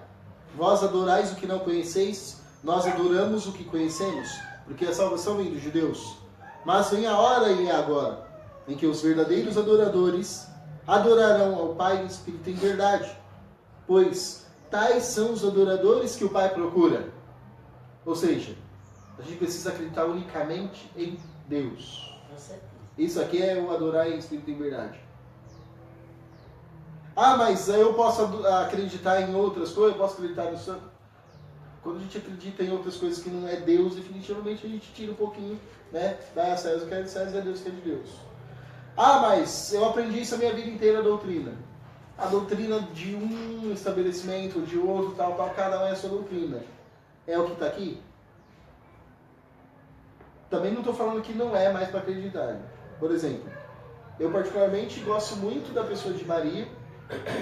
Speaker 1: Vós adorais o que não conheceis, nós adoramos o que conhecemos, porque a salvação vem dos judeus. Mas vem a hora e é agora, em que os verdadeiros adoradores adorarão ao Pai em espírito e em verdade, pois tais são os adoradores que o Pai procura. Ou seja, a gente precisa acreditar unicamente em Deus. Isso aqui é o adorar em espírito e em verdade. Ah, mas eu posso acreditar em outras coisas, eu posso acreditar no santo. Quando a gente acredita em outras coisas que não é Deus, definitivamente a gente tira um pouquinho, né? Dá a César o que é de César e a Deus o que é de Deus. Ah, mas eu aprendi isso a minha vida inteira, a doutrina. A doutrina de um estabelecimento, de outro, tal, cada um é a sua doutrina. É o que está aqui? Também não estou falando que não é mais para acreditar. Por exemplo, eu particularmente gosto muito da pessoa de Maria,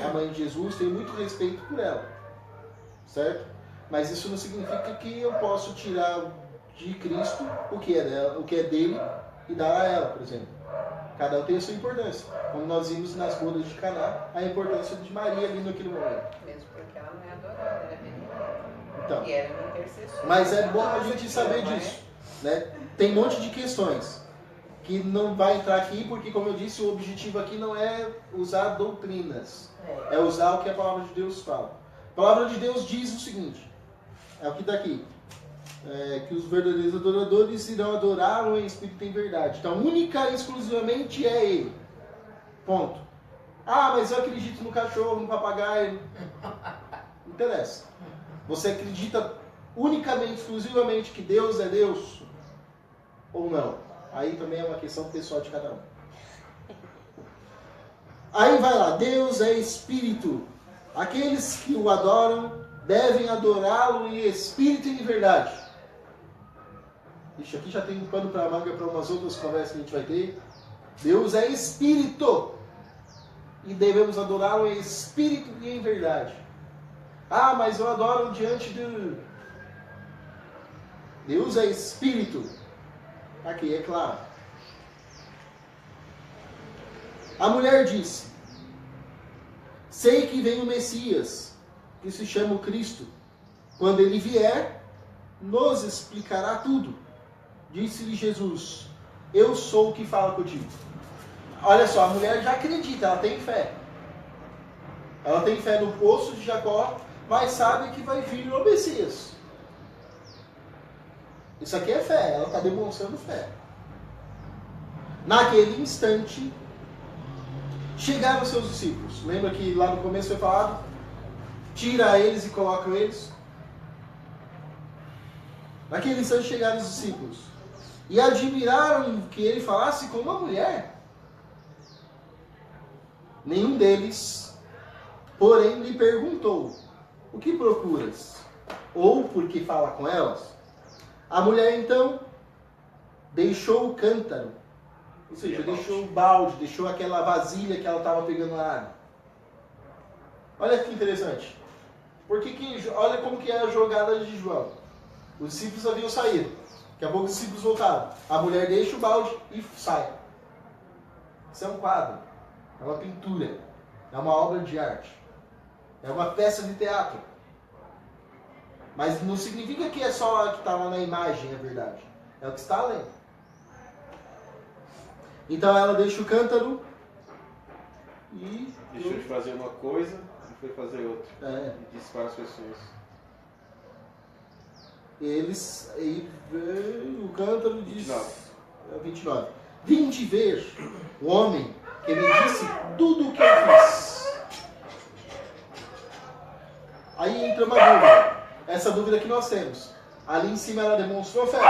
Speaker 1: a mãe de Jesus, tenho muito respeito por ela. Certo? Mas isso não significa que eu posso tirar de Cristo o que é dela, o que é dele e dar a ela, por exemplo. Cada um tem a sua importância. Como nós vimos nas bodas de Caná, a importância de Maria ali naquele momento.
Speaker 2: Mesmo porque ela não é adorada, ela é venerada.
Speaker 1: Então,
Speaker 2: E era uma intercessora.
Speaker 1: mas é bom a gente saber disso. Né? Tem um monte de questões que não vai entrar aqui, porque, como eu disse, o objetivo aqui não é usar doutrinas. É usar o que a palavra de Deus fala. A palavra de Deus diz o seguinte, é o que está aqui, que os verdadeiros adoradores irão adorá-lo em espírito e em verdade. Então, única e exclusivamente é Ele. Ponto. Ah, mas eu acredito no cachorro, no papagaio. Não interessa. Você acredita unicamente, exclusivamente que Deus é Deus? Ou não? Aí também é uma questão pessoal de cada um. Aí vai lá, Deus é Espírito. Aqueles que o adoram devem adorá-lo em espírito e em verdade. Ixi, aqui já tem um pano para manga para umas outras conversas que a gente vai ter. Deus é Espírito. E devemos adorá-lo em espírito e em verdade. Ah, mas eu adoro diante de... Deus é Espírito. Aqui, é claro. A mulher disse: sei que vem o Messias, que se chama o Cristo. Quando ele vier, nos explicará tudo. Disse-lhe Jesus: eu sou o que fala contigo. Olha só, a mulher já acredita, ela tem fé. Ela tem fé no poço de Jacó, mas sabe que vai vir o Messias. Isso aqui é fé, ela está demonstrando fé. Naquele instante, chegaram os seus discípulos. Lembra que lá no começo foi falado? Tira eles e coloca eles. Naquele instante chegaram os discípulos. E admiraram que ele falasse com uma mulher. Nenhum deles, porém, lhe perguntou: o que procuras? Ou por que fala com elas? A mulher então deixou o cântaro. Ou seja, deixou o balde, deixou aquela vasilha que ela estava pegando na água. Olha que interessante. Olha como que é a jogada de João. Os discípulos haviam saído. Daqui a pouco os discípulos voltaram. A mulher deixa o balde e sai. Isso é um quadro. É uma pintura. É uma obra de arte. É uma peça de teatro. Mas não significa que é só o que está lá na imagem, é verdade. É o que está além. Então ela deixa o cântaro e...
Speaker 3: deixou de fazer uma coisa e foi fazer outra. E disse para as pessoas.
Speaker 1: O cântaro diz... 29. Vinde ver o homem que me disse tudo o que eu fiz. Aí entra uma dúvida. Essa dúvida que nós temos. Ali em cima ela demonstrou fé.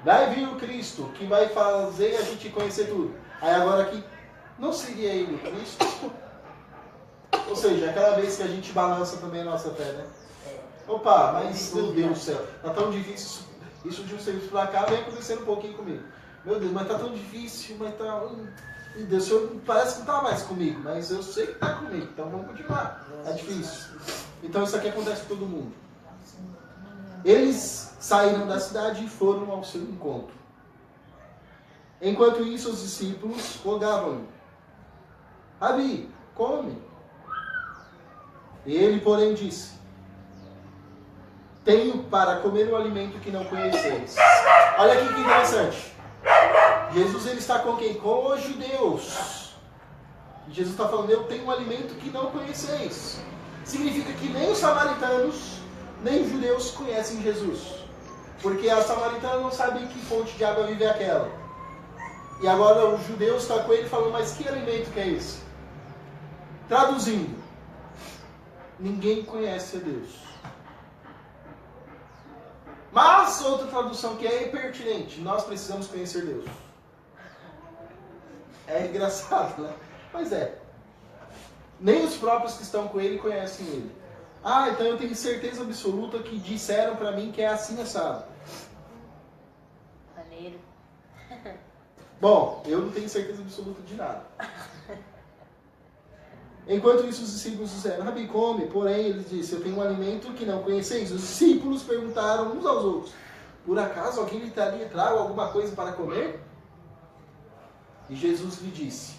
Speaker 1: Vai vir o Cristo, que vai fazer a gente conhecer tudo. Aí agora aqui, não seria ele o Cristo? Ou seja, aquela vez que a gente balança também a nossa fé, né? Opa, mas meu Deus do céu, tá tão difícil. Isso de um serviço pra cá vem acontecendo um pouquinho comigo. Meu Deus, mas tá tão difícil, mas tá... Meu Deus, o Senhor parece que não tá mais comigo, mas eu sei que tá comigo, então vamos continuar. É difícil. Então isso aqui acontece com todo mundo. Eles saíram da cidade e foram ao seu encontro. Enquanto isso, os discípulos rogavam-lhe: Rabi, come. Ele, porém, disse: tenho para comer o alimento que não conheceis. Olha aqui que interessante. Jesus ele está com quem? Com os judeus. E Jesus está falando: eu tenho um alimento que não conheceis. Significa que nem os samaritanos, nem os judeus conhecem Jesus. Porque a samaritana não sabe em que fonte de água vive aquela. E agora os judeus estão com ele falando: mas que alimento que é esse? Traduzindo: ninguém conhece a Deus. Mas outra tradução que é pertinente: nós precisamos conhecer Deus. É engraçado, né? Mas é. Nem os próprios que estão com ele conhecem ele. Ah, então eu tenho certeza absoluta que disseram para mim que é assim assado.
Speaker 5: Maneiro.
Speaker 1: Bom, eu não tenho certeza absoluta de nada. Enquanto isso, os discípulos disseram: Rabi, come. Porém, ele disse: eu tenho um alimento que não conheceis. Os discípulos perguntaram uns aos outros: por acaso alguém lhe traga alguma coisa para comer? E Jesus lhe disse: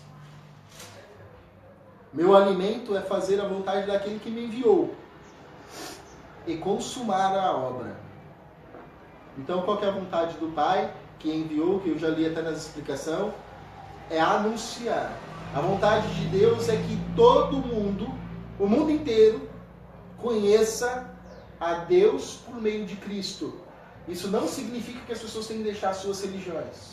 Speaker 1: meu alimento é fazer a vontade daquele que me enviou e consumar a obra. Então, qual que é a vontade do Pai que enviou, que eu já li até na explicação? É anunciar. A vontade de Deus é que todo mundo, o mundo inteiro, conheça a Deus por meio de Cristo. Isso não significa que as pessoas têm que deixar suas religiões.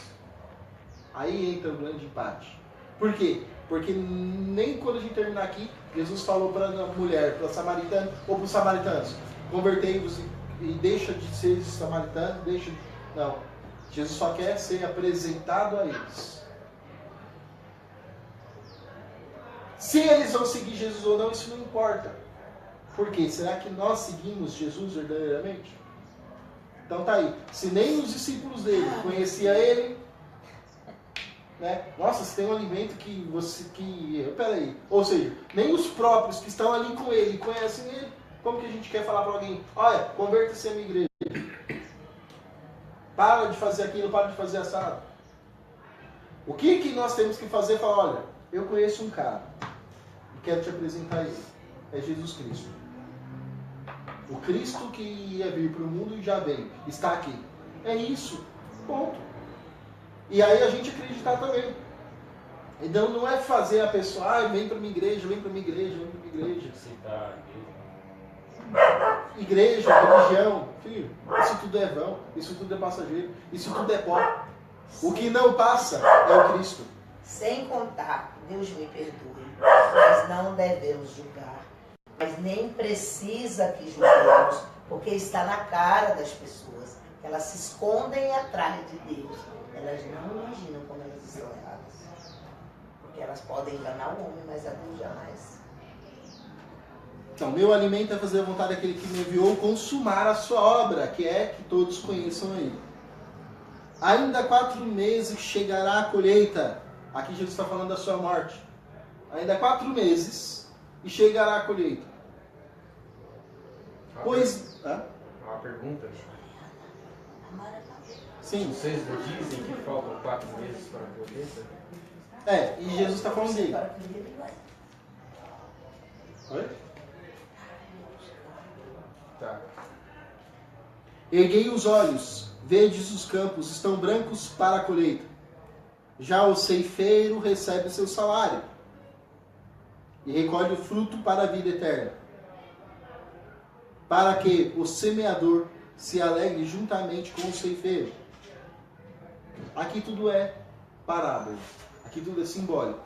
Speaker 1: Aí entra o grande empate. Por quê? Porque nem quando a gente terminar aqui, Jesus falou para a mulher, para a samaritana ou para os samaritanos, convertei-vos e deixa de ser samaritano, deixa de... Não. Jesus só quer ser apresentado a eles. Se eles vão seguir Jesus ou não, isso não importa. Por quê? Será que nós seguimos Jesus verdadeiramente? Então tá aí. Se nem os discípulos dele conheciam ele, né? Nossa, se tem um alimento que você... Peraí. Ou seja, nem os próprios que estão ali com ele conhecem ele. Como que a gente quer falar para alguém? Olha, converta-se à minha igreja. Para de fazer aquilo, para de fazer assado. O que nós temos que fazer? Falar, olha, eu conheço um cara e quero te apresentar ele. É Jesus Cristo. O Cristo que ia vir para o mundo e já veio. Está aqui. É isso. Ponto. E aí a gente acreditar também. Então não é fazer a pessoa, vem para minha igreja, vem para minha igreja, vem para minha igreja. Igreja, religião, filho, isso tudo é vão, isso tudo é passageiro, isso tudo é pó. O que não passa é o Cristo.
Speaker 6: Sem contar, Deus me perdoe, nós não devemos julgar, mas nem precisa que julguemos, porque está na cara das pessoas. Elas se escondem atrás de Deus. Elas não imaginam como elas estão erradas. Porque elas podem enganar o homem, mas a Deus jamais.
Speaker 1: Então, meu alimento é fazer a vontade daquele que me enviou, consumar a sua obra, que é que todos conheçam ele. Ainda 4 meses chegará a colheita. Aqui Jesus está falando da sua morte. Ainda 4 meses e chegará a colheita. Pois...
Speaker 8: Uma pergunta.
Speaker 1: Sim.
Speaker 8: Vocês dizem que faltam 4 meses para a colheita?
Speaker 1: E Jesus está falando dele. Oi?
Speaker 8: Tá.
Speaker 1: Erguei os olhos, vedes os campos, estão brancos para a colheita. Já o ceifeiro recebe seu salário e recolhe o fruto para a vida eterna, para que o semeador se alegre juntamente com o ceifeiro. Aqui tudo é parábola, aqui tudo é simbólico.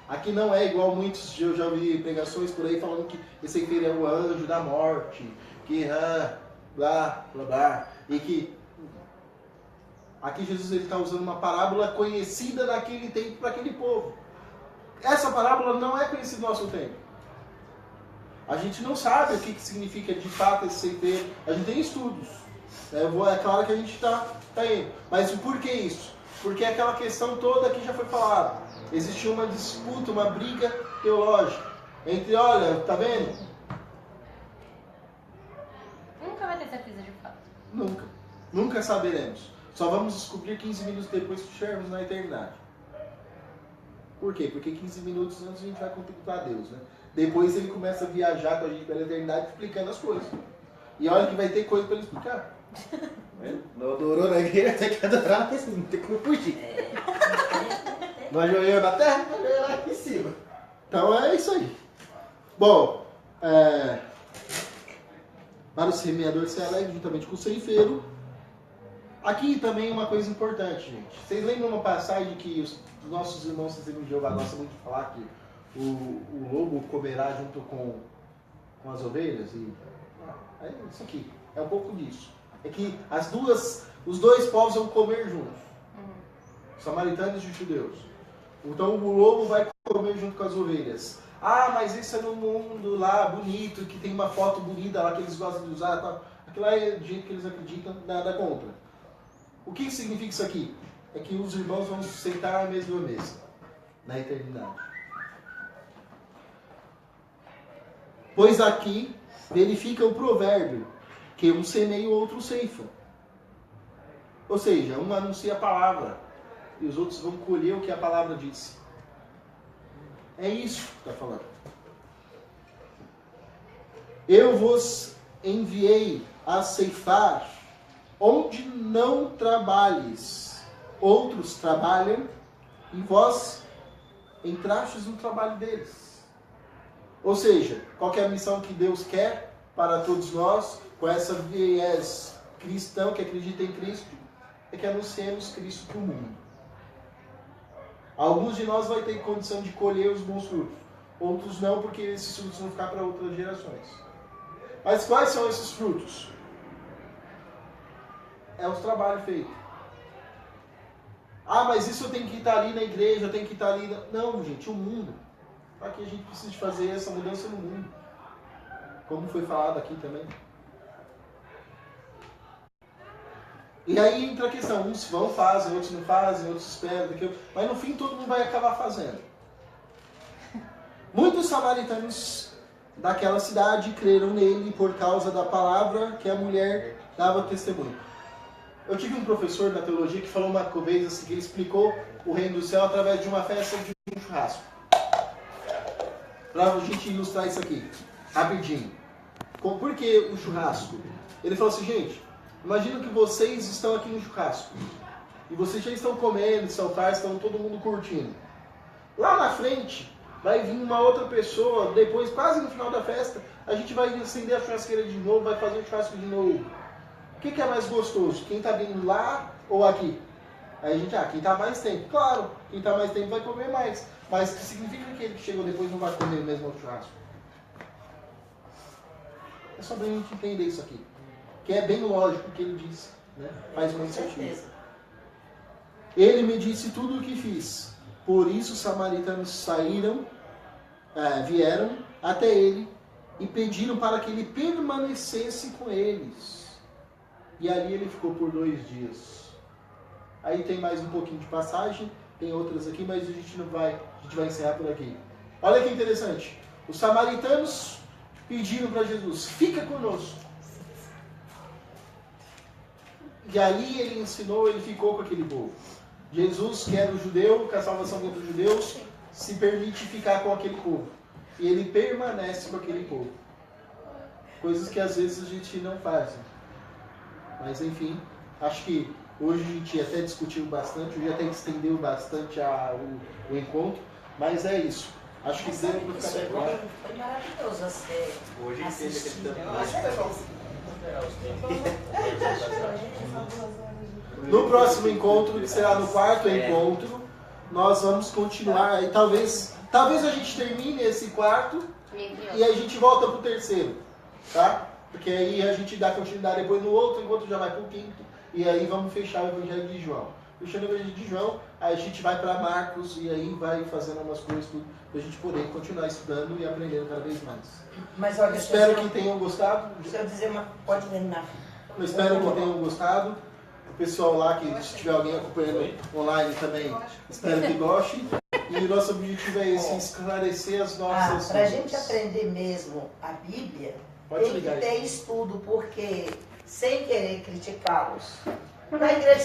Speaker 1: Aqui não é igual muitos, eu já ouvi pregações por aí falando que esse ceifeiro é o anjo da morte, que blá, blá, blá, e que aqui Jesus está usando uma parábola conhecida naquele tempo para aquele povo. Essa parábola não é conhecida no nosso tempo. A gente não sabe o que significa de fato esse ceifeiro. A gente tem estudos. É claro que a gente está indo. Mas por que isso? Porque aquela questão toda que já foi falada. Existiu uma disputa, uma briga teológica. Entre, olha, tá vendo?
Speaker 5: Nunca vai ter certeza de fato.
Speaker 1: Nunca. Nunca saberemos. Só vamos descobrir 15 minutos depois que estivermos na eternidade. Por quê? Porque 15 minutos antes a gente vai contemplar Deus, né? Depois ele começa a viajar com a gente pela eternidade explicando as coisas. E olha que vai ter coisa para ele explicar.
Speaker 3: Não adorou na igreja, até que adorar, porque não tem como fugir. Não ajoelhou na terra, não ajoelhou lá em cima.
Speaker 1: Então é isso aí. Bom, para o semeador se alegre juntamente com o ceifeiro. Aqui também uma coisa importante, gente. Vocês lembram uma passagem que os nossos irmãos testemunhos de Jeová gostam muito de falar que o lobo comerá junto com as ovelhas? É isso aqui. É um pouco disso. É que os dois povos vão comer juntos. Os samaritanos e os judeus. Então o lobo vai comer junto com as ovelhas. Ah, mas isso é no mundo lá bonito, que tem uma foto bonita lá que eles gostam de usar. Tá? Aquilo lá é do jeito que eles acreditam, nada contra. O que significa isso aqui? É que os irmãos vão sentar à mesma mesa, na eternidade. Pois aqui verifica o provérbio, que um semeia e o outro ceifa. Ou seja, um anuncia a palavra, e os outros vão colher o que a palavra disse. É isso que está falando. Eu vos enviei a ceifar onde não trabalhes. Outros trabalham e vós entrastes no trabalho deles. Ou seja, qual que é a missão que Deus quer para todos nós, com essa viés cristão que acredita em Cristo? É que anunciemos Cristo para o mundo. Alguns de nós vai ter condição de colher os bons frutos. Outros não, porque esses frutos vão ficar para outras gerações. Mas quais são esses frutos? É o trabalho feito. Ah, mas isso eu tenho que estar ali na igreja, eu tenho que estar ali... Não, gente, o mundo. Para que a gente precisa de fazer essa mudança no mundo. Como foi falado aqui também. E aí entra a questão, uns vão, fazem, outros não fazem, outros esperam, mas no fim todo mundo vai acabar fazendo. Muitos samaritanos daquela cidade creram nele por causa da palavra que a mulher dava testemunho. Eu tive um professor na teologia que falou uma vez assim, que ele explicou o reino do céu através de uma festa de um churrasco. Para a gente ilustrar isso aqui, rapidinho. Por que o churrasco? Ele falou assim, gente, imagina que vocês estão aqui no churrasco. E vocês já estão comendo, estão todo mundo curtindo. Lá na frente, vai vir uma outra pessoa, depois, quase no final da festa, a gente vai acender a churrasqueira de novo, vai fazer o churrasco de novo. O que é mais gostoso? Quem está vindo lá ou aqui? Aí a gente, quem está mais tempo. Claro, quem está mais tempo vai comer mais. Mas significa que aquele que chegou depois não vai comer o mesmo churrasco? É só para a gente entender isso aqui. Que é bem lógico o que ele disse. Né? Faz muito sentido. Ele me disse tudo o que fiz. Por isso os samaritanos vieram até ele e pediram para que ele permanecesse com eles. E ali ele ficou por 2 dias. Aí tem mais um pouquinho de passagem, tem outras aqui, mas a gente vai encerrar por aqui. Olha que interessante. Os samaritanos pediram para Jesus, fica conosco. E aí ele ensinou, ele ficou com aquele povo. Jesus, que era o judeu, que a salvação veio dos judeus, se permite ficar com aquele povo. E ele permanece com aquele povo. Coisas que às vezes a gente não faz. Mas enfim, acho que hoje a gente até discutiu bastante, hoje até estendeu bastante o encontro, mas é isso. Acho que deu para ficar melhor.
Speaker 6: Foi maravilhoso você
Speaker 8: Hoje entende aquele tempo.
Speaker 1: No próximo encontro, que será no 4º encontro, nós vamos continuar. E talvez a gente termine esse 4º e a gente volta para o 3º, tá? Porque aí a gente dá continuidade depois no outro, enquanto já vai para o 5º, e aí vamos fechar o Evangelho de João. Fechando o Evangelho de João, aí a gente vai para Marcos e aí vai fazendo umas coisas tudo, para a gente poder continuar estudando e aprendendo cada vez mais.
Speaker 6: Mas olha,
Speaker 1: espero que tenham gostado.
Speaker 6: Se eu dizer pode terminar.
Speaker 1: Eu espero que tenham gostado. O pessoal lá, que se tiver alguém acompanhando online também, espero que goste. E o nosso objetivo é esse, esclarecer as nossas...
Speaker 6: Para a gente aprender mesmo a Bíblia, tem que ter estudo, porque, sem querer criticá-los, na igreja